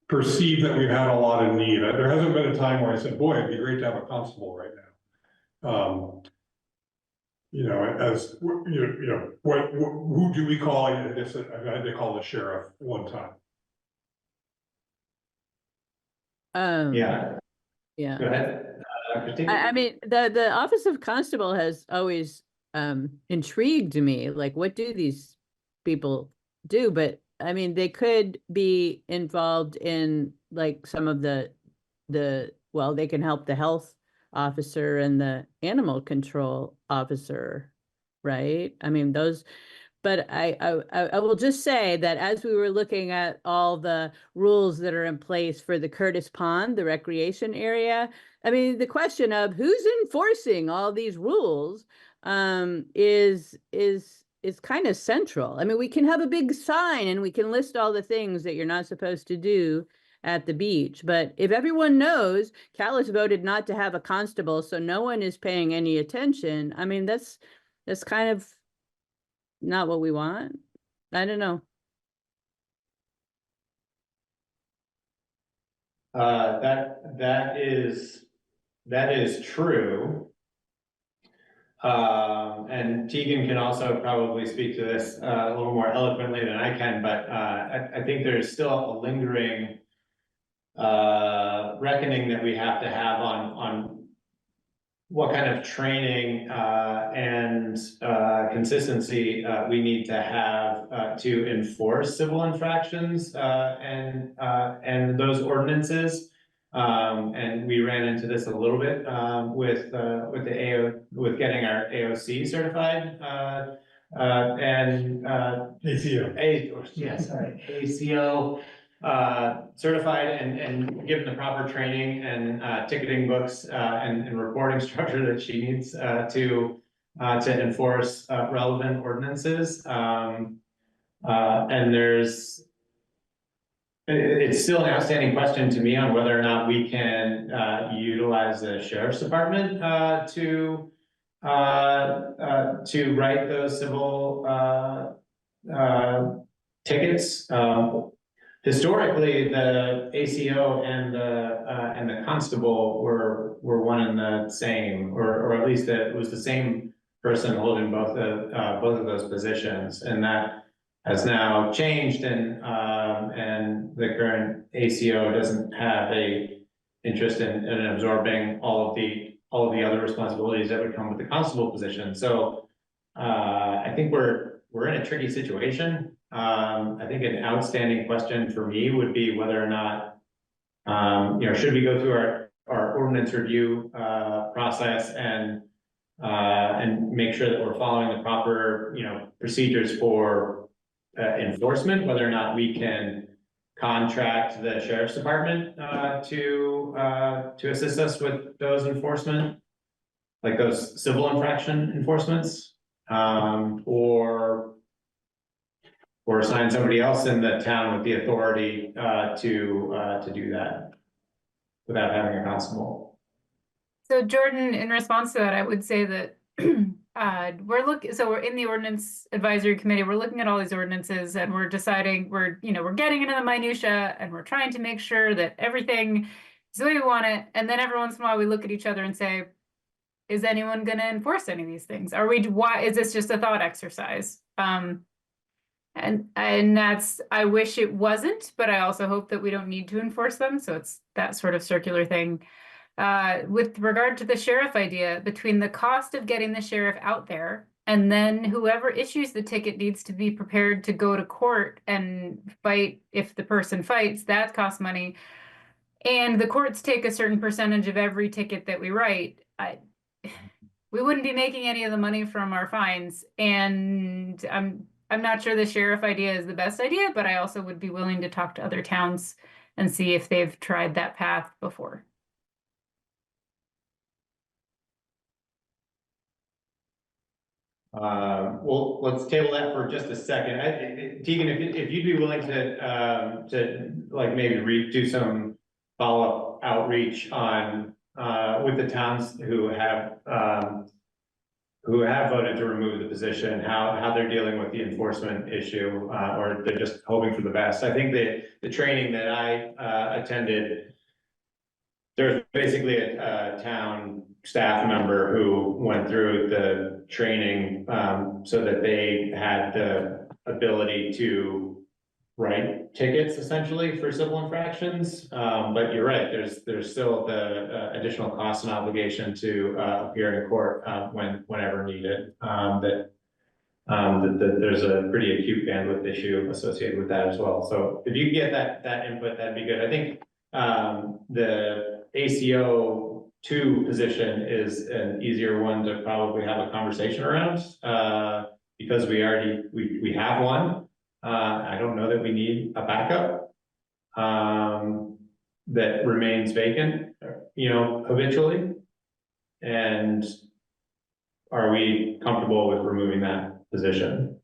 perceive that we've had a lot of need. There hasn't been a time where I said, boy, it'd be great to have a constable right now. You know, as you know, who do we call? I guess I've had to call the sheriff one time. Yeah. Yeah. Go ahead. I mean, the Office of Constable has always intrigued me. Like, what do these people do? But I mean, they could be involved in like some of well, they can help the health officer and the animal control officer, right? I mean, those. But I will just say that as we were looking at all the rules that are in place for the Curtis Pond, the recreation area, I mean, the question of who's enforcing all these rules is kind of central. I mean, we can have a big sign and we can list all the things that you're not supposed to do at the beach, but if everyone knows Calais voted not to have a constable, so no one is paying any attention, I mean, that's kind of not what we want. I don't know. That is true. And Tegan can also probably speak to this a little more eloquently than I can, but I think there's still a lingering reckoning that we have to have on what kind of training and consistency we need to have to enforce civil infractions and those ordinances. And we ran into this a little bit with getting our AOC certified and ACO certified and given the proper training and ticketing books and reporting structure that she needs to enforce relevant ordinances. And it's still an outstanding question to me on whether or not we can utilize the sheriff's department to write those civil tickets. Historically, the ACO and the constable were one and the same, or at least it was the same person holding both of those positions, and that has now changed, and the current ACO doesn't have a interest in absorbing all of the other responsibilities that would come with the constable position. So I think we're in a tricky situation. I think an outstanding question for me would be whether or not, should we go through our ordinance review, process and make sure that we're following the proper, procedures for enforcement, whether or not we can contract the sheriff's department to assist us with those enforcement, like those civil infraction enforcements, or assign somebody else in the town with the authority to do that without having a constable. So Jordan, in response to that, I would say that we're in the ordinance advisory committee, we're looking at all these ordinances and we're deciding, we're getting into the minutia and we're trying to make sure that everything is the way we want it. And then every once in a while we look at each other and say, is anyone going to enforce any of these things? Why is this just a thought exercise? And that's, I wish it wasn't, but I also hope that we don't need to enforce them. So it's that sort of circular thing. With regard to the sheriff idea, between the cost of getting the sheriff out there and then whoever issues the ticket needs to be prepared to go to court and fight if the person fights, that costs money. And the courts take a certain percentage of every ticket that we write. We wouldn't be making any of the money from our fines. And I'm not sure the sheriff idea is the best idea, but I also would be willing to talk to other towns and see if they've tried that path before. Well, let's table that for just a second. Tegan, if you'd be willing to like maybe do some follow-up outreach on with the towns who have voted to remove the position, how they're dealing with the enforcement issue, or they're just hoping for the best. I think that the training that I attended, there's basically a town staff member who went through the training so that they had the ability to write tickets essentially for civil infractions. But you're right, there's still the additional cost and obligation to appear in court whenever needed. That there's a pretty acute bandwidth issue associated with that as well. So if you get that input, that'd be good. I think the ACO 2 position is an easier one to probably have a conversation around because we have one. I don't know that we need a backup that remains vacant, habitually. And are we comfortable with removing that position?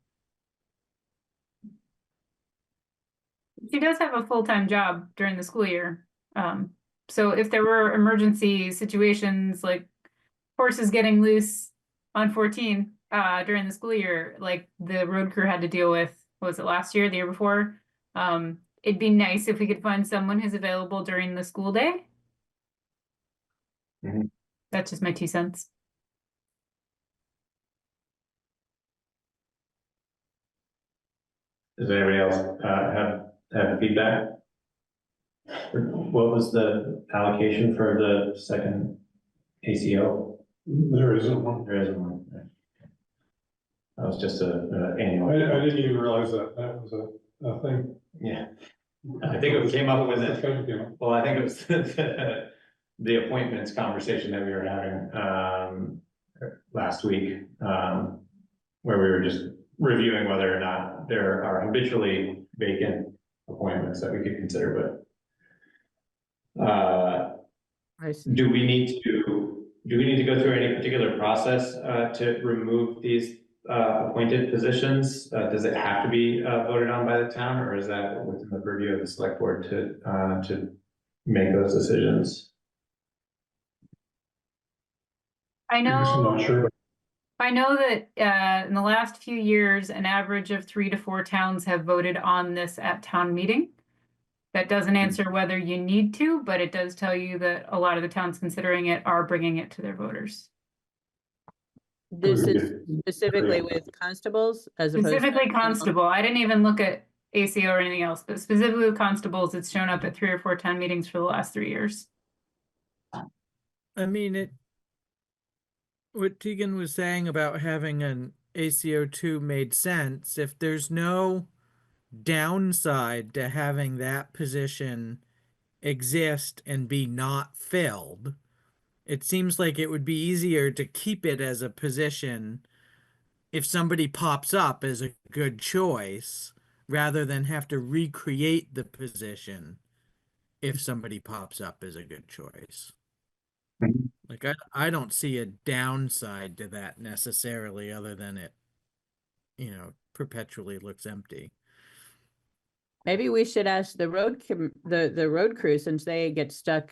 She does have a full-time job during the school year. So if there were emergency situations like horses getting loose on 14 during the school year, like the road crew had to deal with, what was it, last year, the year before? It'd be nice if we could find someone who's available during the school day. Mm-hmm. That's just my 2 cents. Does anybody else have feedback? What was the allocation for the second ACO? There isn't one. There isn't one. That was just a annual. I didn't even realize that was a thing. Yeah. I think it came up with it. Well, I think it was the appointments conversation that we were having last week, where we were just reviewing whether or not there are habitually vacant appointments that we could consider, but do we need to go through any particular process to remove these appointed positions? Does it have to be voted on by the town, or is that within the purview of the select board to make those decisions? I know. I'm not sure. I know that in the last few years, an average of 3 to 4 towns have voted on this at town meeting. That doesn't answer whether you need to, but it does tell you that a lot of the towns considering it are bringing it to their voters. This is specifically with constables as opposed to Specifically constable. I didn't even look at ACO or anything else, but specifically with constables, it's shown up at 3 or 4 town meetings for the last 3 years. I mean, what Tegan was saying about having an ACO2 made sense. If there's no downside to having that position exist and be not filled. It seems like it would be easier to keep it as a position if somebody pops up as a good choice rather than have to recreate the position if somebody pops up as a good choice. Like I don't see a downside to that necessarily other than it, perpetually looks empty. Maybe we should ask the the road crew, since they get stuck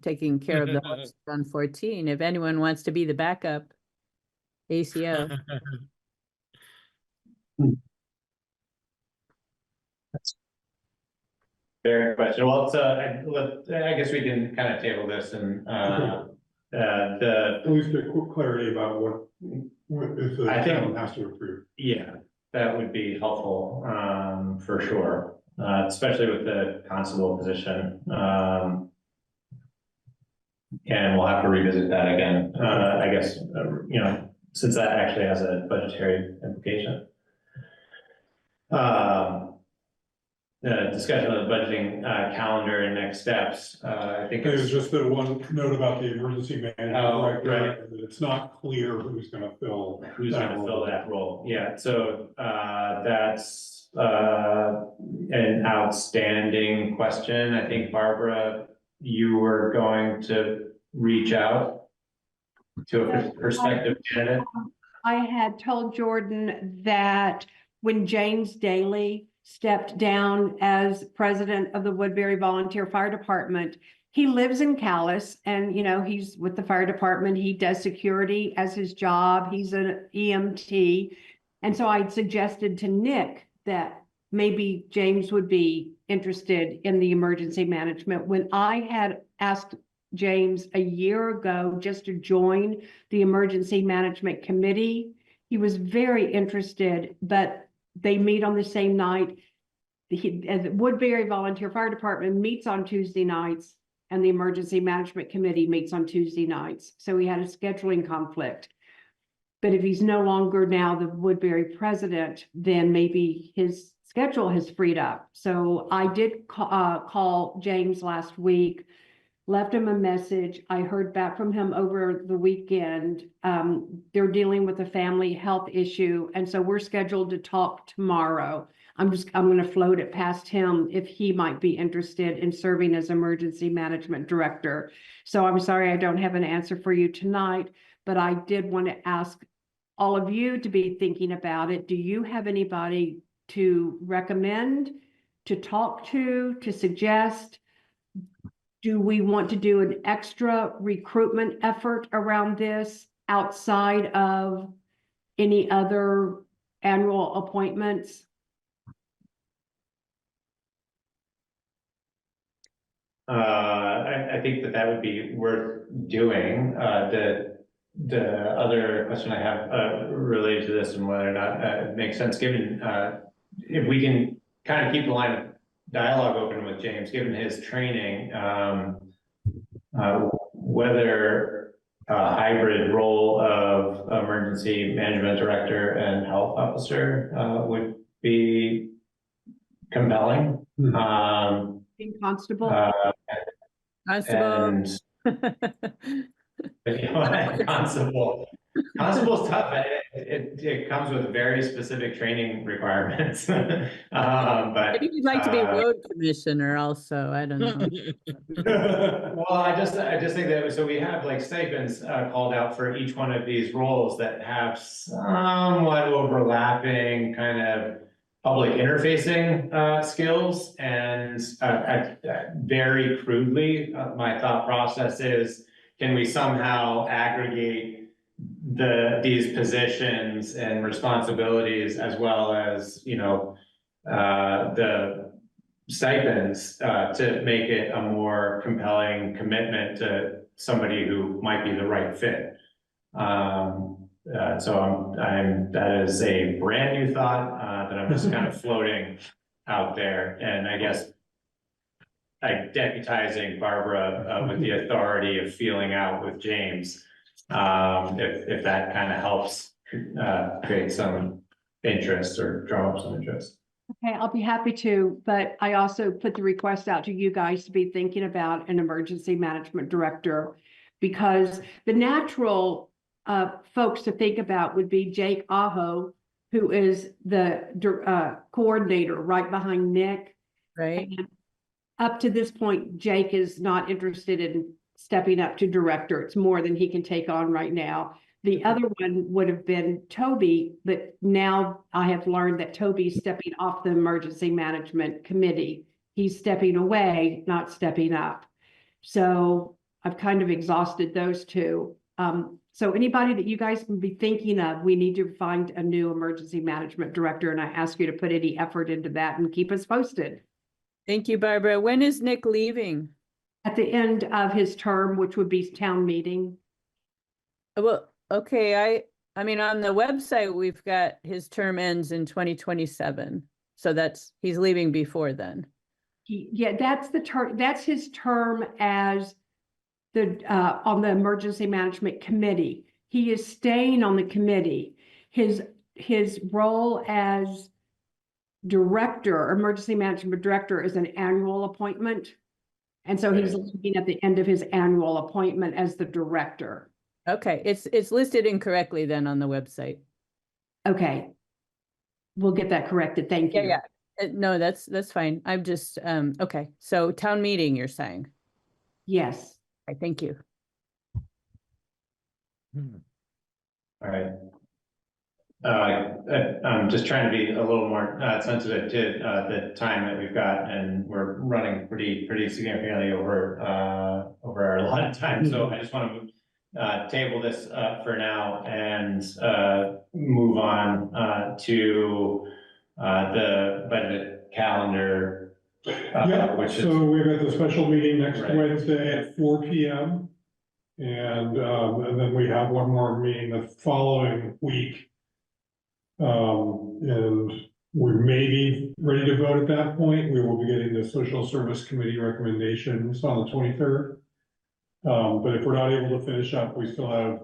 taking care of the horses on 14, if anyone wants to be the backup ACO. Fair question. Well, it's, I guess we can kind of table this and, At least get quick clarity about what if the I think- town has to approve. yeah, that would be helpful, for sure, especially with the constable position. And we'll have to revisit that again, I guess, since that actually has a budgetary implication. Discussion of the budgeting calendar and next steps. I think There's it's just the one note about the emergency management Oh, director, right. that it's not clear who's gonna fill. who's that going to role. fill that role. Yeah, so that's an outstanding question. I think, Barbara, you were going to reach out to a prospective candidate. I had told Jordan that when James Daly stepped down as president of the Woodbury Volunteer Fire Department, he lives in Calais and, he's with the fire department. He does security as his job. He's an EMT. And so I suggested to Nick that maybe James would be interested in the emergency management. When I had asked James a year ago just to join the emergency management committee, he was very interested, but they meet on the same night. The Woodbury Volunteer Fire Department meets on Tuesday nights and the emergency management committee meets on Tuesday nights. So he had a scheduling conflict. But if he's no longer now the Woodbury president, then maybe his schedule has freed up. So I did call James last week, left him a message. I heard back from him over the weekend. They're dealing with a family health issue. And so we're scheduled to talk tomorrow. I'm going to float it past him if he might be interested in serving as emergency management director. So I'm sorry I don't have an answer for you tonight, but I did want to ask all of you to be thinking about it. Do you have anybody to recommend, to talk to suggest? Do we want to do an extra recruitment effort around this outside of any other annual appointments? I think that would be worth doing. The other question I have related to this and whether or not it makes sense, given if we can kind of keep the line of dialogue open with James, given his training, whether a hybrid role of emergency management director and health officer would be compelling. Constable. Constable. And, constable's tough. It comes with very specific training requirements. But Maybe you'd like to be road commissioner also. I don't know. well, I just think that, so we have like stipends called out for each one of these roles that have somewhat overlapping kind of public interfacing skills. And very crudely, my thought process is, can we somehow aggregate these positions and responsibilities, as well as, the stipends, to make it a more compelling commitment to somebody who might be the right fit. So that is a brand new thought that I'm just kind of floating out there, and I guess deputizing Barbara with the authority of feeling out with James, if that kind of helps create some interest or draw up some interest. Okay, I'll be happy to, but I also put the request out to you guys to be thinking about an emergency management director. Because the natural folks to think about would be Jake Aho, who is the coordinator right behind Nick. Right? And up to this point, Jake is not interested in stepping up to director. It's more than he can take on right now. The other one would have been Toby, but now I have learned that Toby's stepping off the emergency management committee. He's stepping away, not stepping up. So I've kind of exhausted those two. So anybody that you guys can be thinking of, we need to find a new emergency management director, and I ask you to put any effort into that and keep us posted. Thank you, Barbara. When is Nick leaving? At the end of his term, which would be town meeting. Well, okay, I mean, on the website, we've got his term ends in 2027. So he's leaving before then. Yeah, that's the term, that's his term as on the emergency management committee. He is staying on the committee. His role as director, emergency management director, is an annual appointment. And so he's leaving at the end of his annual appointment as the director. Okay, it's listed incorrectly then on the website. Okay. We'll get that corrected. Thank you. Yeah. No, that's fine. I'm just, okay. So town meeting, you're saying? Yes. Okay, thank you. All right. I'm just trying to be a little more sensitive to the time that we've got, and we're running pretty significantly over our allotted time. So I just want to table this for now and move on to the budget calendar. Yeah, which so we've got the special meeting next Right. Wednesday at 4 p.m. And then we have one more meeting the following week. And we may be ready to vote at that point. We will be getting the social service committee recommendations on the 23rd. But if we're not able to finish up, we still have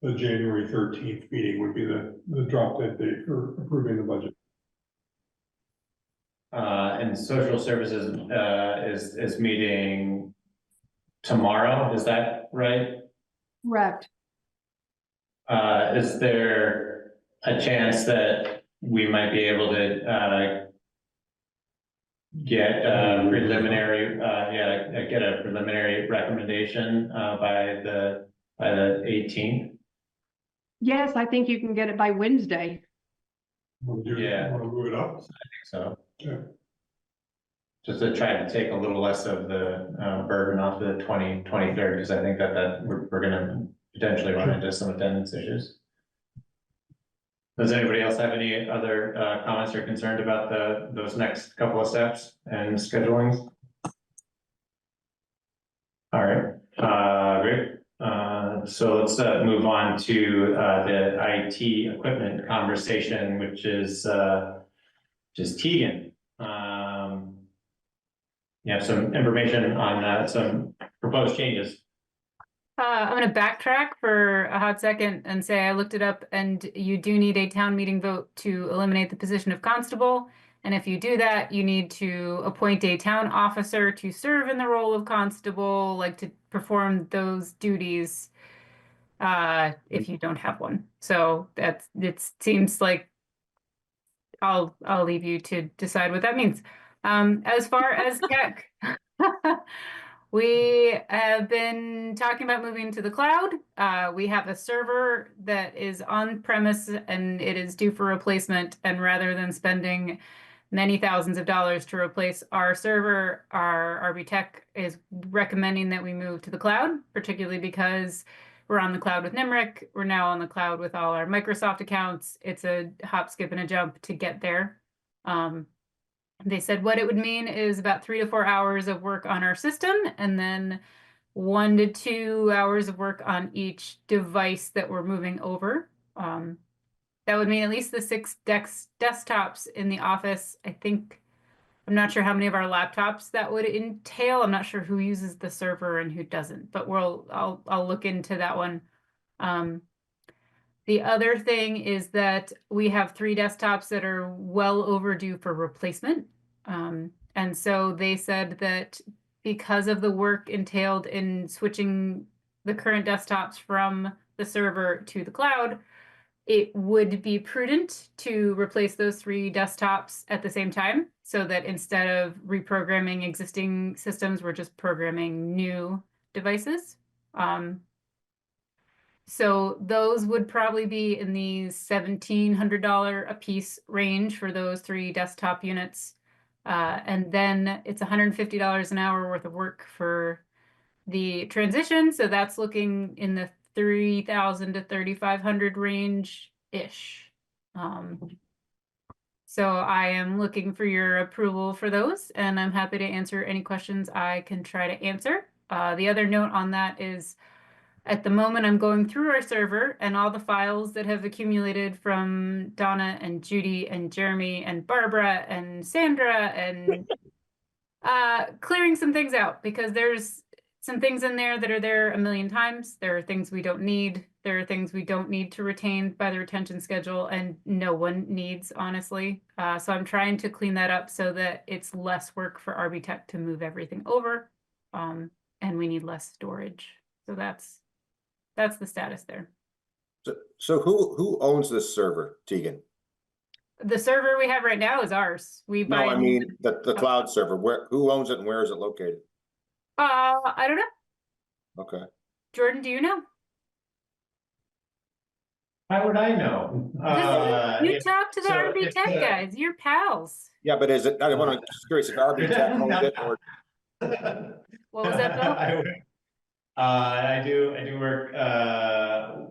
the January 13th meeting would be the drop dead date for approving the budget. And social services is meeting tomorrow, is that right? Correct. Is there a chance that we might be able to get a preliminary, get a preliminary recommendation by the 18th? Yes, I think you can get it by Wednesday. Want to move it up? I think so. Yeah. Just to try to take a little less of the burden off the 23rd, because I think that we're gonna potentially run into some attendance issues. Does anybody else have any other comments or concerned about those next couple of steps and schedulings? All right, great. So let's move on to the IT equipment conversation, which is just Tegan. You have some information on some proposed changes. I'm going to backtrack for a hot second and say I looked it up, and you do need a town meeting vote to eliminate the position of constable. And if you do that, you need to appoint a town officer to serve in the role of constable, like to perform those duties if you don't have one. So it seems like I'll leave you to decide what that means. As far as tech, we have been talking about moving to the cloud. We have a server that is on premise and it is due for replacement. And rather than spending many thousands of dollars to replace our server, our RB Tech is recommending that we move to the cloud, particularly because we're on the cloud with Nimric. We're now on the cloud with all our Microsoft accounts. It's a hop, skip, and a jump to get there. They said what it would mean is about 3 to 4 hours of work on our system, and then 1 to 2 hours of work on each device that we're moving over. That would mean at least the 6 desktops in the office. I'm not sure how many of our laptops that would entail. I'm not sure who uses the server and who doesn't, but I'll look into that one. The other thing is that we have 3 desktops that are well overdue for replacement. And so they said that because of the work entailed in switching the current desktops from the server to the cloud, it would be prudent to replace those 3 desktops at the same time, so that instead of reprogramming existing systems, we're just programming new devices. So those would probably be in the $1,700 a piece range for those 3 desktop units. And then it's $150 an hour worth of work for the transition. So that's looking in the 3,000 to 3,500 range-ish. So I am looking for your approval for those, and I'm happy to answer any questions I can try to answer. The other note on that is, at the moment, I'm going through our server and all the files that have accumulated from Donna and Judy and Jeremy and Barbara and Sandra, and clearing some things out, because there's some things in there that are there a million times. There are things we don't need. There are things we don't need to retain by the retention schedule, and no one needs, honestly. So I'm trying to clean that up so that it's less work for RB Tech to move everything over, and we need less storage. So that's the status there. So who owns this server, Tegan? The server we have right now is ours. We buy. No, I mean the cloud server. Who owns it and where is it located? I don't know. Okay. Jordan, do you know? How would I know? You talk to the RB Tech guys. You're pals. Yeah, but is it? I want to curious if RB Tech owns it or. What was that, Bill? I do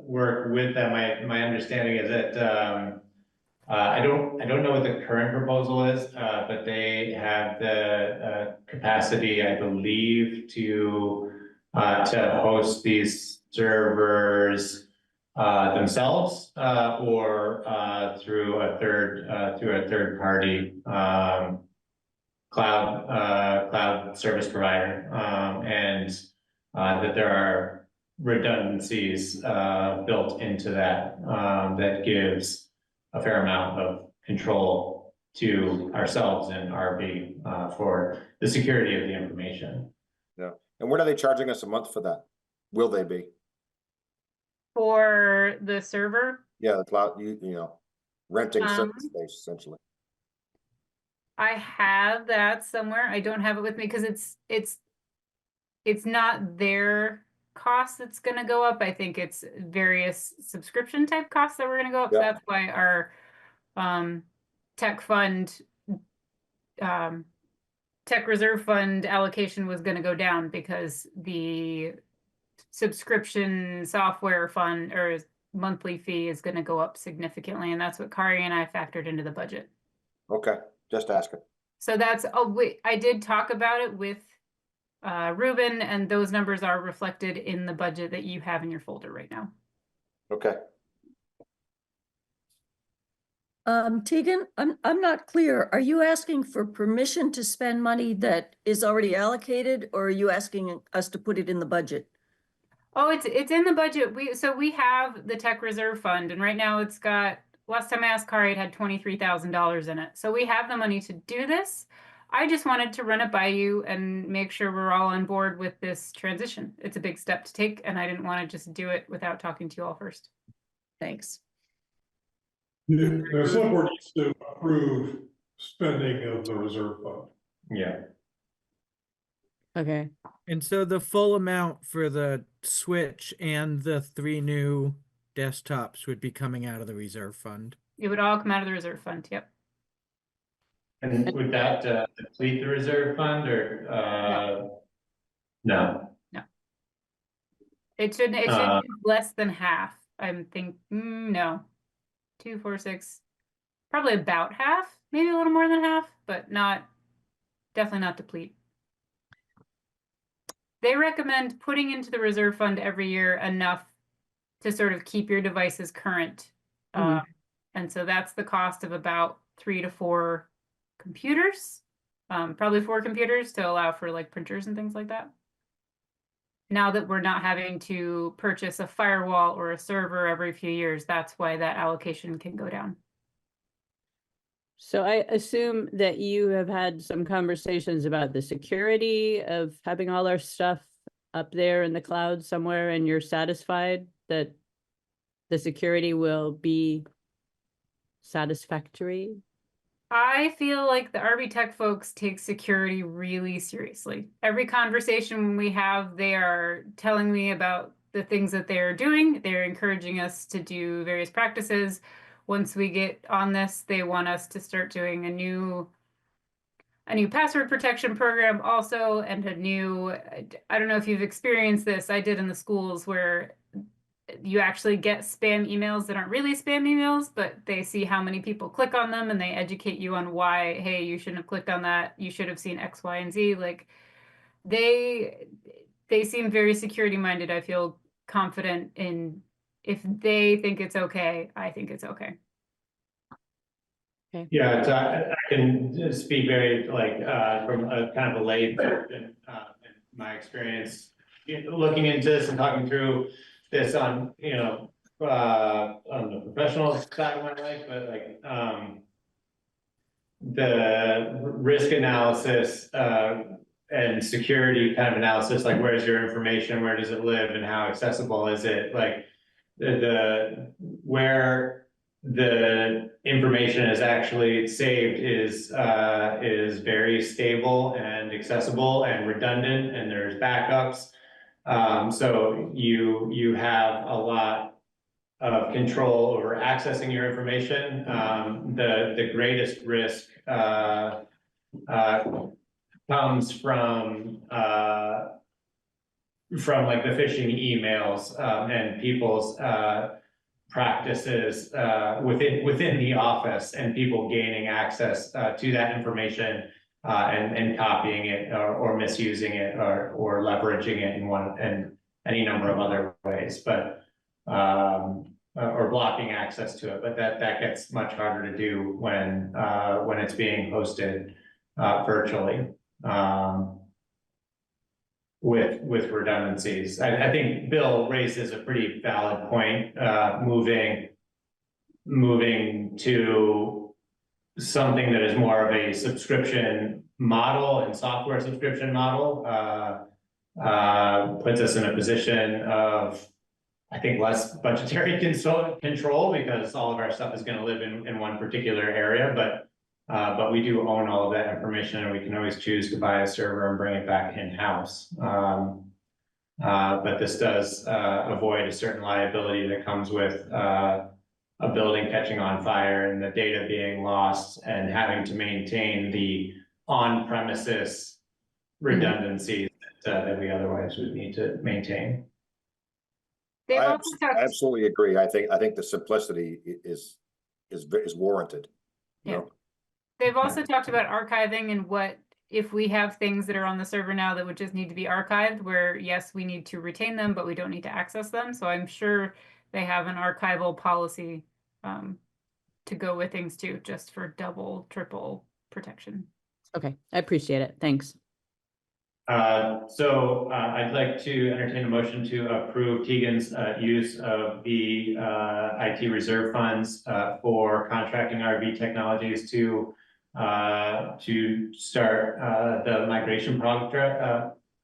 work with them. My understanding is that I don't know what the current proposal is, but they have the capacity, I believe, to host these servers themselves, or through a third party cloud service provider, and that there are redundancies built into that that gives a fair amount of control to ourselves and RB for the security of the information. Yeah. And what are they charging us a month for that? Will they be? For the server? Yeah, the cloud, you know, renting server space essentially. I have that somewhere. I don't have it with me because it's not their cost that's going to go up. I think it's various subscription type costs that we're going to go up. Yeah. So that's why our tech fund, tech reserve fund allocation was going to go down, because the subscription software fund or monthly fee is going to go up significantly. And that's what Kari and I factored into the budget. Okay, just asking. So that's, I did talk about it with Ruben, and those numbers are reflected in the budget that you have in your folder right now. Okay. Tegan, I'm not clear. Are you asking for permission to spend money that is already allocated, or are you asking us to put it in the budget? Oh, it's in the budget. We have the tech reserve fund, and right now it's got, last time I asked Kari, it had $23,000 in it. So we have the money to do this. I just wanted to run it by you and make sure we're all on board with this transition. It's a big step to take, and I didn't want to just do it without talking to you all first. Thanks. The select board needs to approve spending of the reserve fund. Yeah. Okay. And so the full amount for the Switch and the 3 new desktops would be coming out of the reserve fund. It would all come out of the reserve fund. Yep. And would that deplete the reserve fund, or no? No. It should be less than half. I'm thinking no. 2, 4, 6, probably about half, maybe a little more than half, but definitely not deplete. They recommend putting into the reserve fund every year enough to sort of keep your devices current. And so that's the cost of about 3 to 4 computers, probably 4 computers to allow for like printers and things like that. now that we're not having to purchase a firewall or a server every few years, that's why that allocation can go down. So I assume that you have had some conversations about the security of having all our stuff up there in the cloud somewhere, and you're satisfied that the security will be satisfactory? I feel like the RB Tech folks take security really seriously. Every conversation we have, they are telling me about the things that they're doing. They're encouraging us to do various practices. Once we get on this, they want us to start doing a new password protection program also, and I don't know if you've experienced this, I did in the schools, where you actually get spam emails that aren't really spam emails, but they see how many people click on them and they educate you on why, hey, you shouldn't have clicked on that. You should have seen X, Y, and Z. Like they seem very security minded. I feel confident in if they think it's okay, I think it's okay. Okay. Yeah, so I can speak very from a kind of a lay in my experience, looking into this and talking through this on, on the professional side of my life, but the risk analysis and security kind of analysis, like where's your information, where does it live, and how accessible is it? Like where the information is actually saved is very stable and accessible and redundant, and there's backups. So you have a lot of control over accessing your information. The greatest risk comes from like the phishing emails and people's practices within the office, and people gaining access to that information and copying it or misusing it or leveraging it in any number of other ways, but or blocking access to it. But that gets much harder to do when it's being hosted virtually with redundancies. I think Bill raises a pretty valid point, moving to something that is more of a subscription model and software subscription model puts us in a position of, I think, less budgetary control, because all of our stuff is going to live in one particular area, but we do own all of that information, and we can always choose to buy a server and bring it back in-house. But this does avoid a certain liability that comes with a building catching on fire and the data being lost and having to maintain the on-premises redundancies that we otherwise would need to maintain. I absolutely agree. I think the simplicity is warranted. Yeah. You know? They've also talked about archiving and what if we have things that are on the server now that would just need to be archived, where yes, we need to retain them, but we don't need to access them. So I'm sure they have an archival policy to go with things too, just for double, triple protection. Okay, I appreciate it. Thanks. So I'd like to entertain a motion to approve Tegan's use of the IT reserve funds for contracting RV Technologies to start the migration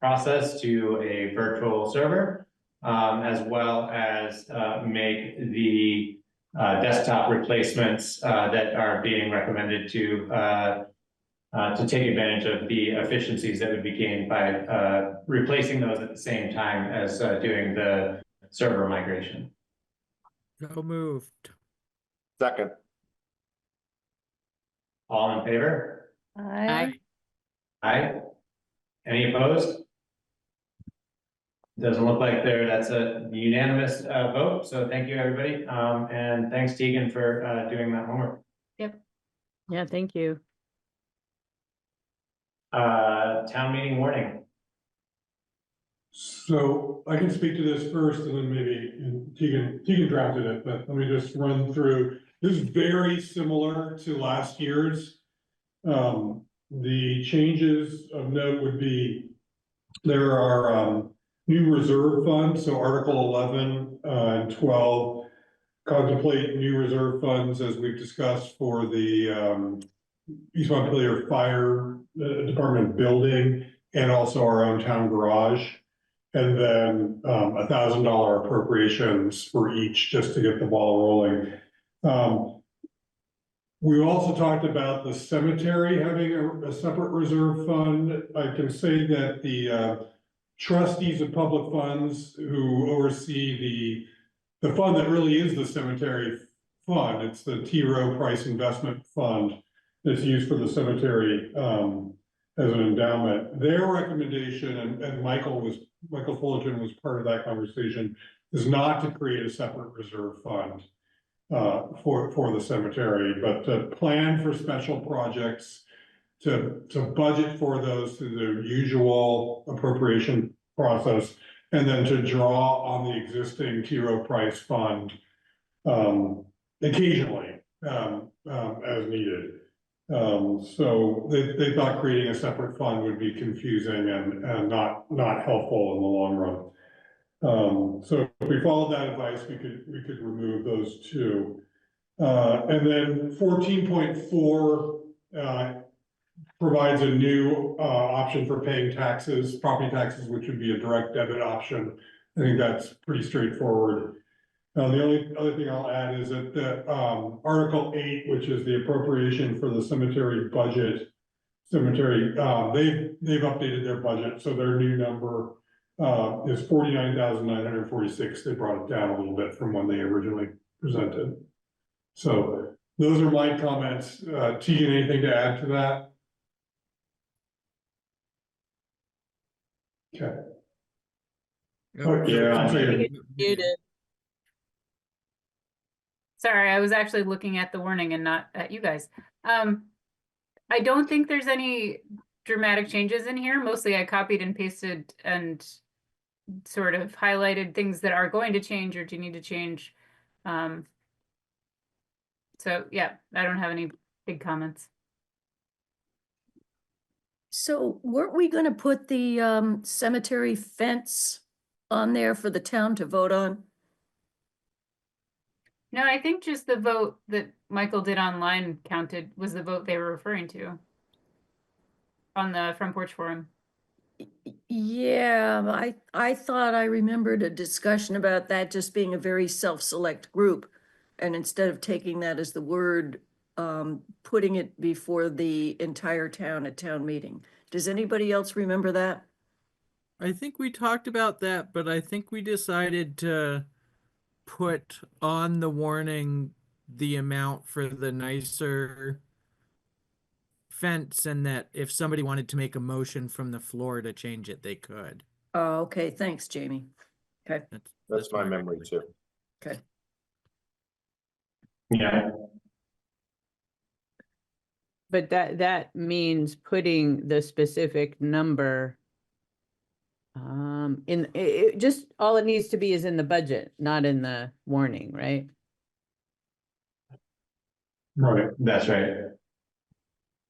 process to a virtual server, as well as make the desktop replacements that are being recommended to take advantage of the efficiencies that would be gained by replacing those at the same time as doing the server migration. So moved. Second. All in favor? Aye. Aye. Any opposed? Doesn't look like that's a unanimous vote. So thank you, everybody. And thanks, Tegan, for doing that homework. Yep. Yeah, thank you. Town meeting warning. So I can speak to this first, and then maybe Tegan drafted it, but let me just run through. This is very similar to last year's. The changes of note would be, there are new reserve fund, so Article 11 and 12 contemplate new reserve funds, as we've discussed, for the East Montpelier Fire Department building and also our own town garage. And then $1,000 appropriations for each, just to get the ball rolling. We also talked about the cemetery having a separate reserve fund. I can say that the trustees of public funds who oversee the fund that really is the cemetery fund, it's the T. Rowe Price Investment Fund that's used for the cemetery as an endowment. Their recommendation, and Michael Fullerton was part of that conversation, is not to create a separate reserve fund for the cemetery, but to plan for special projects, to budget for those through the usual appropriation process, and then to draw on the existing T. Rowe Price Fund occasionally as needed. So they thought creating a separate fund would be confusing and not helpful in the long run. So if we followed that advice, we could remove those two. And then 14.4 provides a new option for paying taxes, property taxes, which would be a direct debit option. I think that's pretty straightforward. The only other thing I'll add is that the Article 8, which is the appropriation for the cemetery budget, they've updated their budget, so their new number is 49,946. They brought it down a little bit from when they originally presented. So those are my comments. Tegan, anything to add to that? Okay. Sorry, I was actually looking at the warning and not at you guys. I don't think there's any dramatic changes in here. Mostly I copied and pasted and sort of highlighted things that are going to change or do need to change. So yeah, I don't have any big comments. So weren't we gonna put the cemetery fence on there for the town to vote on? No, I think just the vote that Michael did online counted was the vote they were referring to on the Front Porch Forum. Yeah, I thought I remembered a discussion about that just being a very self-select group. And instead of taking that as the word, putting it before the entire town at town meeting. Does anybody else remember that? I think we talked about that, but I think we decided to put on the warning the amount for the nicer fence, and that if somebody wanted to make a motion from the floor to change it, they could. Oh, okay, thanks, Jamie. Okay. That's my memory too. Okay. Yeah. But that means putting the specific number in just all it needs to be is in the budget, not in the warning, right? Right. That's right.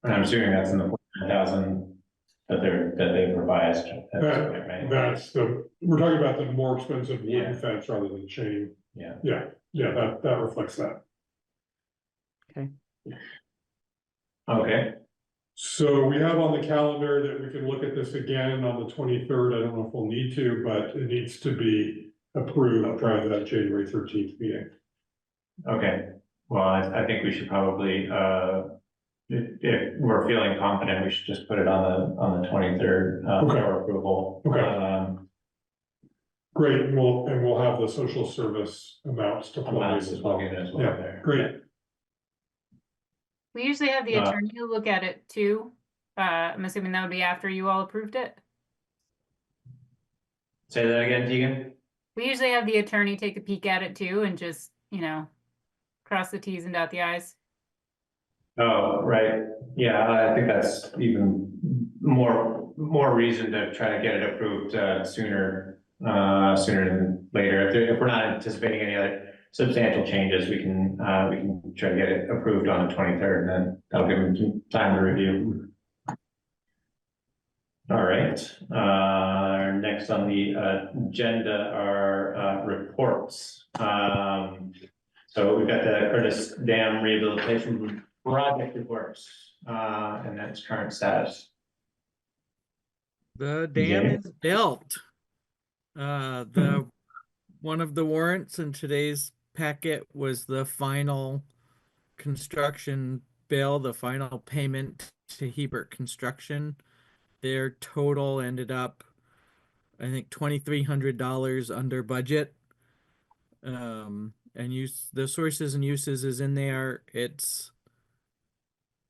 And I'm assuming that's in the 49,000 that they've revised at this point, right? We're talking about the more expensive wooden Yeah. fence rather than chain. Yeah. Yeah, that reflects that. Okay. So we have on the calendar that we can look at this again on the 23rd. I don't know if we'll need to, but it needs to be approved prior to that January 13th meeting. Okay. Well, I think we should probably, if we're feeling confident, we should just put it on the 23rd Okay. for approval. Okay. Great, and we'll have the social service amounts to plug in Amounts as to well. plug in as well Yeah, there. great. We usually have the attorney look at it too. I'm assuming that would be after you all approved it. Say that again, Tegan? We usually have the attorney take a peek at it too and just, cross the T's and dot the I's. Oh, right. Yeah, I think that's even more reason to try to get it approved sooner than later. If we're not anticipating any other substantial changes, we can try to get it approved on the 23rd, and then that'll give them some time to review. All right, next on the agenda are reports. So we've got the Curtis Dam Rehabilitation Project reports, and that's current status. The dam is built. The one of the warrants in today's packet was the final construction bill, the final payment to Hebert Construction. Their total ended up, I think, $2,300 under budget. And use the sources and uses is in there. It's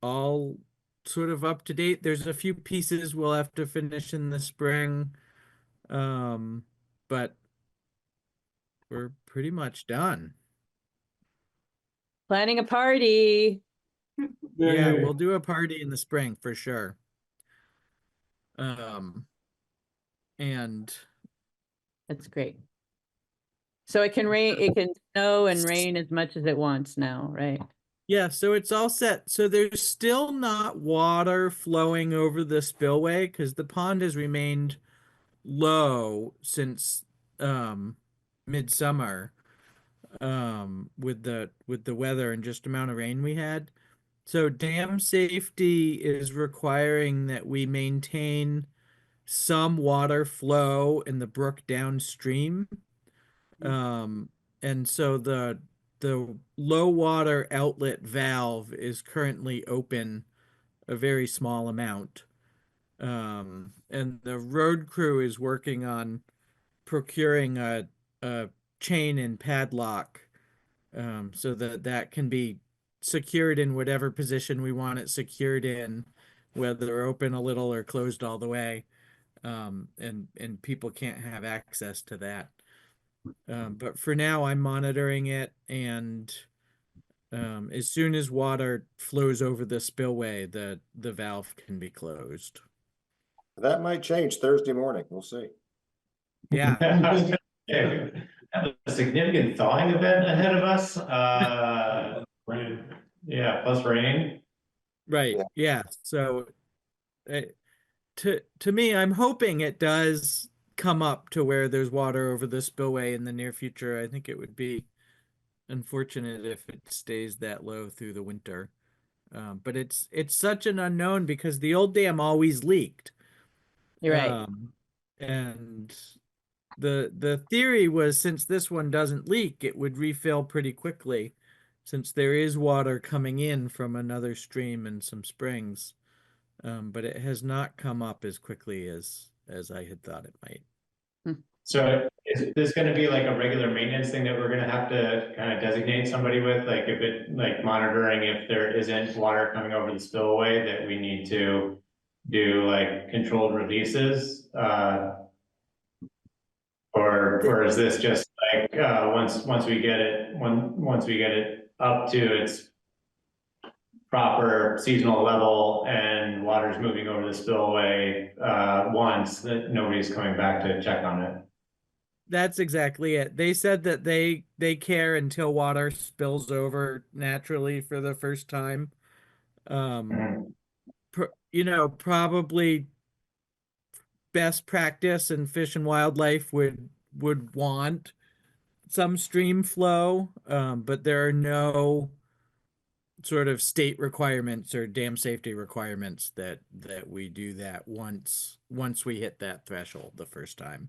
all sort of up to date. There's a few pieces we'll have to finish in the spring. But we're pretty much done. Planning a party. Yeah, we'll do a party in the spring for sure. And That's great. So it can rain, it can snow and rain as much as it wants now, right? yeah, so it's all set. So there's still not water flowing over the spillway because the pond has remained low since midsummer with the weather and just amount of rain we had. So dam safety is requiring that we maintain some water flow in the brook downstream. And so the low water outlet valve is currently open a very small amount. And the road crew is working on procuring a chain and padlock so that that can be secured in whatever position we want it secured in, whether open a little or closed all the way. And people can't have access to that. But for now, I'm monitoring it, and as soon as water flows over the spillway, the valve can be closed. That might change Thursday morning. We'll see. Yeah. Yeah, we have a significant thawing event ahead of us. Rain. Yeah, plus rain. Right. Yeah. So to me, I'm hoping it does come up to where there's water over the spillway in the near future. I think it would be unfortunate if it stays that low through the winter. But it's such an unknown because the old dam always leaked. You're right. And the theory was since this one doesn't leak, it would refill pretty quickly since there is water coming in from another stream and some springs. But it has not come up as quickly as I had thought it might. So is this gonna be like a regular maintenance thing that we're gonna have to kind of designate somebody with, like if it, like monitoring if there isn't water coming over the spillway that we need to do like controlled releases? Or is this just like, once we get it up to its proper seasonal level and water's moving over the spillway, once that nobody's coming back to check on it? That's exactly it. They said that they care until water spills over naturally for the first time. Probably best practice and Fish and Wildlife would want some stream flow, but there are no sort of state requirements or dam safety requirements that we do that once we hit that threshold the first time.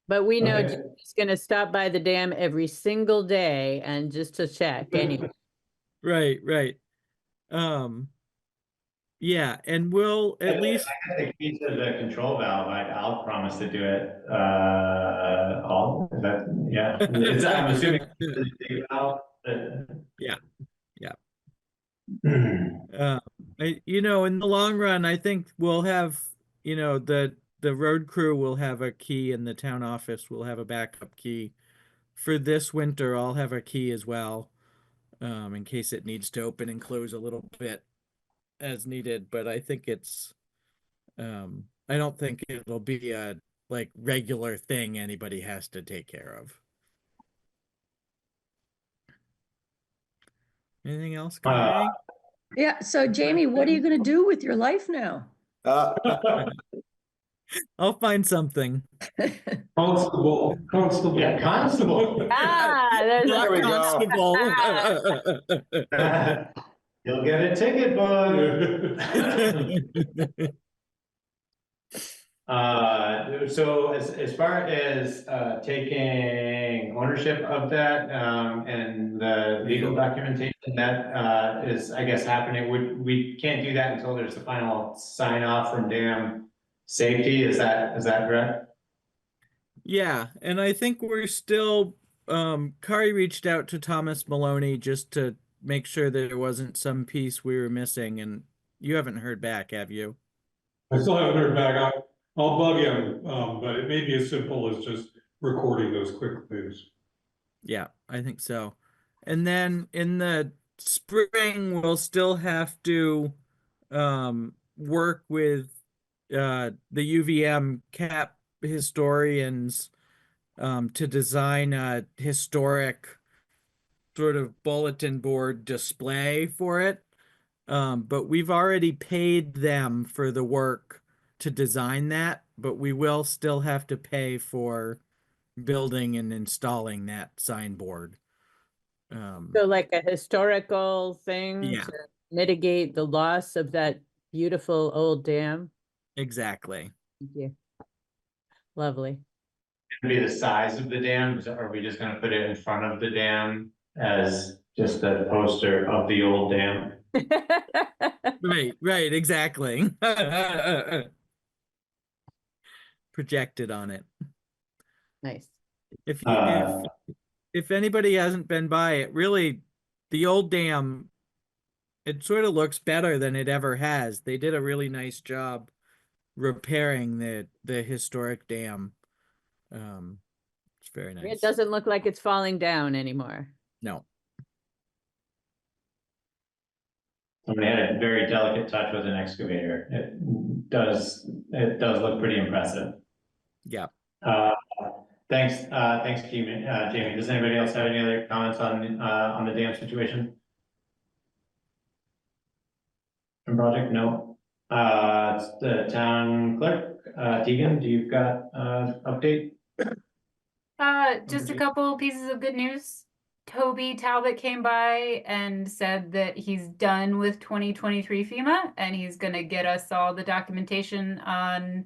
But we know Okay. Jimmy's gonna stop by the dam every single day and just to check anyway. Right. Yeah, and we'll at least I got the key to the control valve. I'll promise to do it. Yeah. I'm assuming the big valve. Yeah. In the long run, I think we'll have, the road crew will have a key and the town office will have a backup key. For this winter, I'll have a key as well, in case it needs to open and close a little bit as needed. But I think I don't think it'll be a like regular thing anybody has to take care of. Anything else, Kari? Yeah, so Jamie, what are you gonna do with your life now? I'll find something. Constable. Yeah, constable. There's Not There we go. constable. You'll get a ticket book. So as far as taking ownership of that and the legal documentation that is, I guess, happening, we can't do that until there's the final sign off from dam safety. Is that correct? Yeah, and I think we're still Kari reached out to Thomas Maloney just to make sure that there wasn't some piece we were missing, and you haven't heard back, have you? I still haven't heard back. I'll bug him, but it may be as simple as just recording those quick clues. Yeah, I think so. And then in the spring, we'll still have to work with the UVM CAP historians to design a historic sort of bulletin board display for it. But we've already paid them for the work to design that, but we will still have to pay for building and installing that signboard. So like a historical thing Yeah. to mitigate the loss of that beautiful old dam. Exactly. Thank you. Lovely. Be the size of the dam? Are we just gonna put it in front of the dam as just a poster of the old dam? Right, exactly. Projected on it. Nice. If anybody hasn't been by it, really, the old dam, it sort of looks better than it ever has. They did a really nice job repairing the historic dam. It's very nice. It doesn't look like it's falling down anymore. No. Somebody had a very delicate touch with an excavator. It does look pretty impressive. Yeah. Thanks, Jamie. Does anybody else have any other comments on the dam situation? Project? No. It's the town clerk, Tegan, do you've got update? Just a couple pieces of good news. Toby Talbot came by and said that he's done with 2023 FEMA and he's gonna get us all the documentation on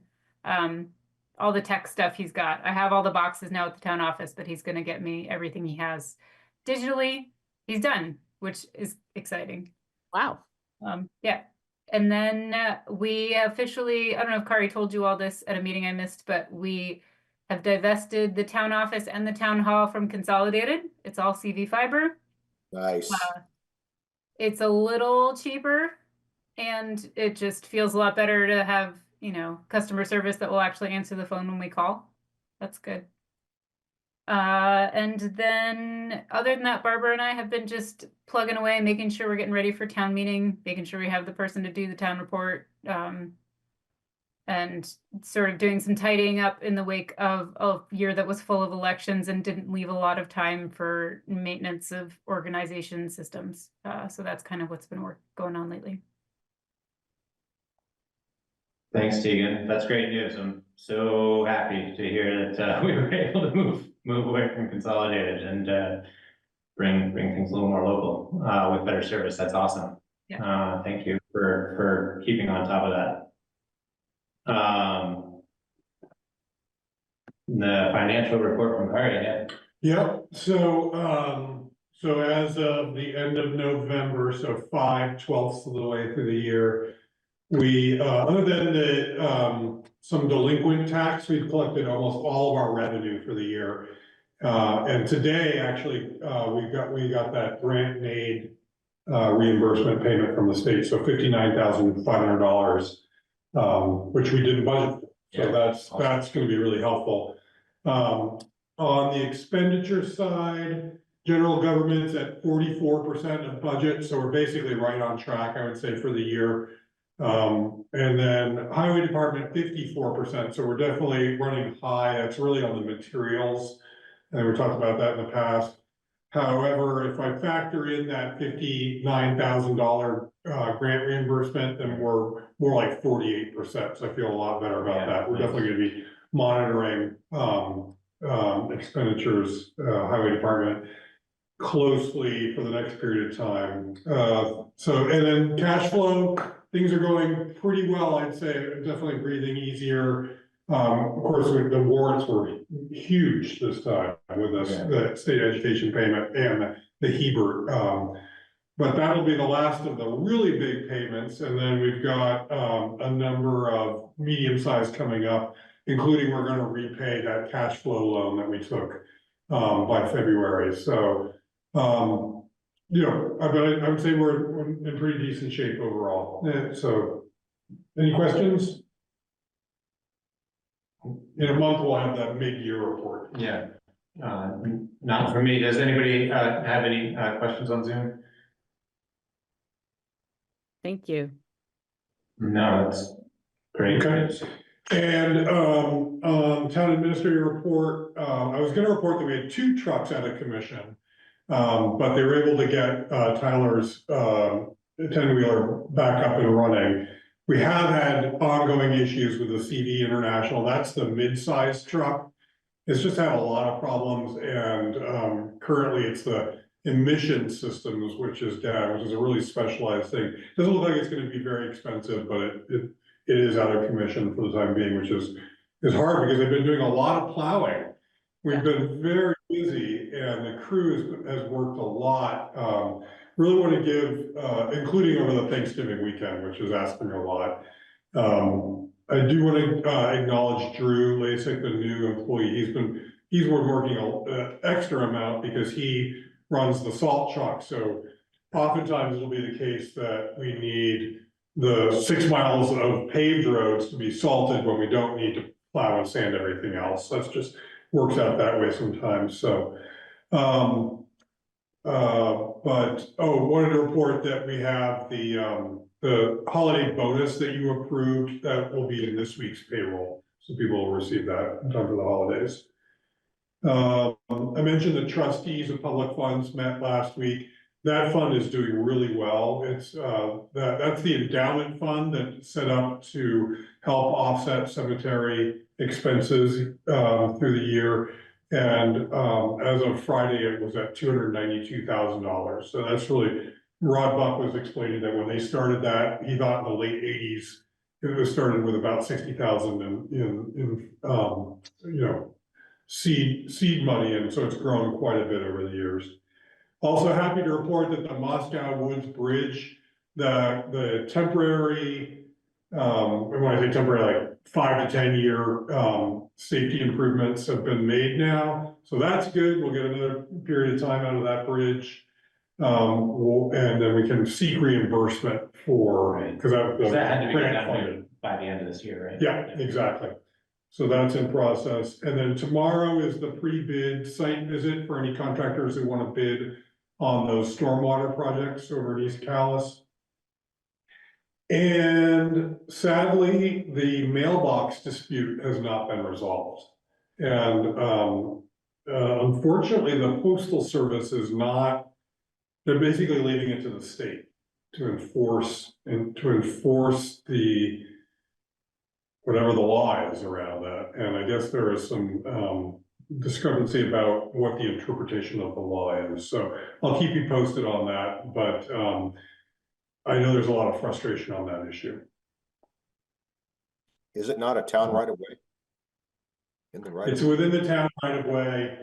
all the tech stuff he's got. I have all the boxes now at the town office, but he's gonna get me everything he has digitally. He's done, which is exciting. Wow. Yeah. And then we officially, I don't know if Kari told you all this at a meeting I missed, but we have divested the town office and the town hall from Consolidated. It's all CV fiber. Nice. It's a little cheaper and it just feels a lot better to have, you know, customer service that will actually answer the phone when we call. That's good. And then other than that, Barbara and I have been just plugging away, making sure we're getting ready for town meeting, making sure we have the person to do the town report, and sort of doing some tidying up in the wake of a year that was full of elections and didn't leave a lot of time for maintenance of organization systems. So that's kind of what's been going on lately. Thanks, Tegan. That's great news. I'm so happy to hear that we were able to move away from Consolidated and bring things a little more local with better service. That's awesome. Yeah. Thank you for keeping on top of that. The financial report from Kari, yeah. Yep, so as of the end of November, so 5/12 of the way through the year, we, other than the, some delinquent tax, we've collected almost all of our revenue for the year. And today, actually, we got that grant aid reimbursement payment from the state, so $59,500, which we didn't budget for. So that's gonna be really helpful. On the expenditure side, general government's at 44% of budget, so we're basically right on track, I would say, for the year. And then highway department, 54%, so we're definitely running high. That's really on the materials. And we talked about that in the past. However, if I factor in that $59,000 grant reimbursement, then we're more like 48%. So I feel a lot better about that. We're definitely going to be monitoring expenditures, highway department closely for the next period of time. And then cash flow, things are going pretty well. I'd say definitely breathing easier. Of course, the warrants were huge this time with the state education payment and the Hebert. But that'll be the last of the really big payments. And then we've got a number of medium-sized coming up, including we're going to repay that cash flow loan that we took by February. So, I would say we're in pretty decent shape overall. So, any questions? In a month, we'll have that mid-year report. Yeah, not for me. Does anybody have any questions on Zoom? Thank you. No, that's great. Okay. And town administrator report, I was going to report that we had 2 trucks out of commission, but they were able to get Tyler's 10-wheeler back up and running. We have had ongoing issues with the CD International. That's the mid-sized truck. It's just had a lot of problems, and currently it's the emission systems which is down, which is a really specialized thing. Doesn't look like it's going to be very expensive, but it is out of commission for the time being, which is hard because they've been doing a lot of plowing. We've been very busy, and the crew has worked a lot. Really want to give, including over the Thanksgiving weekend, which is asking a lot. I do want to acknowledge Drew Lasik, the new employee. He's been working an extra amount because he runs the salt truck. So oftentimes it'll be the case that we need the 6 miles of paved roads to be salted when we don't need to plow and sand everything else. That's just works out that way sometimes. So, wanted to report that we have the holiday bonus that you approved that will be in this week's payroll. So people will receive that in time for the holidays. I mentioned the trustees of public funds met last week. That fund is doing really well. It's that's the endowment fund that's set up to help offset cemetery expenses through the year. And as of Friday, it was at $292,000. So that's really, Rod Buck was explaining that when they started that, he thought in the late 80s, it was started with about 60,000 in seed money, and so it's grown quite a bit over the years. Also happy to report that the Moscow Woods Bridge, the temporary, when I say temporary, like 5 to 10 year safety improvements have been made now. So that's good. We'll get another period of time out of that bridge. And then we can seek reimbursement for, because that had to be done by the end of this year, right? Yeah, exactly. So that's in process. And then tomorrow is the pre-bid site visit for any contractors who want to bid on those stormwater projects over in East Calais. And sadly, the mailbox dispute has not been resolved. And unfortunately, the Postal Service is not, they're basically leaving it to the state to enforce the whatever the law is around that. And I guess there is some discrepancy about what the interpretation of the law is. So I'll keep you posted on that, but I know there's a lot of frustration on that issue. Is it not a town right of way? It's within the town right of way.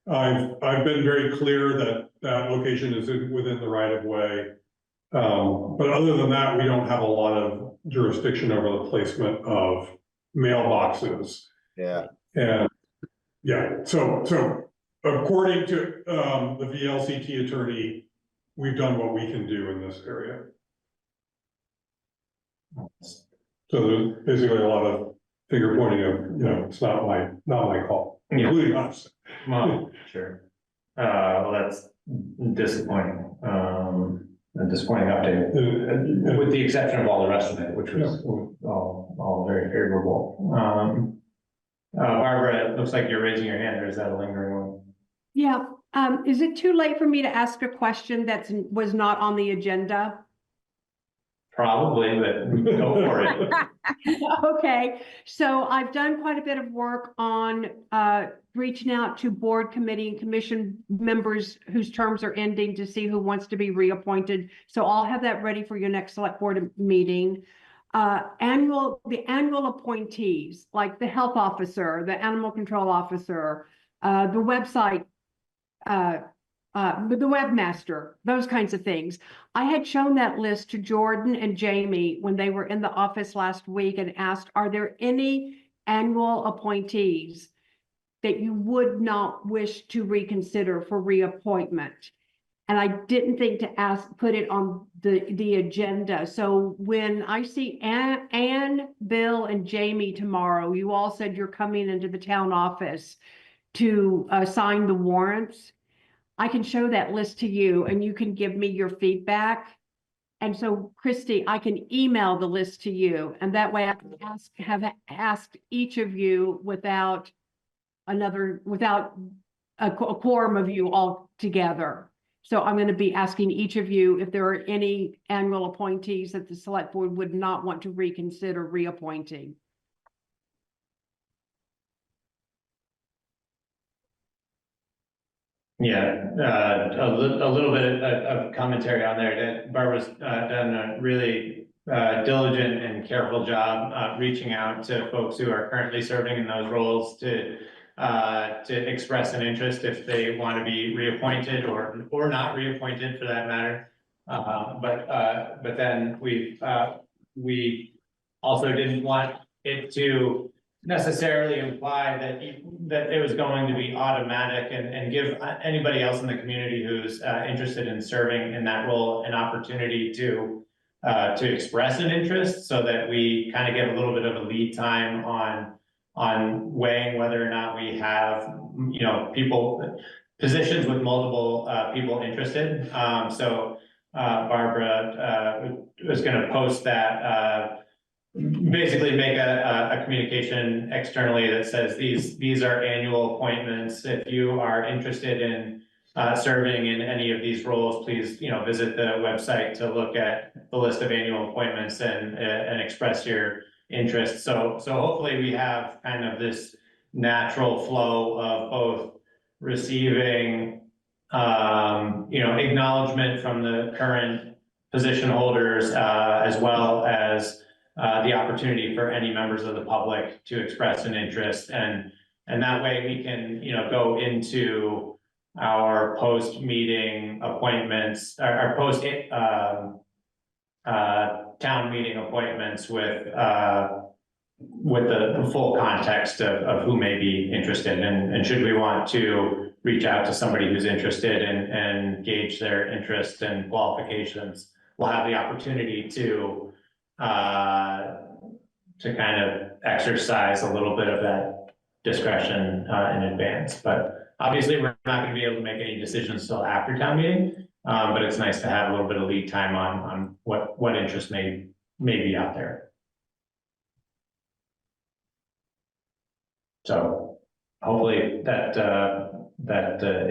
I've been very clear that that location is within the right of way. But other than that, we don't have a lot of jurisdiction over the placement of mailboxes. Yeah. And yeah, so according to the VLCT attorney, we've done what we can do in this area. So there's basically a lot of finger pointing of, it's not my call, including us. Well, sure. Well, that's disappointing. A disappointing update, with the exception of all the rest of it, which was all very favorable. Barbara, it looks like you're raising your hand, or is that a lingering one? Yeah, Is it too late for me to ask a question was not on the agenda? Probably, but go for it. Okay, so I've done quite a bit of work on reaching out to board committee and commission members whose terms are ending to see who wants to be reappointed. So I'll have that ready for your next select board meeting. The annual appointees, like the health officer, the animal control officer, the website, the webmaster, those kinds of things. I had shown that list to Jordan and Jamie when they were in the office last week and asked, are there any annual appointees that you would not wish to reconsider for reappointment? And I didn't think to put it on the agenda. So when I see Anne, Bill, and Jamie tomorrow, you all said you're coming into the town office to sign the warrants. I can show that list to you and you can give me your feedback. And so, Christy, I can email the list to you, and that way I can have asked each of you without a quorum of you all together. So I'm going to be asking each of you if there are any annual appointees that the select board would not want to reconsider reappointing. Yeah, a little bit of commentary on there. That Barbara's done a really diligent and careful job reaching out to folks who are currently serving in those roles to express an interest if they want to be reappointed or not reappointed for that matter. But then we also didn't want it to necessarily imply that it was going to be automatic and give anybody else in the community who's interested in serving in that role an opportunity to express an interest, so that we kind of get a little bit of a lead time on weighing whether or not we have, you know, positions with multiple people interested. So Barbara was going to post that, basically make a communication externally that says these are annual appointments. If you are interested in serving in any of these roles, please, you know, visit the website to look at the list of annual appointments and express your interest. So hopefully we have kind of this natural flow of both receiving, you know, acknowledgement from the current position holders, as well as the opportunity for any members of the public to express an interest, and that way we can, you know, go into our post-meeting appointments, our post town meeting appointments with the full context of who may be interested, and should we want to reach out to somebody who's interested and gauge their interest and qualifications, we'll have the opportunity to kind of exercise a little bit of that discretion in advance. But obviously we're not going to be able to make any decisions until after town meeting, but it's nice to have a little bit of lead time on what interest may be out there. So hopefully that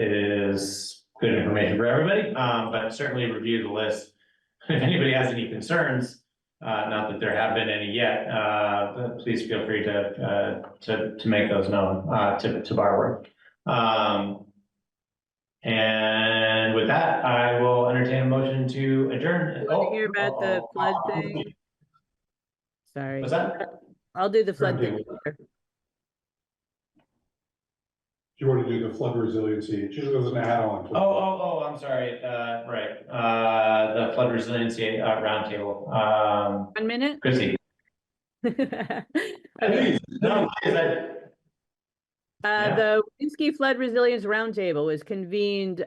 is good information for everybody, but certainly review the list. If anybody has any concerns, not that there have been any yet, please feel free to make those known to Barbara. And with that, I will entertain a motion to adjourn. Want to hear about the flood thing? Sorry. What's that? I'll do the flood thing. You want to do the flood resiliency, it usually was an add-on. Oh, I'm sorry, right, the flood resiliency roundtable. 1 minute? Chrissy. Okay. No, is that? The Winooski Flood Resilience Roundtable was convened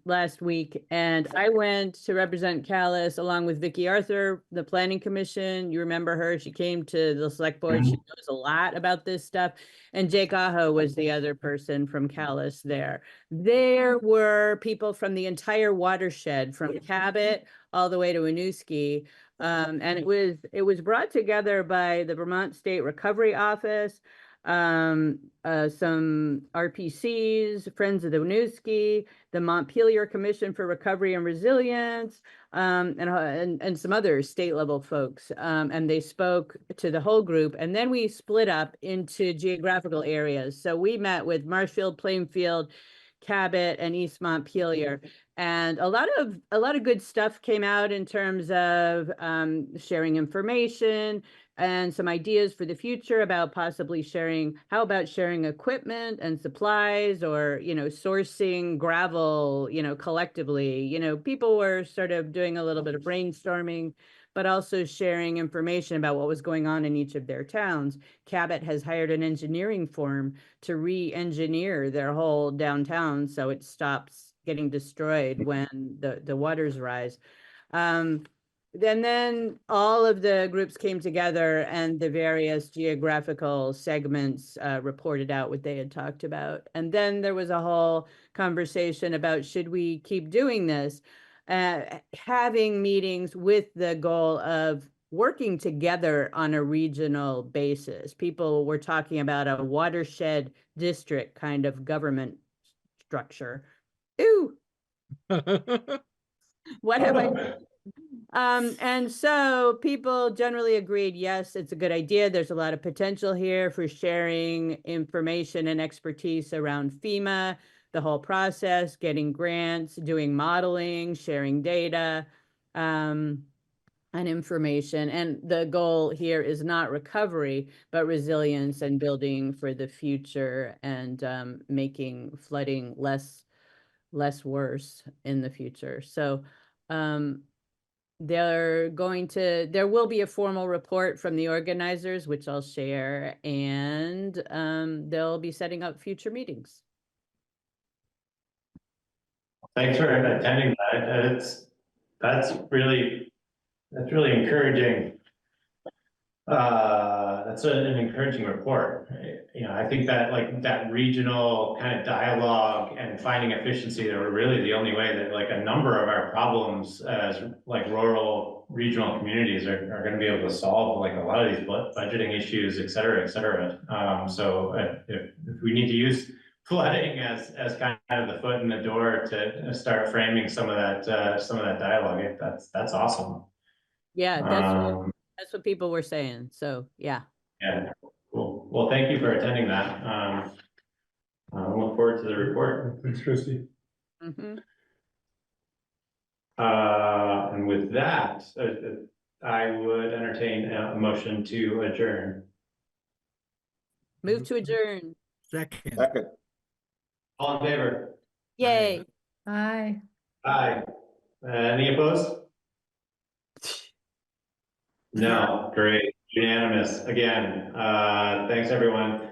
last week, and I went to represent Calais along with Vicki Arthur, the Planning Commission. You remember her? She came to the Select Board. She knows a lot about this stuff. And Jake Aho was the other person from Calais there. There were people from the entire watershed, from Cabot all the way to Winooski. And it was brought together by the Vermont State Recovery Office, some RPCs, Friends of the Winooski, the Montpelier Commission for Recovery and Resilience, and some other state level folks. And they spoke to the whole group, and then we split up into geographical areas. So we met with Marshfield, Plainfield, Cabot, and East Montpelier. And a lot of good stuff came out in terms of sharing information and some ideas for the future about possibly sharing, how about sharing equipment and supplies, or, sourcing gravel, collectively. People were sort of doing a little bit of brainstorming, but also sharing information about what was going on in each of their towns. Cabot has hired an engineering firm to re-engineer their whole downtown so it stops getting destroyed when the waters rise. Then all of the groups came together and the various geographical segments reported out what they had talked about. And then there was a whole conversation about, should we keep doing this? Having meetings with the goal of working together on a regional basis. People were talking about a watershed district kind of government structure. Ooh, what have I? And so people generally agreed, yes, it's a good idea. There's a lot of potential here for sharing information and expertise around FEMA, the whole process, getting grants, doing modeling, sharing data, and information. And the goal here is not recovery, but resilience and building for the future, and making flooding less worse in the future. So, there will be a formal report from the organizers, which I'll share, and they'll be setting up future meetings. Thanks for attending that. That's really encouraging. That's an encouraging report. I think that that regional kind of dialogue and finding efficiency are really the only way that a number of our problems as rural regional communities are going to be able to solve a lot of these budgeting issues, et cetera, et cetera. So if we need to use flooding as kind of the foot in the door to start framing some of that dialogue, that's awesome. Yeah, that's what people were saying. So yeah. Yeah, cool. Well, thank you for attending that. I look forward to the report. Thanks, Christy. Mm-hmm. And with that, I would entertain a motion to adjourn. Move to adjourn. Second. All in favor? Yay. Aye. Aye. Any opposed? No, great, unanimous again. Thanks everyone.